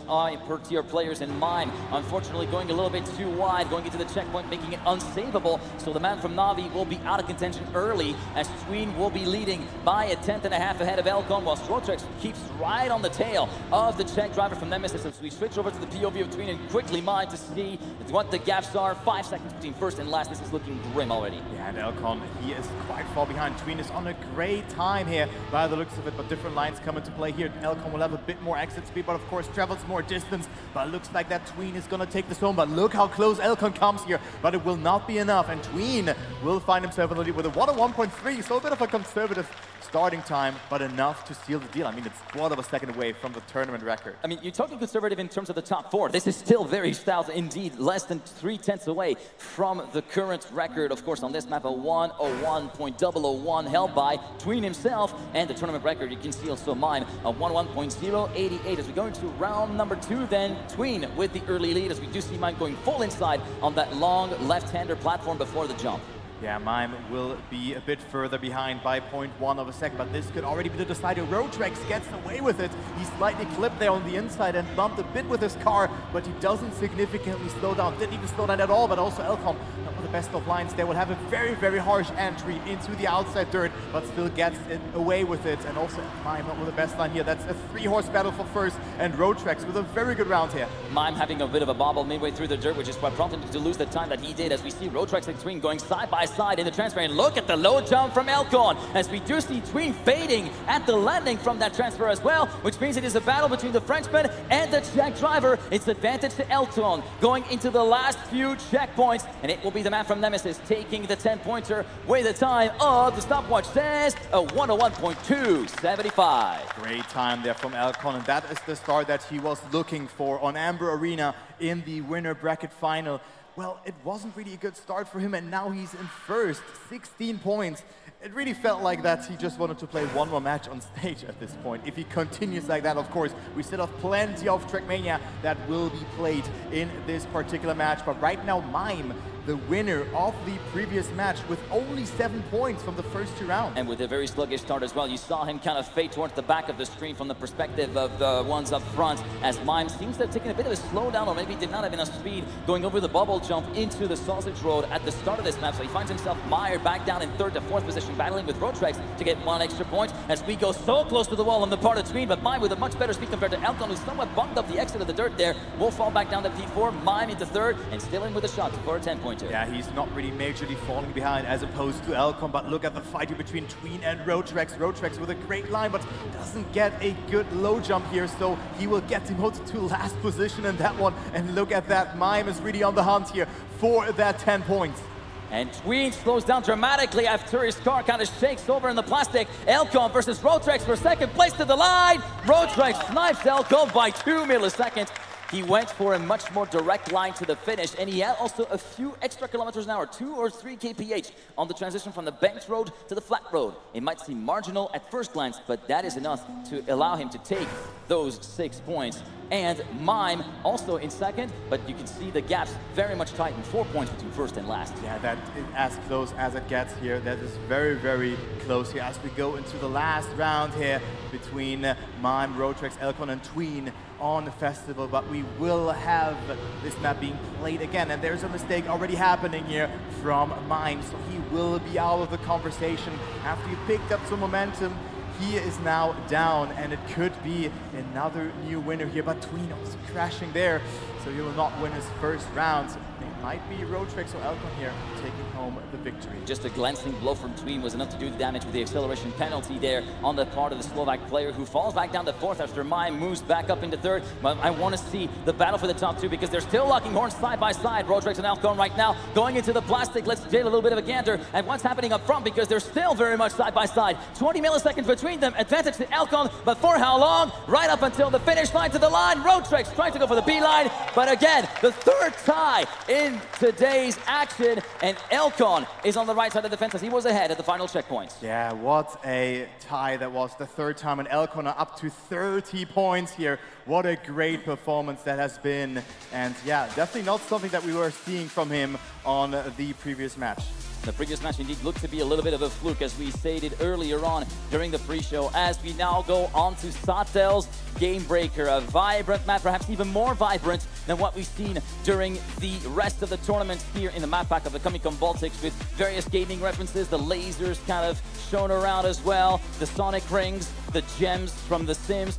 per-tier players in Mime. Unfortunately, going a little bit too wide, going into the checkpoint, making it unsavable. So the man from Navi will be out of contention early, as Tween will be leading by a 10th and a half ahead of Elcon, while Roadtrax keeps right on the tail of the Czech driver from Nemesis. As we switch over to the POV of Tween and quickly Mime to see what the gaps are. 5 seconds between first and last. This is looking grim already. Yeah, and Elcon, he is quite far behind. Tween is on a great time here by the looks of it, but different lines come into play here. Elcon will have a bit more exit speed, but of course travels more distance, but it looks like that Tween is gonna take this home. But look how close Elcon comes here, but it will not be enough, and Tween will find himself in the lead with a 1:1.3, so a bit of a conservative starting time, but enough to seal the deal. I mean, it's quarter of a second away from the tournament record. I mean, you're talking conservative in terms of the top 4. This is still very stout indeed, less than 3/10 away from the current record. Of course, on this map, a 1:01.001 held by Tween himself, and the tournament record, you can see also Mime, a 1:01.088. As we go into round number 2, then Tween with the early lead, as we do see Mime going full inside on that long left-hander platform before the jump. Yeah, Mime will be a bit further behind by 0.1 of a second, but this could already be the decider. Roadtrax gets away with it. He slightly clipped there on the inside and bumped a bit with his car, but he doesn't significantly slow down. Didn't even slow down at all, but also Elcon, not with the best of lines there, will have a very, very harsh entry into the outside dirt, but still gets it away with it. And also Mime not with the best line here. That's a 3-horse battle for first, and Roadtrax with a very good round here. Mime having a bit of a bobble midway through the dirt, which is what prompted him to lose the time that he did, as we see Roadtrax and Tween going side by side in the transfer. And look at the low jump from Elcon, as we do see Tween fading at the landing from that transfer as well, which means it is a battle between the Frenchman and the Czech driver. It's advantage to Elcon going into the last few checkpoints, and it will be the man from Nemesis taking the 10-pointer with a time of, the stopwatch says, a 1:01.275. Great time there from Elcon, and that is the start that he was looking for on Amber Arena in the winner bracket final. Well, it wasn't really a good start for him, and now he's in first, 16 points. It really felt like that he just wanted to play one more match on stage at this point. If he continues like that, of course, we still have plenty of Trackmania that will be played in this particular match. But right now, Mime the winner of the previous match with only 7 points from the first 2 rounds. And with a very sluggish start as well, you saw him kind of fade towards the back of the screen from the perspective of the ones up front, as Mime seems to have taken a bit of a slowdown, or maybe did not have enough speed going over the bubble jump into the sausage road at the start of this map. So he finds himself mired back down in 3rd to 4th position, battling with Rotrex to get 1 extra point, as we go so close to the wall on the part of Tween, but Mime with a much better speed compared to Elkon, who's somewhat bumped up the exit of the dirt there, will fall back down to P4, Mime into 3rd, and still in with a shot for a 10-pointer. Yeah, he's not really majorly falling behind as opposed to Elkon, but look at the fight here between Tween and Rotrex. Rotrex with a great line, but doesn't get a good low jump here, so he will get demoted to last position in that one. And look at that, Mime is really on the hunt here for that 10 points. And Tween slows down dramatically after his car kind of shakes over in the plastic. Elkon versus Rotrex for 2nd place to the line. Rotrex snipes Elkon by 2 milliseconds. He went for a much more direct line to the finish, and he had also a few extra kilometers an hour, 2 or 3 kph on the transition from the banked road to the flat road. It might seem marginal at first glance, but that is enough to allow him to take those 6 points. And Mime also in 2nd, but you can see the gaps very much tight in 4 points between 1st and last. Yeah, that is as close as it gets here. That is very, very close here as we go into the last round here between Mime, Rotrex, Elkon, and Tween on the festival, but we will have this map being played again, and there's a mistake already happening here from Mime, so he will be out of the conversation after he picked up some momentum. He is now down, and it could be another new winner here, but Tween also crashing there, so he will not win his first round. It might be Rotrex or Elkon here taking home the victory. Just a glancing blow from Tween was enough to do the damage with the acceleration penalty there on the part of the Slovak player, who falls back down to 4th after Mime moves back up into 3rd. But I want to see the battle for the top 2, because they're still locking horns side by side. Rotrex and Elkon right now going into the plastic. Let's take a little bit of a gander at what's happening up front, because they're still very much side by side. 20 milliseconds between them, advantage to Elkon, but for how long? Right up until the finish line to the line. Rotrex trying to go for the B line, but again, the 3rd tie in today's action, and Elkon is on the right side of the fence as he was ahead at the final checkpoints. Yeah, what a tie that was. The 3rd time, and Elkon are up to 30 points here. What a great performance that has been, and yeah, definitely not something that we were seeing from him on the previous match. The previous match indeed looked to be a little bit of a fluke, as we stated earlier on during the pre-show, as we now go on to Satel's Game Breaker, a vibrant map, perhaps even more vibrant than what we've seen during the rest of the tournament here in the map pack of the Comic-Con Baltics, with various gaming references, the lasers kind of shown around as well, the sonic rings, the gems from The Sims,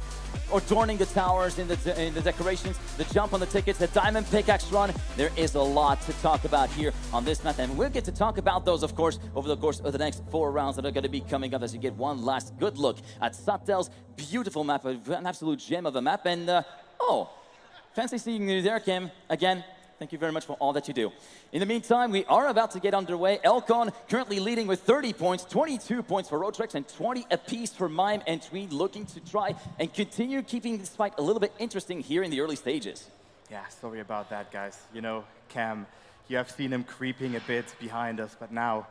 adorning the towers in the decorations, the jump on the tickets, the diamond pickaxe run. There is a lot to talk about here on this map, and we'll get to talk about those, of course, over the course of the next 4 rounds that are going to be coming up, as you get one last good look at Satel's beautiful map, an absolute gem of a map. And oh, fancy seeing you there, Kim. Again, thank you very much for all that you do. In the meantime, we are about to get underway. Elkon currently leading with 30 points, 22 points for Rotrex, and 20 apiece for Mime and Tween, looking to try and continue keeping this fight a little bit interesting here in the early stages. Yeah, sorry about that, guys. You know, Cam, you have seen him creeping a bit behind us, but now,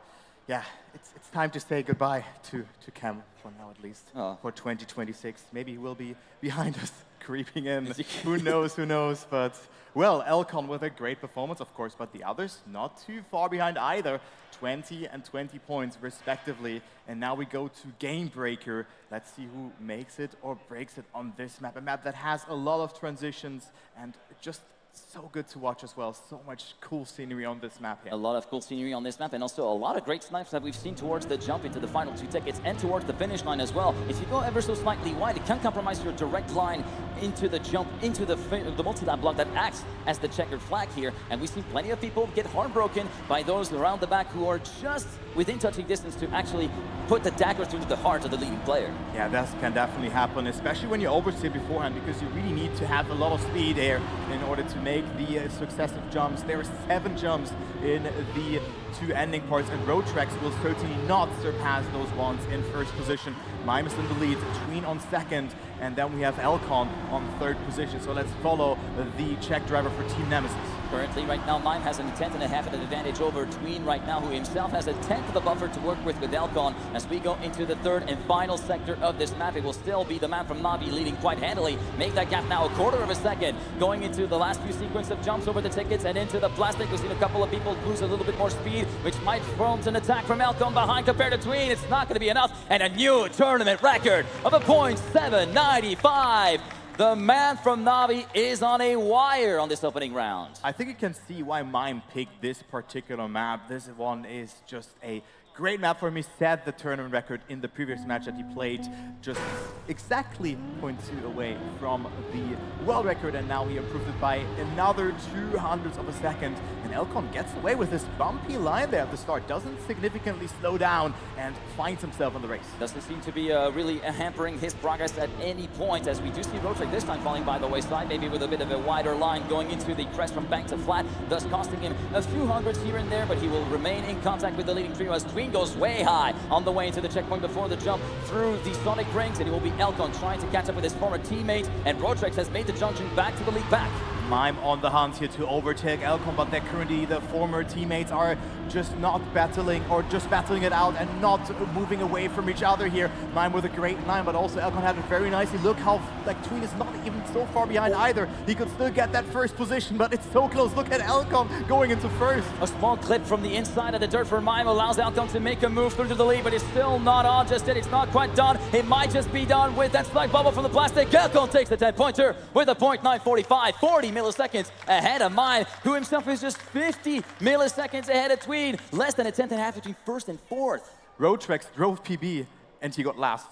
yeah, it's time to say goodbye to Cam, for now at least, for 2026. Maybe he will be behind us, creeping in. Who knows, but... Well, Elkon with a great performance, of course, but the others not too far behind either. 20 and 20 points, respectively. And now we go to Game Breaker. Let's see who makes it or breaks it on this map. A map that has a lot of transitions and just so good to watch as well. So much cool scenery on this map here. A lot of cool scenery on this map, and also a lot of great snipes that we've seen towards the jump into the final 2 tickets and towards the finish line as well. If you go ever so slightly wide, it can compromise your direct line into the jump, into the multi-lap block that acts as the checkered flag here. And we've seen plenty of people get heartbroken by those around the back who are just within touching distance to actually put the dagger through the heart of the leading player. Yeah, that can definitely happen, especially when you oversteer beforehand, because you really need to have a lot of speed here in order to make the successive jumps. There are 7 jumps in the 2 ending parts, and Rotrex will certainly not surpass those ones in first position. Mime is in the lead, Tween on 2nd, and then we have Elkon on 3rd position. So let's follow the Czech driver for Team Nemesis. Currently, right now, Mime has a 10th and a half of an advantage over Tween right now, who himself has a 10th of a buffer to work with Elcon. As we go into the third and final sector of this map, it will still be the man from Navi leading quite handily. Make that gap now a quarter of a second. Going into the last few sequence of jumps over the tickets and into the plastic. We've seen a couple of people lose a little bit more speed, which might prompt an attack from Elcon behind compared to Tween. It's not going to be enough. And a new tournament record of a .795. The man from Navi is on a wire on this opening round. I think you can see why Mime picked this particular map. This one is just a great map for him. He set the tournament record in the previous match that he played, just exactly 0.2 away from the world record, and now he improved it by another 200ths of a second. And Elcon gets away with this bumpy line there at the start, doesn't significantly slow down, and finds himself in the race. Doesn't seem to be really hampering his progress at any point, as we do see Rotrek this time falling by the wayside, maybe with a bit of a wider line going into the crest from bank to flat, thus costing him a few hundreds here and there, but he will remain in contact with the leading trio as Tween goes way high on the way into the checkpoint before the jump through the Sonic rings, and it will be Elcon trying to catch up with his former teammate, and Rotrex has made the junction back to the lead back. Mime on the hunt here to overtake Elcon, but they're currently, the former teammates are just not battling, or just battling it out and not moving away from each other here. Mime with a great line, but also Elcon had it very nicely. Look how, like, Tween is not even so far behind either. He could still get that first position, but it's so close. Look at Elcon going into first. A small clip from the inside of the dirt for Mime allows Elcon to make a move through to the lead, but it's still not on just yet. It's not quite done. It might just be done with that slide bubble from the plastic. Elcon takes the 10-pointer with a .945, 40 milliseconds ahead of Mime, who himself is just 50 milliseconds ahead of Tween. Less than a 10th and a half between first and fourth. Rotrex drove PB and he got last.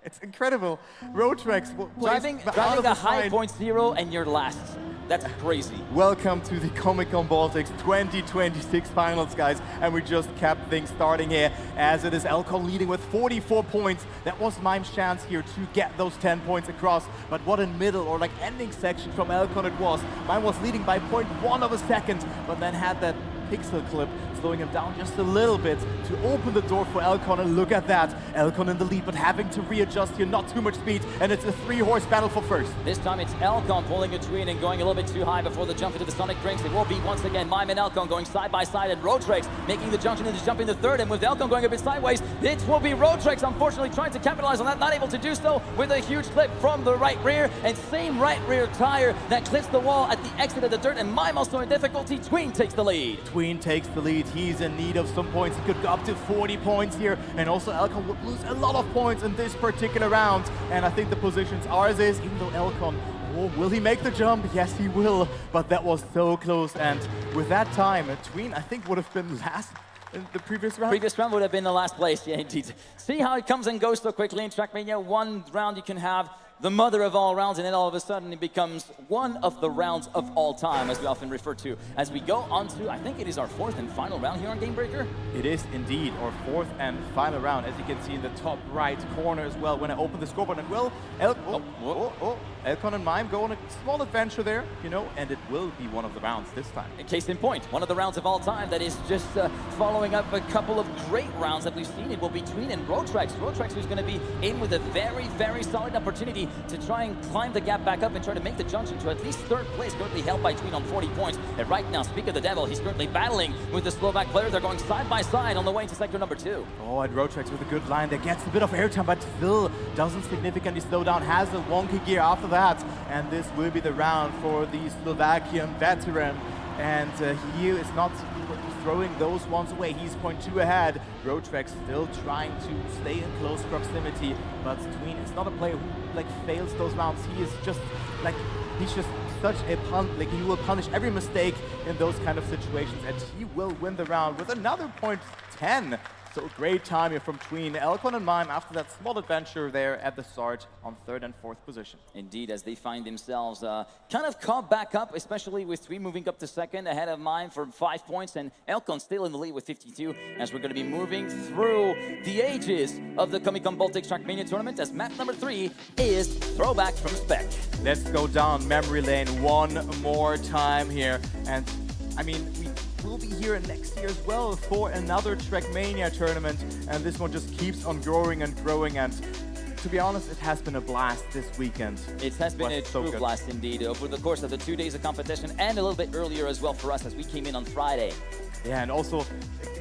It's incredible. Rotrex driving a high .0 and you're last. That's crazy. Welcome to the Comic-Con Baltics 2026 finals, guys. And we just kept things starting here, as it is Elcon leading with 44 points. That was Mime's chance here to get those 10 points across. But what a middle or like ending section from Elcon it was. Mime was leading by 0.1 of a second, but then had that pixel clip slowing him down just a little bit to open the door for Elcon, and look at that. Elcon in the lead, but having to readjust here, not too much speed, and it's a 3-horse battle for first. This time it's Elcon pulling a Tween and going a little bit too high before the jump into the Sonic rings. It will be once again Mime and Elcon going side by side, and Rotrex making the junction into jumping the third, and with Elcon going a bit sideways, it will be Rotrex unfortunately trying to capitalize on that, not able to do so, with a huge clip from the right rear, and same right rear tire that clips the wall at the exit of the dirt, and Mime also in difficulty. Tween takes the lead. Tween takes the lead. He's in need of some points. He could go up to 40 points here, and also Elcon would lose a lot of points in this particular round, and I think the positions are as is, even though Elcon, will he make the jump? Yes, he will, but that was so close, and with that time, Tween, I think, would have been last in the previous round. Previous round would have been the last place, yeah, indeed. See how it comes and goes so quickly in Trackmania. One round you can have the mother of all rounds, and then all of a sudden it becomes one of the rounds of all time, as we often refer to. As we go on to, I think it is our fourth and final round here on Gamebreaker. It is indeed our fourth and final round, as you can see in the top right corner as well. When I open the scoreboard, and well, Elcon and Mime go on a small adventure there, you know, and it will be one of the rounds this time. In case in point, one of the rounds of all time that is just following up a couple of great rounds that we've seen. It will be Tween and Rotrex. Rotrex, who's going to be in with a very, very solid opportunity to try and climb the gap back up and try to make the junction to at least third place, currently held by Tween on 40 points. And right now, speak of the devil, he's currently battling with the Slovak player. They're going side by side on the way into sector number 2. Oh, and Rotrex with a good line that gets a bit of airtime, but still doesn't significantly slow down, has a wonky gear after that. And this will be the round for the Slovakian veteran. And he is not throwing those ones away. He's 0.2 ahead. Rotrex still trying to stay in close proximity, but Tween is not a player who like fails those rounds. He is just like, he's just such a like he will punish every mistake in those kind of situations, and he will win the round with another 0.10. So great time here from Tween. Elcon and Mime, after that small adventure there at the start, on third and fourth position. Indeed, as they find themselves kind of caught back up, especially with Tween moving up to second, ahead of Mime for 5 points, and Elcon still in the lead with 52, as we're going to be moving through the ages of the Comic-Con Baltics Trackmania tournament, as map number 3 is Throwback from Spec. Let's go down memory lane one more time here, and I mean, we'll be here next year as well for another Trackmania tournament, and this one just keeps on growing and growing, and to be honest, it has been a blast this weekend. It has been a true blast indeed over the course of the 2 days of competition and a little bit earlier as well for us as we came in on Friday. Yeah, and also,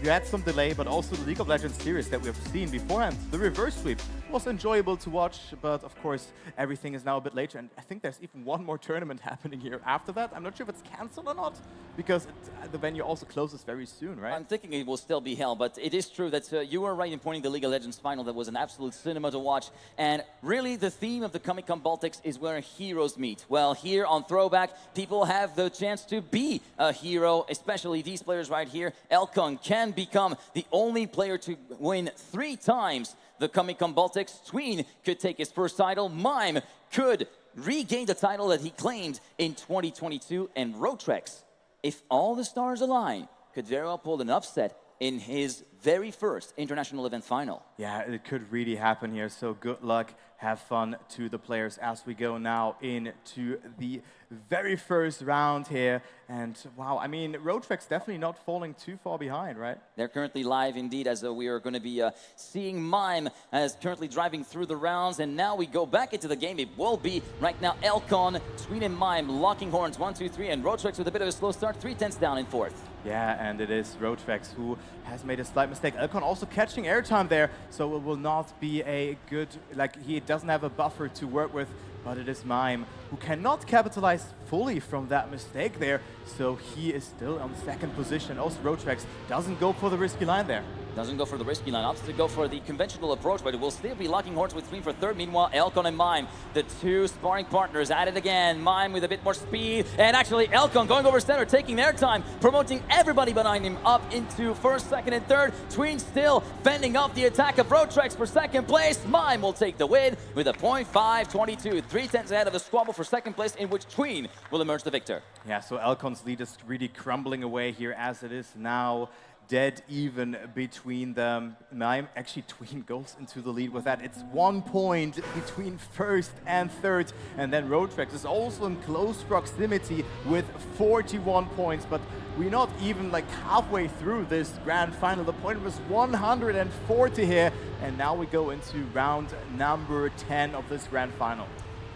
you had some delay, but also the League of Legends series that we have seen beforehand. The reverse sweep was enjoyable to watch, but of course, everything is now a bit later. And I think there's even one more tournament happening here after that. I'm not sure if it's cancelled or not, because the venue also closes very soon, right? I'm thinking it will still be held, but it is true that you were right in pointing the League of Legends final. That was an absolute cinema to watch. And really, the theme of the Comic-Con Baltics is where heroes meet. Well, here on Throwback, people have the chance to be a hero, especially these players right here. Elkon can become the only player to win 3 times the Comic-Con Baltics. Tween could take his first title. Mime could regain the title that he claimed in 2022. And Rotrex, if all the stars align, could very well pull an upset in his very first international event final. Yeah, it could really happen here, so good luck, have fun to the players as we go now into the very first round here. And wow, I mean, Rotrex definitely not falling too far behind, right? They're currently live indeed, as we are going to be seeing Mime as currently driving through the rounds. And now we go back into the game. It will be right now Elkon, Tween and Mime locking horns 1, 2, 3, and Rotrex with a bit of a slow start, 3-10 down in 4th. Yeah, and it is Rotrex who has made a slight mistake. Elkon also catching airtime there, so it will not be a good, like, he doesn't have a buffer to work with, but it is Mime who cannot capitalize fully from that mistake there, so he is still on 2nd position. Also, Rotrex doesn't go for the risky line there. Doesn't go for the risky line, opts to go for the conventional approach, but it will still be locking horns with Tween for 3rd. Meanwhile, Elkon and Mime, the 2 sparring partners, at it again. Mime with a bit more speed, and actually Elkon going over center, taking their time, promoting everybody behind him up into 1st, 2nd, and 3rd. Tween still fending off the attack of Rotrex for 2nd place. Mime will take the win with a .522, 3/10 ahead of the squabble for 2nd place, in which Tween will emerge the victor. Yeah, so Elkon's lead is really crumbling away here as it is now. Dead even between them. Mime, actually Tween goes into the lead with that. It's 1 point between 1st and 3rd. And then Rotrex is also in close proximity with 41 points. But we're not even like halfway through this grand final. The point was 140 here. And now we go into round number 10 of this grand final.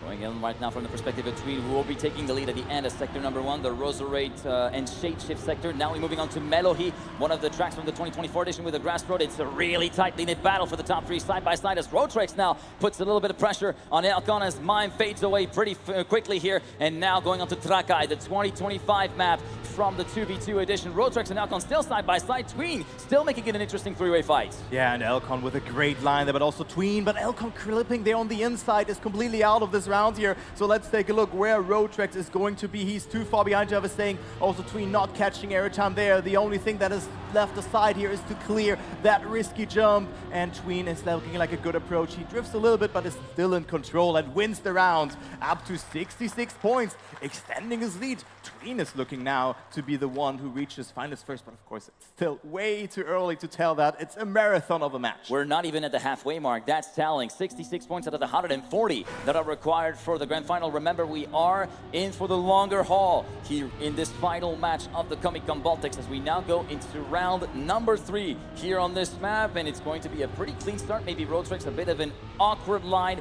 Going in right now from the perspective of Tween, who will be taking the lead at the end of sector number 1, the Roserate and Shadeshift sector. Now we're moving on to Melohi, one of the tracks from the 2024 edition with the grass road. It's a really tightly knit battle for the top 3 side by side as Rotrex now puts a little bit of pressure on Elkon as Mime fades away pretty quickly here. And now going on to Trakai, the 2025 map from the 2v2 edition. Rotrex and Elkon still side by side. Tween still making it an interesting 3-way fight. Yeah, and Elkon with a great line there, but also Tween. But Elkon clipping there on the inside is completely out of this round here. So let's take a look where Rotrex is going to be. He's too far behind, Java saying. Also Tween not catching airtime there. The only thing that is left aside here is to clear that risky jump. And Tween is looking like a good approach. He drifts a little bit, but is still in control and wins the round up to 66 points, extending his lead. Tween is looking now to be the one who reaches finals first, but of course it's still way too early to tell that. It's a marathon of a match. We're not even at the halfway mark. That's telling. 66 points out of the 140 that are required for the grand final. Remember, we are in for the longer haul here in this final match of the Comic-Con Baltics as we now go into round number 3 here on this map, and it's going to be a pretty clean start. Maybe Rotrex a bit of an awkward line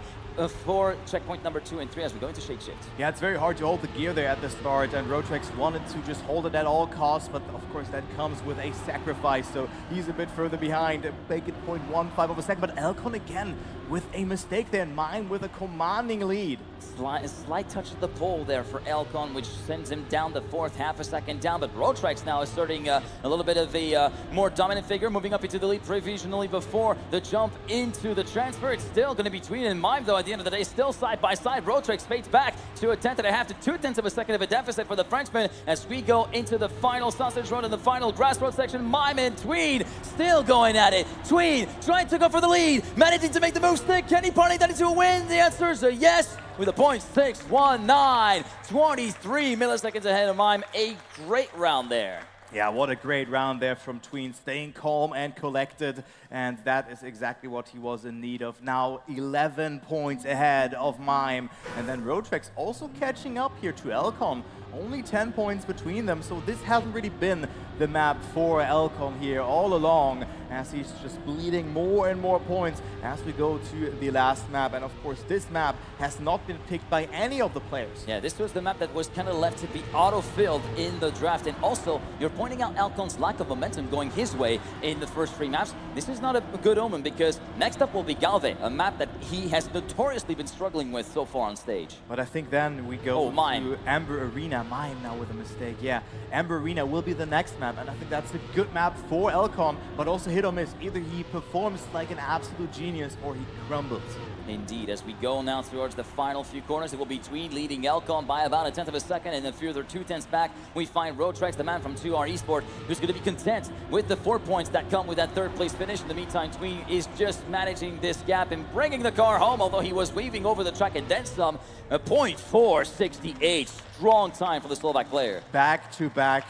for checkpoint number 2 and 3 as we go into Shadeshift. Yeah, it's very hard to hold the gear there at the start, and Rotrex wanted to just hold it at all costs, but of course that comes with a sacrifice, so he's a bit further behind, make it 0.15 of a second, but Elkon again with a mistake there, and Mime with a commanding lead. Slight touch of the pole there for Elkon, which sends him down the 4th, half a second down, but Rotrex now asserting a little bit of a more dominant figure, moving up into the lead provisionally before the jump into the transfer. It's still going to be Tween and Mime, though, at the end of the day, still side by side. Rotrex fades back to a 1/10.5 to 2/10 of a second of a deficit for the Frenchman as we go into the final sausage road and the final grass road section. Mime and Tween still going at it. Tween trying to go for the lead, managing to make the move stick. Can he party that into a win? The answer is a yes, with a .619, 23 milliseconds ahead of Mime. A great round there. Yeah, what a great round there from Tween, staying calm and collected, and that is exactly what he was in need of. Now 11 points ahead of Mime, and then Rotrex also catching up here to Elkon only 10 points between them, so this hasn't really been the map for Elcon here all along, as he's just bleeding more and more points as we go to the last map. And of course, this map has not been picked by any of the players. Yeah, this was the map that was kind of left to be auto-filled in the draft. And also, you're pointing out Elcon's lack of momentum going his way in the first 3 maps. This is not a good omen, because next up will be Galve, a map that he has notoriously been struggling with so far on stage. But I think then we go to Amber Arena. Mime now with a mistake. Yeah, Amber Arena will be the next map, and I think that's a good map for Elcon, but also hit or miss. Either he performs like an absolute genius or he crumbles. Indeed, as we go now towards the final few corners, it will be Tweed leading Elcon by about a 1/10 of a second, and a further 2/10 back, we find Roadtrex, the man from 2R Esport, who's going to be content with the 4 points that come with that 3rd place finish. In the meantime, Tweed is just managing this gap and bringing the car home, although he was weaving over the track and then some. A 0.468, strong time for the Slovak player. Back to back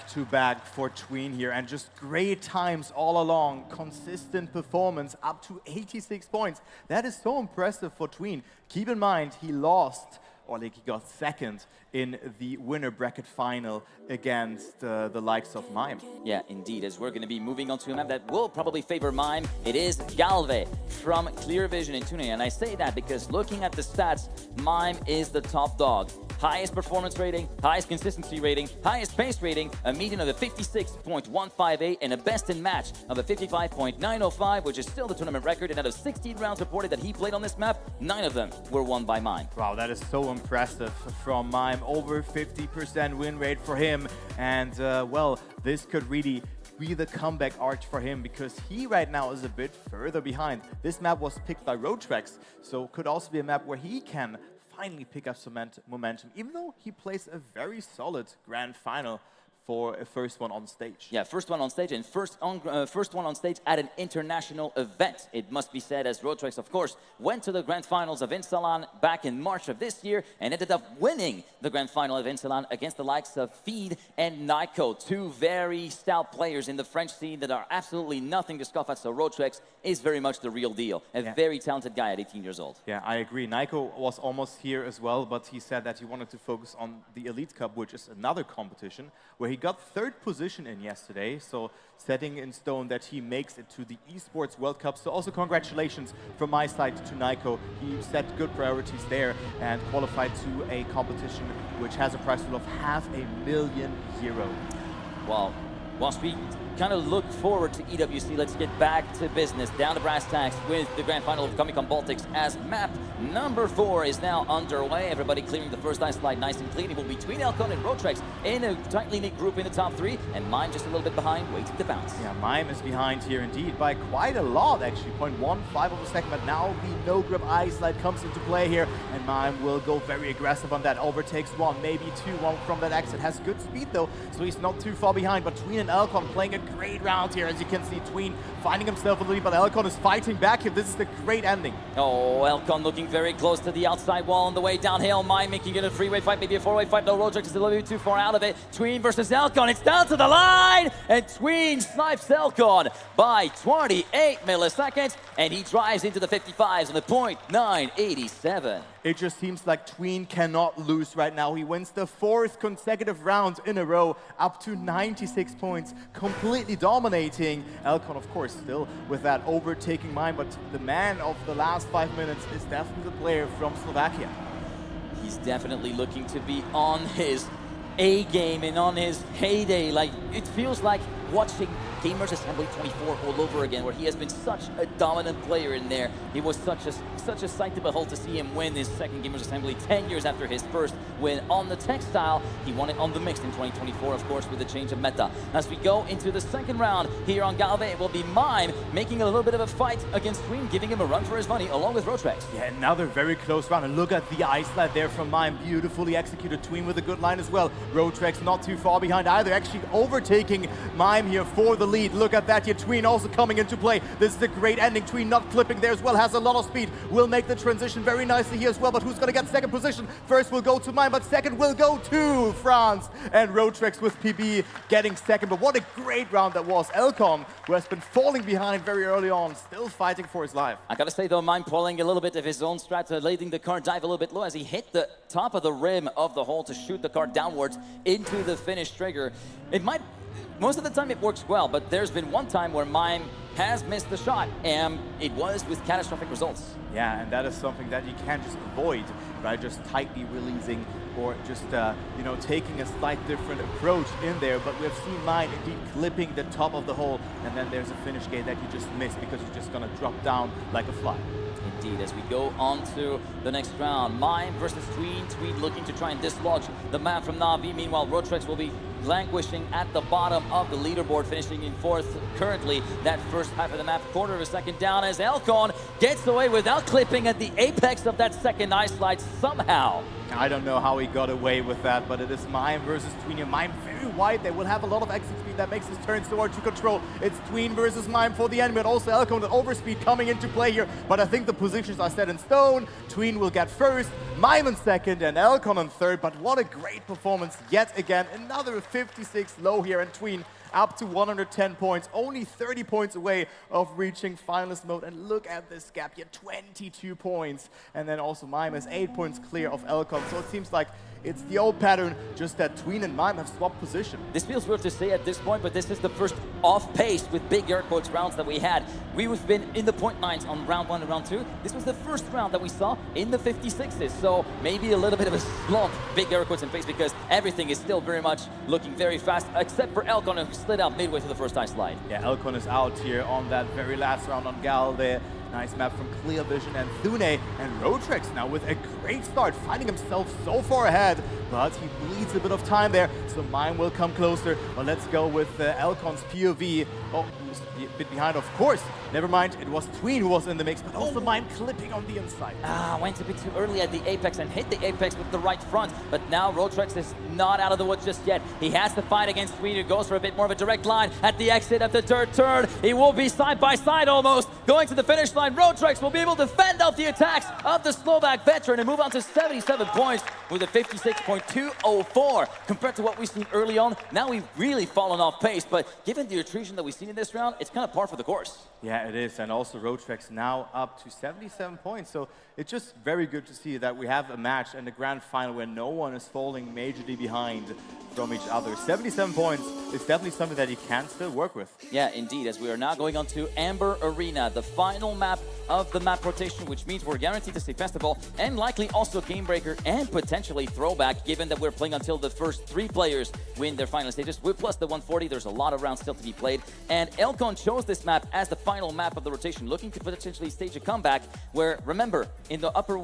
for Tween here, and just great times all along. Consistent performance, up to 86 points. That is so impressive for Tween. Keep in mind, he lost, or like he got 2nd in the winner bracket final against the likes of Mime. Yeah, indeed, as we're going to be moving on to a map that will probably favor Mime. It is Galve from Clear Vision in Tune, and I say that because looking at the stats, Mime is the top dog. Highest performance rating, highest consistency rating, highest pace rating, a median of a 56.158, and a best in match of a 55.905, which is still the tournament record. And out of 16 rounds reported that he played on this map, 9 of them were won by Mime. Wow, that is so impressive from Mime. Over 50% win rate for him. And, well, this could really be the comeback arch for him, because he right now is a bit further behind. This map was picked by Roadtrex, so could also be a map where he can finally pick up some momentum, even though he plays a very solid grand final for a first one on stage. Yeah, first one on stage, and first one on stage at an international event. It must be said, as Roadtrex, of course, went to the grand finals of Insalan back in March of this year and ended up winning the grand final of Insalan against the likes of Feed and Nyko, 2 very stout players in the French scene that are absolutely nothing to scoff at. So Roadtrex is very much the real deal. A very talented guy at 18 years old. Yeah, I agree. Nyko was almost here as well, but he said that he wanted to focus on the Elite Cup, which is another competition where he got 3rd position in yesterday, so setting in stone that he makes it to the Esports World Cup. So also congratulations from my side to Nyko. He set good priorities there and qualified to a competition which has a prize pool of €500,000. Well, whilst we kind of look forward to EWC, let's get back to business, down to brass tacks with the grand final of Comic-Con Baltics, as map number 4 is now underway. Everybody clearing the first ice slide nice and clean. It will be between Elcon and Roadtrex in a tightly knit group in the top 3, and Mime just a little bit behind, waiting to bounce. Yeah, Mime is behind here indeed by quite a lot, actually. 0.15 of a second, but now the no-grip ice slide comes into play here, and Mime will go very aggressive on that. Overtakes 1, maybe 2, 1 from that exit. Has good speed though, so he's not too far behind, but Tween and Elcon playing a great round here. As you can see, Tween finding himself in the lead, but Elcon is fighting back here. This is the great ending. Oh, Elcon looking very close to the outside wall on the way downhill. Mime making it a 3-way fight, maybe a 4-way fight. No, Roadtrex is a little bit too far out of it. Tween versus Elcon. It's down to the line, and Tween snipes Elcon by 28 milliseconds, and he drives into the 55s on the .987. It just seems like Tween cannot lose right now. He wins the 4th consecutive round in a row, up to 96 points, completely dominating. Elcon, of course, still with that overtaking Mime, but the man of the last 5 minutes is definitely the player from Slovakia. He's definitely looking to be on his A game and on his heyday. Like, it feels like watching Gamers Assembly 24 all over again, where he has been such a dominant player in there. It was such a sight to behold to see him win his 2nd Gamers Assembly 10 years after his first win on the textile. He won it on the mixed in 2024, of course, with the change of meta. As we go into the 2nd round here on Galve, it will be Mime making a little bit of a fight against Tween, giving him a run for his money along with Roadtrex. Yeah, another very close round, and look at the ice slide there from Mime. Beautifully executed. Tween with a good line as well. Roadtrex not too far behind either, actually overtaking Mime here for the lead. Look at that here, Tween also coming into play. This is a great ending. Tween not clipping there as well, has a lot of speed. Will make the transition very nicely here as well, but who's going to get 2nd position? First will go to Mime, but 2nd will go to France. And Roadtrex with PB getting 2nd, but what a great round that was. Elcon, who has been falling behind very early on, still fighting for his life. I gotta say though, Mime pulling a little bit of his own strat, letting the car dive a little bit low as he hit the top of the rim of the hole to shoot the car downwards. start into the finish trigger. It might, most of the time it works well, but there's been one time where Mime has missed the shot, and it was with catastrophic results. Yeah, and that is something that you can't just avoid by just tightly releasing or just, you know, taking a slight different approach in there. But we've seen Mime indeed clipping the top of the hole, and then there's a finish gate that you just missed because you're just gonna drop down like a fly. Indeed, as we go on to the next round, Mime versus Tween. Tween looking to try and dislodge the map from Na'Vi. Meanwhile, Rotrex will be languishing at the bottom of the leaderboard, finishing in 4th currently. That first half of the map, quarter of a second down, as Elcon gets away without clipping at the apex of that second ice slide somehow. I don't know how he got away with that, but it is Mime versus Tween. Mime very wide. They will have a lot of exit speed that makes his turns towards to control. It's Tween versus Mime for the end, but also Elcon with overspeed coming into play here. But I think the positions are set in stone. Tween will get first, Mime in second, and Elcon in third. But what a great performance yet again. Another 56 low here, and Tween up to 110 points, only 30 points away of reaching finalist mode. And look at this gap here, 22 points. And then also Mime is 8 points clear of Elcon. So it seems like it's the old pattern, just that Tween and Mime have swapped position. This feels weird to say at this point, but this is the first off-pace with big air quotes rounds that we had. We've been in the .9s on round 1 and round 2. This was the first round that we saw in the 56s, so maybe a little bit of a slump, big air quotes in pace, because everything is still very much looking very fast, except for Elcon, who slid out midway through the first ice slide. Yeah, Elcon is out here on that very last round on Gal there. Nice map from Clear Vision and Thune, and Rotrex now with a great start, finding himself so far ahead, but he bleeds a bit of time there, so Mime will come closer. But let's go with Elcon's POV. Oh, he was a bit behind, of course. Never mind, it was Tween who was in the mix, but also Mime clipping on the inside. Went a bit too early at the apex and hit the apex with the right front, but now Rotrex is not out of the woods just yet. He has to fight against Tween, who goes for a bit more of a direct line at the exit of the third turn. He will be side by side almost, going to the finish line. Rotrex will be able to fend off the attacks of the Slovak veteran and move on to 77 points with a 56.204. Compared to what we've seen early on, now we've really fallen off pace, but given the attrition that we've seen in this round, it's kind of par for the course. Yeah, it is, and also Rotrex now up to 77 points, so it's just very good to see that we have a match in the grand final where no one is falling majorly behind from each other. 77 points is definitely something that you can still work with. Yeah, indeed, as we are now going on to Amber Arena, the final map of the map rotation, which means we're guaranteed to see Festival and likely also Game Breaker and potentially Throwback, given that we're playing until the first 3 players win their final stages. With plus the 140, there's a lot of rounds still to be played, and Elcon chose this map as the final map of the rotation, looking to potentially stage a comeback where, remember, in the upper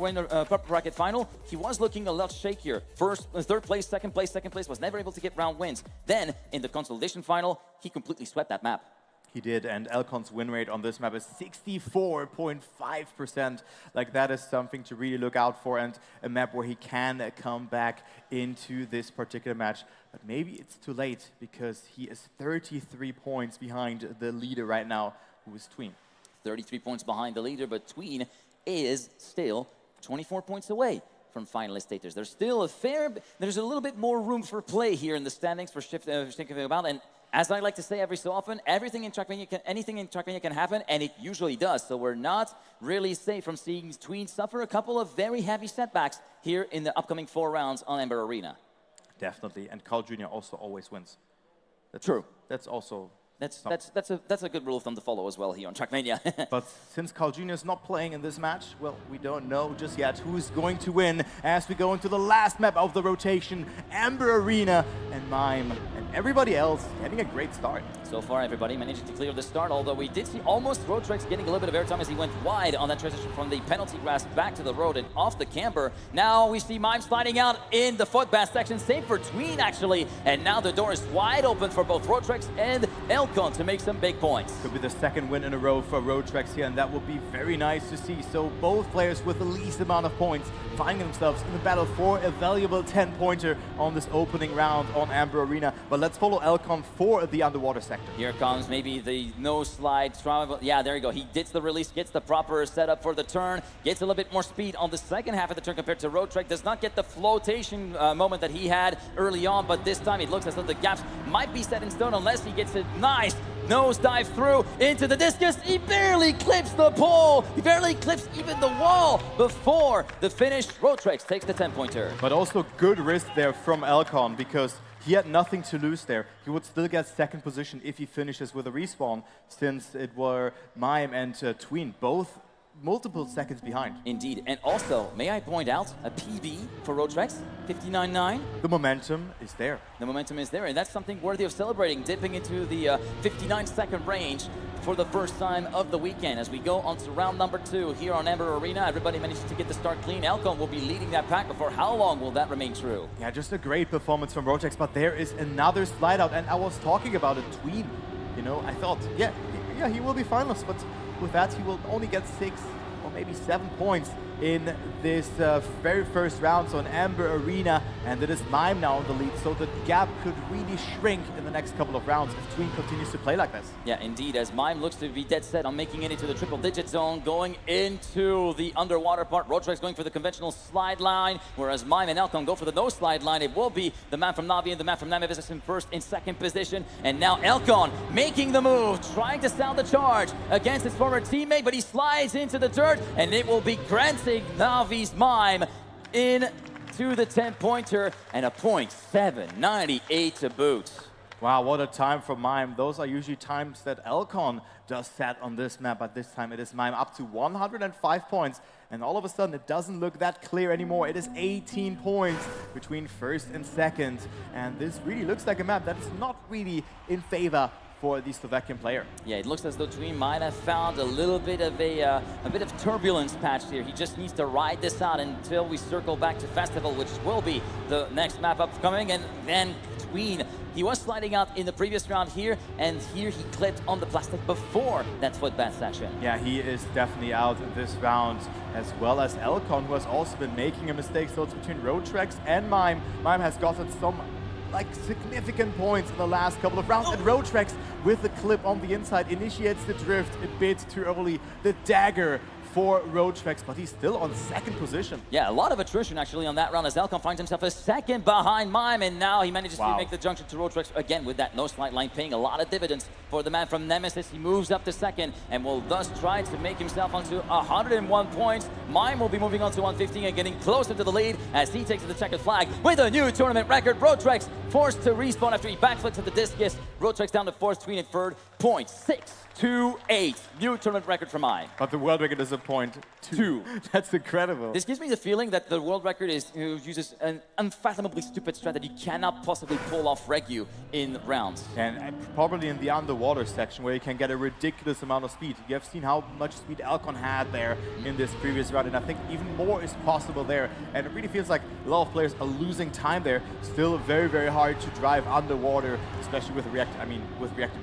bracket final, he was looking a lot shakier. Third place, second place was never able to get round wins. Then, in the consolidation final, he completely swept that map. He did, and Elcon's win rate on this map is 64.5%. Like, that is something to really look out for, and a map where he can come back into this particular match. But maybe it's too late, because he is 33 points behind the leader right now, who is Tween. 33 points behind the leader, but Tween is still 24 points away from finalist status. There's still there's a little bit more room for play here in the standings for shifting about, and as I like to say every so often, anything in Trackmania can happen, and it usually does. So we're not really safe from seeing Tween suffer a couple of very heavy setbacks here in the upcoming 4 rounds on Amber Arena. Definitely, and Carl Jr. also always wins. True. That's also... That's a good rule of thumb to follow as well here on Trackmania. But since Carl Jr. is not playing in this match, well, we don't know just yet who's going to win as we go into the last map of the rotation, Amber Arena, and Mime and everybody else getting a great start. So far, everybody managing to clear the start, although we did see almost Rotrex getting a little bit of airtime as he went wide on that transition from the penalty grass back to the road and off the camber. Now we see Mime sliding out in the footbath section, same for Tween actually, and now the door is wide open for both Rotrex and Elcon to make some big points. Could be the second win in a row for Rotrex here, and that would be very nice to see. So both players with the least amount of points finding themselves in the battle for a valuable 10-pointer on this opening round on Amber Arena. But but let's follow Elcon for the underwater sector. Here comes maybe the no slide travel. Yeah, there you go. He gets the release, gets the proper setup for the turn, gets a little bit more speed on the second half of the turn compared to Roadtrek. Does not get the flotation moment that he had early on, but this time it looks as though the gaps might be set in stone unless he gets a nice nose dive through into the discus. He barely clips the pole. He barely clips even the wall before the finish. Roadtrek takes the 10-pointer. But also good risk there from Elcon because he had nothing to lose there. He would still get second position if he finishes with a respawn, since it were Mime and Tween, both multiple seconds behind. Indeed, and also, may I point out, a PB for Roadtrek, 59.9. The momentum is there. The momentum is there, and that's something worthy of celebrating, dipping into the 59-second range for the first time of the weekend. As we go on to round number 2 here on Amber Arena, everybody managed to get the start clean. Elcon will be leading that pack, but for how long will that remain true? Yeah, just a great performance from Roadtrek, but there is another slide out, and I was talking about a Tween. You know, I thought, yeah, he will be finalist, but with that, he will only get 6 or maybe 7 points in this very first round, so an Amber Arena, and it is Mime now on the lead, so the gap could really shrink in the next couple of rounds if Tween continues to play like this. Yeah, indeed, as Mime looks to be dead set on making it into the triple-digit zone, going into the underwater part. Roadtrek's going for the conventional slide line, whereas Mime and Elcon go for the no slide line. It will be the man from Navi and the man from Nemesis in first and second position, and now Elcon making the move, trying to sound the charge against his former teammate, but he slides into the dirt, and it will be granted Navi's Mime into the 10-pointer and a .798 to boot. Wow, what a time for Mime. Those are usually times that Elcon does set on this map, but this time it is Mime up to 105 points. And all of a sudden, it doesn't look that clear anymore. It is 18 points between first and second. And this really looks like a map that is not really in favor for the Slovakian player. Yeah, it looks as though Tween might have found a little bit of a bit of turbulence patch here. He just needs to ride this out until we circle back to Festival, which will be the next map upcoming. And then Tween, he was sliding out in the previous round here, and here he clipped on the plastic before that footbath section. Yeah, he is definitely out in this round, as well as Elcon, who has also been making a mistake. So it's between Roadtrek and Mime. Mime has gotten some significant points in the last couple of rounds, and Roadtrek with the clip on the inside initiates the drift a bit too early. The dagger for Roadtrek, but he's still on second position. Yeah, a lot of attrition actually on that round as Elcon finds himself a second behind Mime, and now he manages to make the junction to Roadtrek again with that no slide line, paying a lot of dividends for the man from Nemesis. He moves up to second and will thus try to make himself onto 101 points. Mime will be moving on to 115 and getting closer to the lead as he takes the checkered flag with a new tournament record. Roadtrek forced to respawn after he backflips at the discus. Roadtrek down to fourth, Tween in third, .628. New tournament record for Mime. But the world record is a .2. That's incredible. This gives me the feeling that the world record uses an unfathomably stupid strat that you cannot possibly pull off Regu in rounds. And probably in the underwater section where you can get a ridiculous amount of speed. You have seen how much speed Elcon had there in this previous round, and I think even more is possible there. And it really feels like a lot of players are losing time there. Still very, very hard to drive underwater, especially with reactor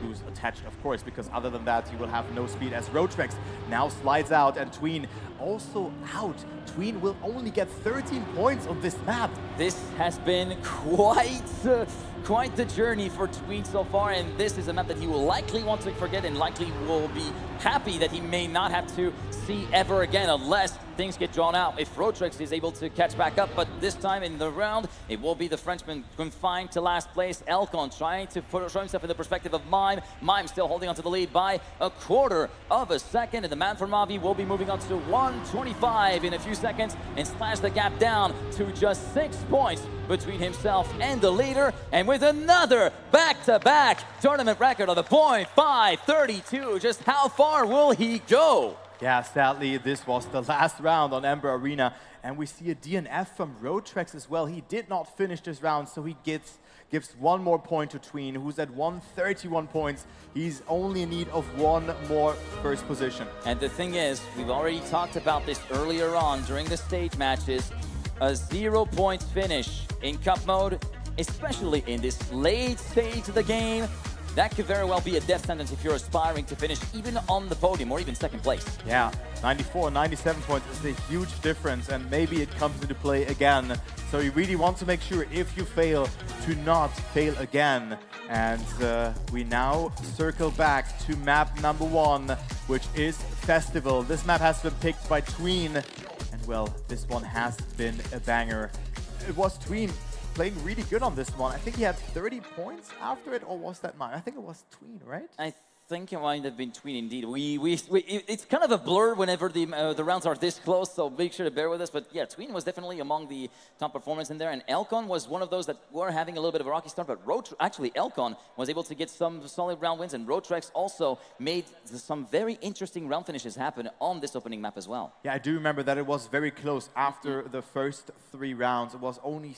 boost attached, of course, because other than that, you will have no speed as Roadtrek now slides out, and Tween also out. Tween will only get 13 points on this map. This has been quite the journey for Tween so far, and this is a map that he will likely want to forget and likely will be happy that he may not have to see ever again unless things get drawn out. If Roadtrek is able to catch back up, but this time in the round, it will be the Frenchman confined to last place. Elcon trying to show himself in the perspective of Mime. Mime still holding on to the lead by a quarter of a second, and the man from Navi will be moving on to 125 in a few seconds and slash the gap down to just 6 points between himself and the leader, and with another back-to-back tournament record of the .532. Just how far will he go? Yeah, sadly, this was the last round on Amber Arena, and we see a DNF from Roadtrek as well. He did not finish this round, so he gives one more point to Tween, who's at 131 points. He's only in need of one more first position. And the thing is, we've already talked about this earlier on during the stage matches, a 0-point finish in cup mode, especially in this late stage of the game, that could very well be a death sentence if you're aspiring to finish even on the podium or even second place. Yeah, 94, 97 points is a huge difference, and maybe it comes into play again. So you really want to make sure, if you fail, to not fail again. And we now circle back to map number 1, which is Festival. This map has been picked by Tween, and well, this one has been a banger. It was Tween playing really good on this one. I think he had 30 points after it, or was that mine? I think it was Tween, right? I think it might have been Tween indeed. It's kind of a blur whenever the rounds are this close, so make sure to bear with us. But yeah, Tween was definitely among the top performers in there, and Elcon was one of those that were having a little bit of a rocky start, but actually Elcon was able to get some solid round wins, and Roadtrex also made some very interesting round finishes happen on this opening map as well. Yeah, I do remember that it was very close after the first 3 rounds. It was only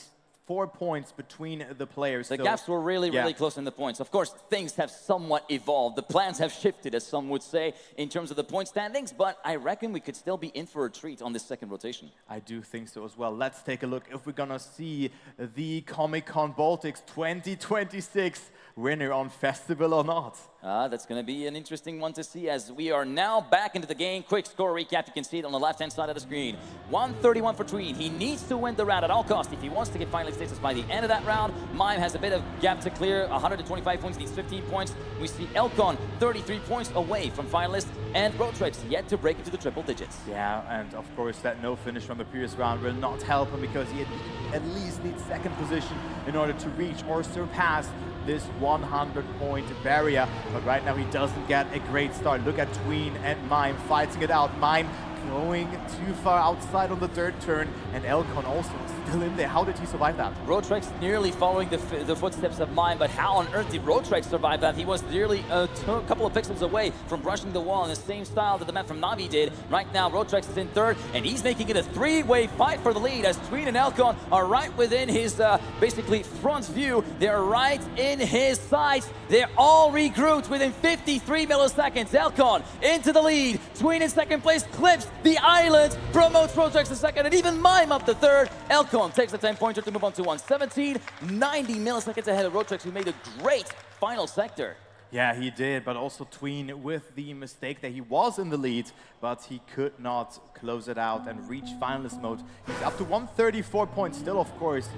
4 points between the players. The gaps were really close in the points. Of course, things have somewhat evolved. The plans have shifted, as some would say, in terms of the point standings, but I reckon we could still be in for a treat on this second rotation. I do think so as well. Let's take a look if we're gonna see the Comic-Con Baltics 2026 winner on Festival or not. That's going to be an interesting one to see, as we are now back into the game. Quick score recap. You can see it on the left-hand side of the screen. 131 for Tween. He needs to win the round at all costs if he wants to get finalist status by the end of that round. Mime has a bit of gap to clear. 125 points, needs 15 points. We see Elcon 33 points away from finalist, and Roadtrex yet to break into the triple digits. Yeah, and of course that no finish from the previous round will not help him, because he at least needs second position in order to reach or surpass this 100-point barrier. But right now he doesn't get a great start. Look at Tween and Mime fighting it out. Mime going too far outside on the third turn, and Elcon also still in there. How did he survive that? Roadtrex nearly following the footsteps of Mime, but how on earth did Roadtrex survive that? He was nearly a couple of pixels away from brushing the wall in the same style that the man from Navi did. Right now, Roadtrex is in third, and he's making it a 3-way fight for the lead, as Tween and Elcon are right within his basically front view. They're right in his sights. They're all regrouped within 53 milliseconds. Elcon into the lead. Tween in second place, clips the island, promotes Roadtrex to second, and even Mime up to third. Elcon takes the 10-pointer to move on to 117, 90 milliseconds ahead of Roadtrex, who made a great final sector. Yeah, he did, but also Tween with the mistake that he was in the lead, but he could not close it out and reach finalist mode. He's up to 134 points, still of course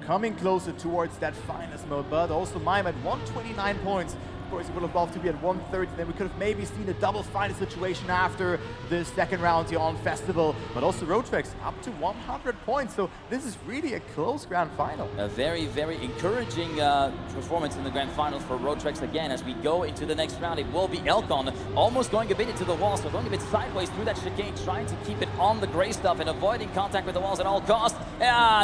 coming closer towards that finalist mode, but also Mime at 129 points. Of course, he would have loved to be at 130, then we could have maybe seen a double final situation after the second round here on Festival. But also Roadtrex up to 100 points, so this is really a close grand final. A very, very encouraging performance in the grand finals for Roadtrex again. As we go into the next round, it will be Elcon almost going a bit into the wall, so going a bit sideways through that chicane, trying to keep it on the gray stuff and avoiding contact with the walls at all costs.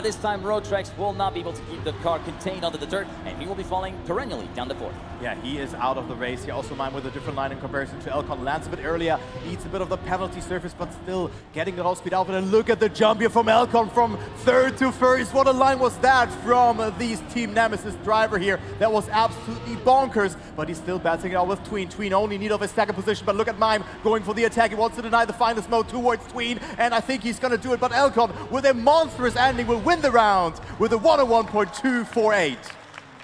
This time Roadtrex will not be able to keep the car contained under the dirt, and he will be falling perennially down the fourth. Yeah, he is out of the race here. Also Mime with a different line in comparison to Elcon. Lands a bit earlier, eats a bit of the penalty surface, but still getting the top speed out. And look at the jump here from Elcon from third to first. What a line was that from these Team Nemesis driver here. That was absolutely bonkers, but he's still battling it out with Tween. Tween only in need of his second position, but look at Mime going for the attack. He wants to deny the finalist mode towards Tween, and I think he's going to do it, but Elcon with a monstrous ending will win the round with a 101.248.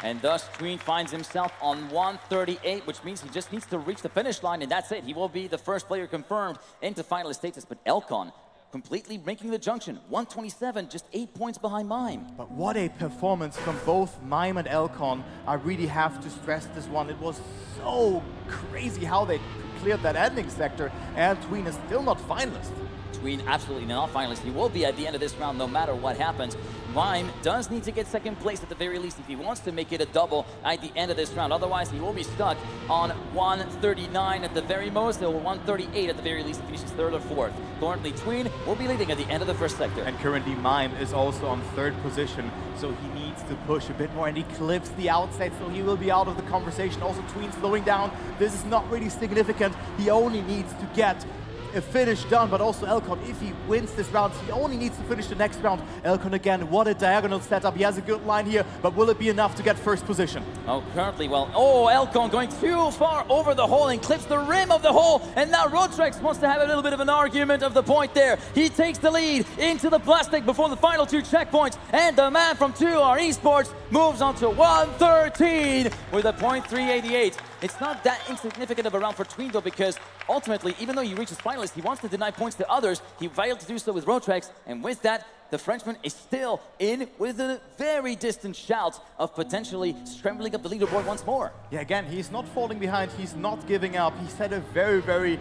And thus, Tween finds himself on 138, which means he just needs to reach the finish line, and that's it. He will be the first player confirmed into finalist status, but Elcon completely making the junction. 127, just 8 points behind Mime. But what a performance from both Mime and Elcon. I really have to stress this one. It was so crazy how they cleared that ending sector, and Tween is still not finalist. Tween absolutely not finalist. He will be at the end of this round no matter what happens. Mime does need to get second place at the very least if he wants to make it a double at the end of this round. Otherwise, he will be stuck on 139 at the very most, or 138 at the very least if he finishes third or fourth. Currently, Tween will be leading at the end of the first sector. And currently, Mime is also on third position, so he needs to push a bit more, and he clips the outside, so he will be out of the conversation. Also, Tween slowing down. This is not really significant. He only needs to get a finish done, but also Elcon, if he wins this round, he only needs to finish the next round. Elcon again, what a diagonal setup. He has a good line here, but will it be enough to get first position? Oh, currently, well, Elcon going too far over the hole and clips the rim of the hole, and now Rotrex wants to have a little bit of an argument of the point there. He takes the lead into the plastic before the final 2 checkpoints, and the man from 2R Esports moves on to 113 with a .388. It's not that insignificant of a round for Tween though, because ultimately, even though he reaches finalist, he wants to deny points to others. He failed to do so with Rotrex, and with that, the Frenchman is still in with a very distant shout of potentially scrambling up the leaderboard once more. Yeah, again, he's not falling behind, he's not giving up. He set a very, very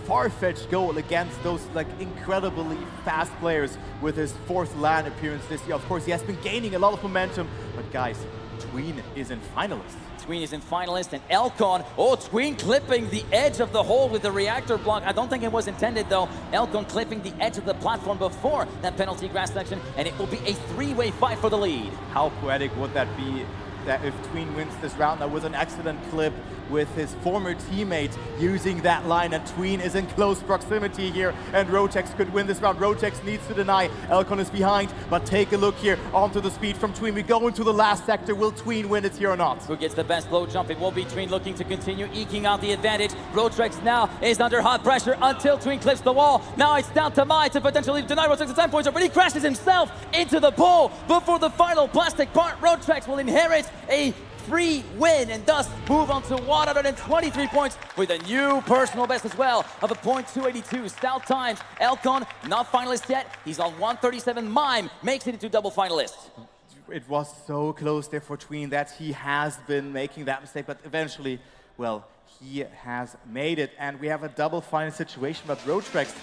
far-fetched goal against those like incredibly fast players with his 4th LAN appearance this year. Of course, he has been gaining a lot of momentum, but guys, Tween is in finalist. Tween is in finalist, and Elcon, Tween clipping the edge of the hole with the reactor block. I don't think it was intended though. Elcon clipping the edge of the platform before that penalty grass section, and it will be a 3-way fight for the lead. How poetic would that be? That if Tween wins this round, that was an excellent clip with his former teammate using that line, and Tween is in close proximity here, and Rotex could win this round. Rotex needs to deny. Elcon is behind, but take a look here onto the speed from Tween. We go into the last sector. Will Tween win it here or not? Who gets the best low jump? It will be Tween looking to continue eking out the advantage. Rotrex now is under hot pressure until Tween clips the wall. Now it's down to Mai to potentially deny Rotrex a 10 points, but he crashes himself into the pole before the final plastic part. Rotrex will inherit a free win and thus move on to 123 points with a new personal best as well of a .282. Stout times. Elcon not finalist yet. He's on 137. Mime makes it into double finalist. It was so close there for Tween that he has been making that mistake, but eventually, well, he has made it, and we have a double final situation, but Rotrex,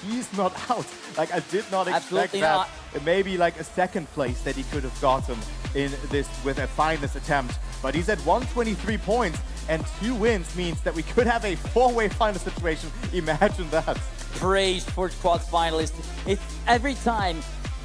he's not out. Like, I did not expect Absolutely that. not. Maybe like a 2nd place that he could have gotten in this with a finalist attempt. But he's at 123 points, and 2 wins means that we could have a 4-way final situation. Imagine that. Praise for quad finalists. Every time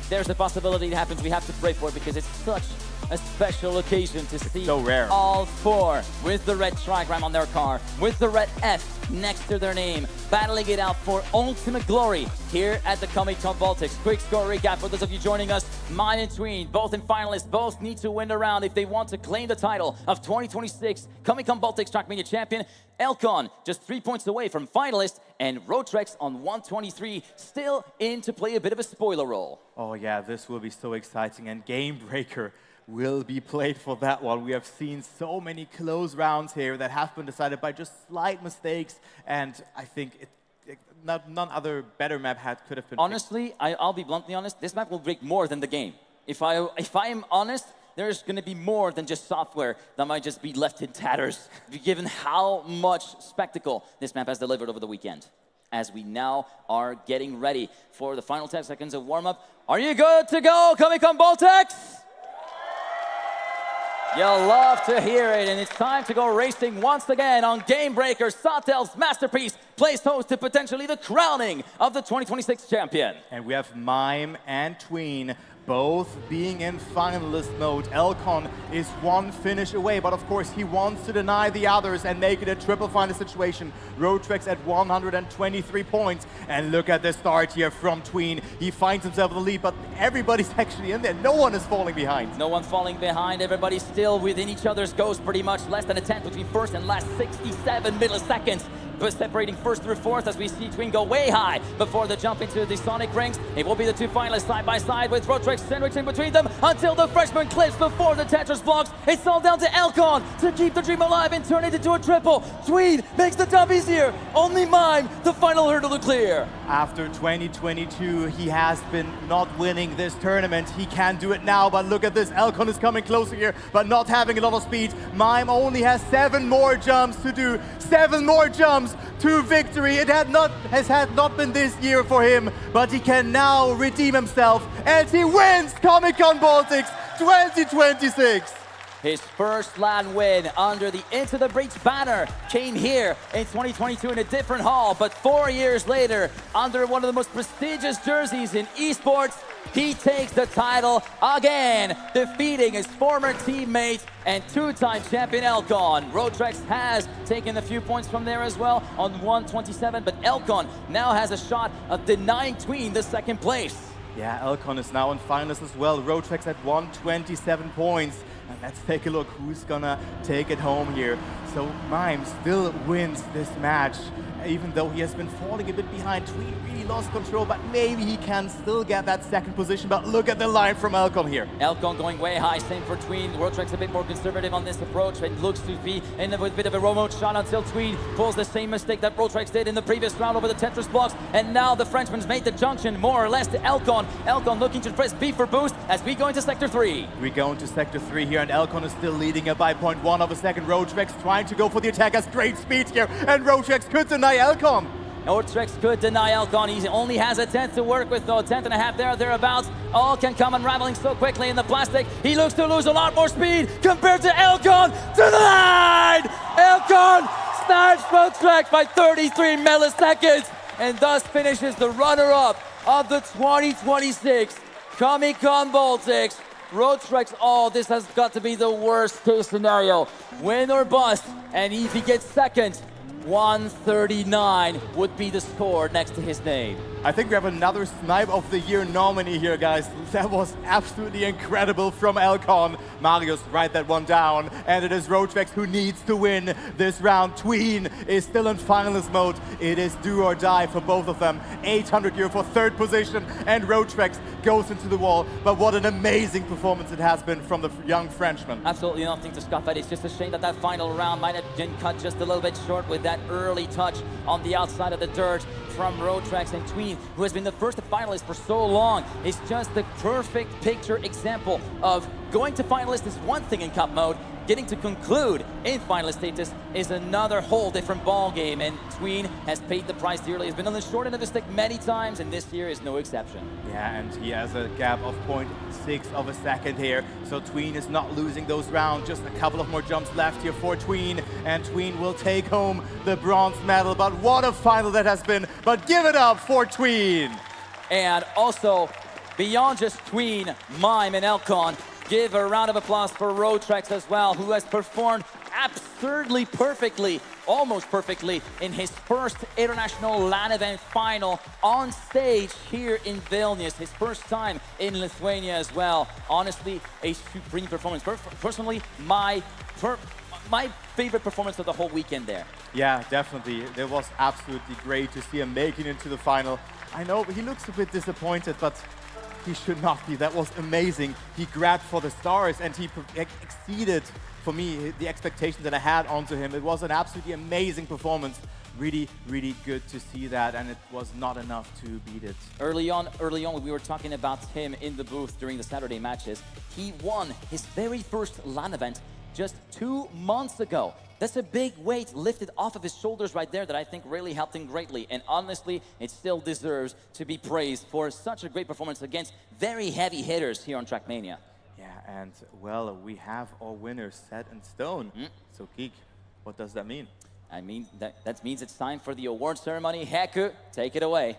there's a possibility it happens, we have to pray for it because it's such a special occasion to see so rare. All 4 with the red trigram on their car, with the red F next to their name, battling it out for ultimate glory here at the GAMEON Baltics. Quick score recap for those of you joining us. Mine and Tween, both in finalists, both need to win a round if they want to claim the title of 2026 GAMEON Baltics Trackmania champion. Elcon just 3 points away from finalist, and Rotrex on 123, still in to play a bit of a spoiler role. Oh yeah, this will be so exciting, and Game Breaker will be played for that one. We have seen so many close rounds here that have been decided by just slight mistakes, and I think none other better map could have been Honestly, I'll be bluntly honest, this map will break more than the game. If I am honest, there's going to be more than just software that might just be left in tatters, given how much spectacle this map has delivered over the weekend. As we now are getting ready for the final 10 seconds of warm-up. Are you good to go, GAMEON Baltics? You'll love to hear it, and it's time to go racing once again on Game Breaker. Satel's masterpiece plays host to potentially the crowning of the 2026 champion. And we have Mime and Tween both being in finalist mode. Elcon is 1 finish away, but of course he wants to deny the others and make it a triple final situation. Rotrex at 123 points, and look at the start here from Tween. He finds himself in the lead, but everybody's actually in there. No one is falling behind. No one falling behind. Everybody's still within each other's ghost pretty much. Less than a tenth between first and last 67 milliseconds. But separating first through 4th as we see Tween go way high before the jump into the Sonic rings. It will be the 2 finalists side by side with Rotrex sandwiching between them until the freshman clips before the Tetris blocks. It's all down to Elcon to keep the dream alive and turn it into a triple. Tween makes the jump easier. Only Mime, the final hurdle to clear. After 2022, he has been not winning this tournament. He can do it now, but look at this. Elcon is coming closer here, but not having a lot of speed. Mime only has 7 more jumps to do. 7 more jumps to victory. It had not been this year for him, but he can now redeem himself, and he wins GAMEON Baltics 2026. His first LAN win under the Into the Breach banner came here in 2022 in a different hall, but 4 years later, under one of the most prestigious jerseys in esports, He takes the title again, defeating his former teammate and two-time champion Elcon. Roadtrex has taken a few points from there as well on 127, but Elcon now has a shot of denying Tween the second place. Yeah, Elcon is now in finals as well. Roadtrex at 127 points. And let's take a look who's gonna take it home here. So Mime still wins this match, even though he has been falling a bit behind. Tween really lost control, but maybe he can still get that second position. But look at the line from Elcon here. Elcon going way high, same for Tween. Roadtrex a bit more conservative on this approach and looks to be in a bit of a remote shot until Tween pulls the same mistake that Roadtrex did in the previous round over the Tetris blocks. And now the Frenchman's made the junction more or less to Elcon. Elcon looking to press B for boost as we go into Sector 3. We go into Sector 3 here, and Elcon is still leading it by 0.1 of a second. Roadtrex trying to go for the attack, has great speed here, and Roadtrex could deny Elcon. Roadtrex could deny Elcon. He only has a 10th to work with, though. 10th and a half there, thereabouts. All can come unraveling so quickly in the plastic. He looks to lose a lot more speed compared to Elcon. To the line! Elcon snipes Roadtrex by 33 milliseconds and thus finishes the runner-up of the 2026 GAMEON Baltics. Roadtrex, oh, this has got to be the worst case scenario. Win or bust, and if he gets second, 139 would be the score next to his name. I think we have another Snipe of the Year nominee here, guys. That was absolutely incredible from Elcon. Marius write that one down, and it is Roadtrex who needs to win this round. Tween is still in finalist mode. It is do or die for both of them. 800 euro for third position, and Roadtrex goes into the wall. But what an amazing performance it has been from the young Frenchman. Absolutely nothing to scoff at. It's just a shame that that final round might have been cut just a little bit short with that early touch on the outside of the dirt from Roadtrex. And Tween, who has been the first finalist for so long, is just the perfect picture example of going to finalist is one thing in cup mode, getting to conclude in finalist status is another whole different ball game, and Tween has paid the price dearly. He's been on the short end of the stick many times, and this year is no exception. Yeah, and he has a gap of 0.6 of a second here, so Tween is not losing those rounds. Just a couple of more jumps left here for Tween, and Tween will take home the bronze medal. But what a final that has been, but give it up for Tween. And also, beyond just Tween, Mime, and Elcon, give a round of applause for Roadtrex as well, who has performed absurdly perfectly, almost perfectly, in his first international LAN event final on stage here in Vilnius. His first time in Lithuania as well. Honestly, a supreme performance. Personally, my favorite performance of the whole weekend there. Yeah, definitely. It was absolutely great to see him making it to the final. I know he looks a bit disappointed, but he should not be. That was amazing. He grabbed for the stars, and he exceeded, for me, the expectations that I had onto him. It was an absolutely amazing performance. Really, really good to see that, and it was not enough to beat it. Early on, we were talking about him in the booth during the Saturday matches. He won his very first LAN event just 2 months ago. That's a big weight lifted off of his shoulders right there that I think really helped him greatly. And honestly, it still deserves to be praised for such a great performance against very heavy hitters here on Trackmania. Yeah, and well, we have our winners set in stone. So Geek, what does that mean? I mean, that means it's time for the award ceremony. Heku, take it away.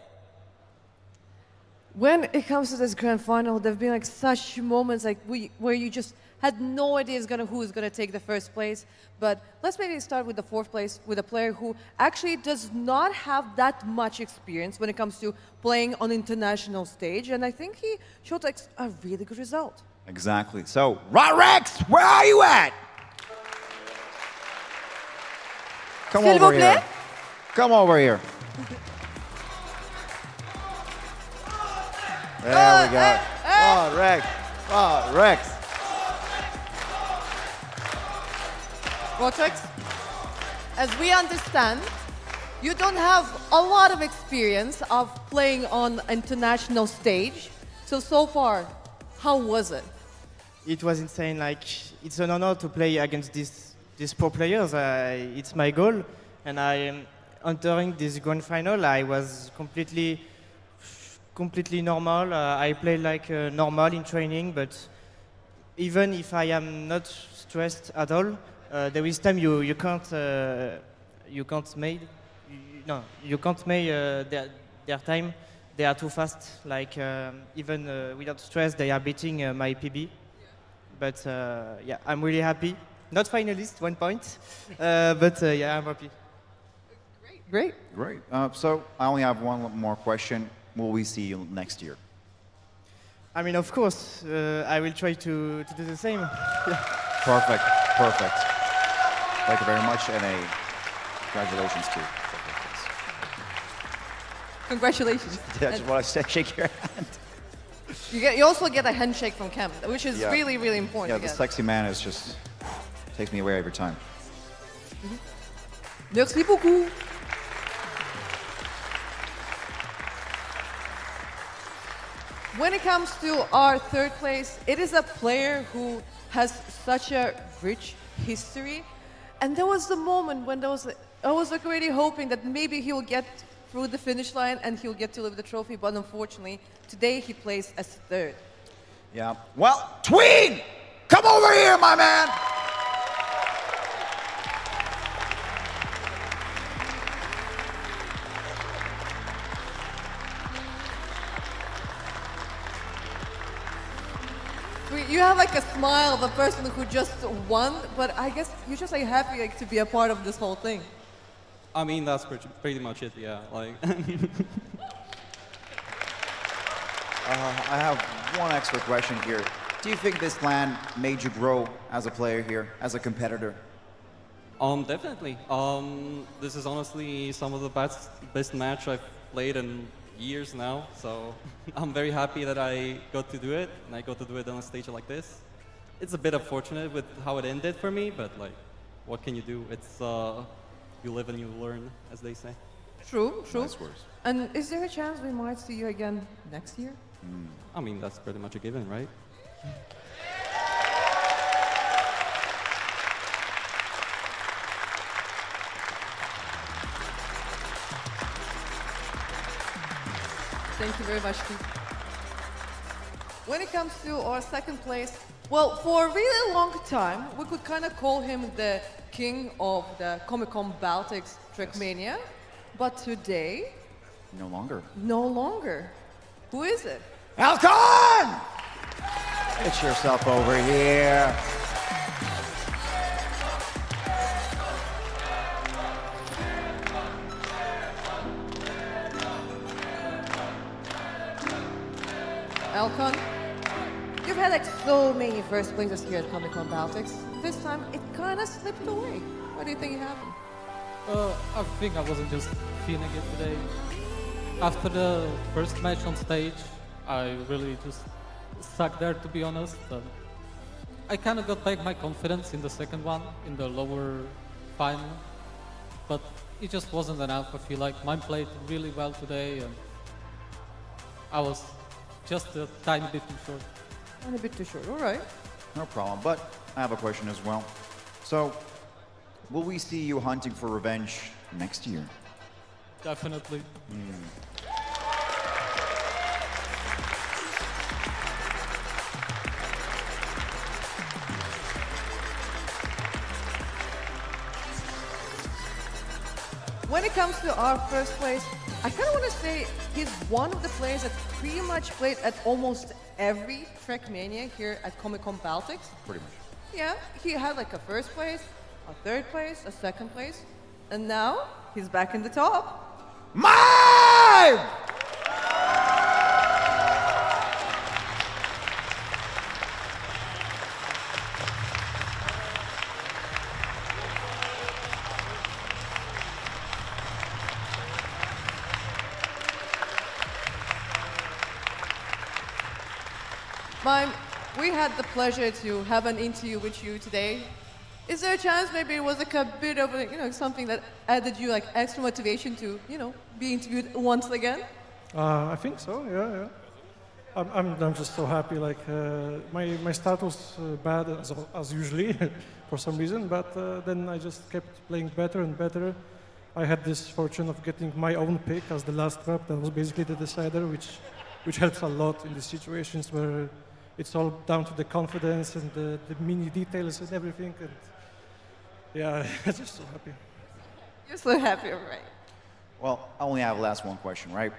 When it comes to this grand final, there have been like such moments like where you just had no idea who is gonna take the first place. But let's maybe start with the fourth place with a player who actually does not have that much experience when it comes to playing on international stage, and I think he showed like a really good result. Exactly. So, Rex, where are you at? Come over here. Come over here. There we go. Oh, Rex. Oh, Rex. Roadtrex, as we understand, you don't have a lot of experience of playing on international stage. So far, how was it? It was insane. Like, it's an honor to play against these pro players. It's my goal, and I am entering this grand final. I was completely normal. I play like normal in training, but even if I am not stressed at all, there is time you can't make their time they are too fast. Like even without stress, they are beating my PB. But yeah, I'm really happy. Not finalist, 1 point, but yeah, I'm happy. Great. Great. So I only have one more question. Will we see you next year? I mean, of course, I will try to do the same. Perfect. Perfect. Thank you very much, and congratulations to you. Congratulations. I just want to shake your hand. You also get a handshake from Cam, which is really, really important. Yeah, to the get. sexy man is just takes me away every time. Merci beaucoup. When it comes to our third place, it is a player who has such a rich history. And there was the moment when I was like really hoping that maybe he'll get through the finish line and he'll get to lift the trophy, but unfortunately, today he plays as third. Yeah. Well, Tween! Come over here, my man! You have like a smile of a person who just won, but I guess you're just like happy like, to be a part of this whole thing. I mean, that's pretty much it, yeah. Like. I have one extra question here. Do you think this LAN made you grow as a player here, as a competitor? Definitely. This is honestly some of the best match I've played in years now, so I'm very happy that I got to do it, and I got to do it on a stage like this. It's a bit unfortunate with how it ended for me, but like, what can you do? It's you live and you learn, as they say. True, true. Nice words. And is there a chance we might see you again next year? I mean, that's pretty much a given, right? Thank you very much, Keith. When it comes to our second place, well, for a really long time, we could kind of call him the king of the Comic-Con Baltics Trackmania, but today... No longer. No longer. Who is it? Alcon! Get yourself over here. Alcon, you've had like so many first places here at Comic-Con Baltics. This time, it kind of slipped away. What do you think happened? I think I wasn't just feeling it today. After the first match on stage, I really just sucked there, to be honest. I kind of got back my confidence in the second one, in the lower final, but it just wasn't enough. I feel like mine played really well today, and I was just a tiny bit too short. A bit too short, all right. No problem, but I have a question as well. So, will we see you hunting for revenge next year? Definitely. When it comes to our first place, I kind of want to say he's one of the players that pretty much played at almost every Trackmania here at Comic-Con Baltics. Pretty much. Yeah, he had like a first place, a third place, a second place, and now he's back in the top. Mime! Mime, we had the pleasure to have an interview with you today. Is there a chance maybe it was like a bit of something that added you like extra motivation to, be interviewed once again? I think so, yeah. I'm just so happy. Like my start was bad as usually for some reason, but then I just kept playing better and better. I had this fortune of getting my own pick as the last map. That was basically the decider, which helps a lot in these situations where it's all down to the confidence and the mini details and everything. And yeah, I'm just so happy. You're so happy, all right. Well, I only have last one question, right?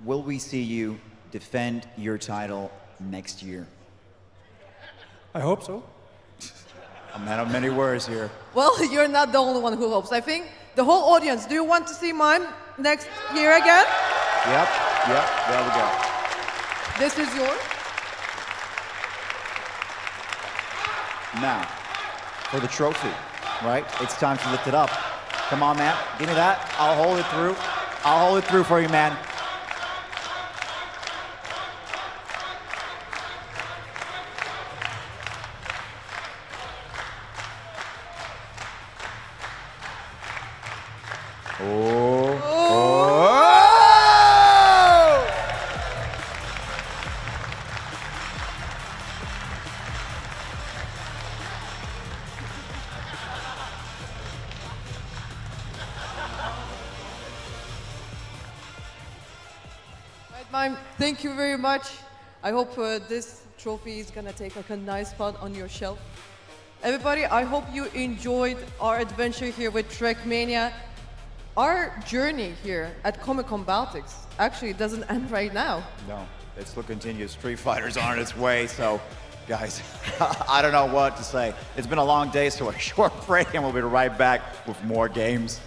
will we see you defend your title next year? I hope so. A man of many words here. Well, you're not the only one who hopes. I think the whole audience, do you want to see mine next year again? Yep, there we go. This is yours. Now, for the trophy, right? It's time to lift it up. Come on, man. Give me that. I'll hold it through. I'll hold it through for you, man. Mime, thank you very much. I hope this trophy is gonna take like a nice spot on your shelf. Everybody, I hope you enjoyed our adventure here with Trackmania. Our journey here at Comic-Con Baltics actually doesn't end right now. No, it still continues. Street Fighter's on its way, so guys, I don't know what to say. It's been a long day, so a short break and we'll be right back with more games.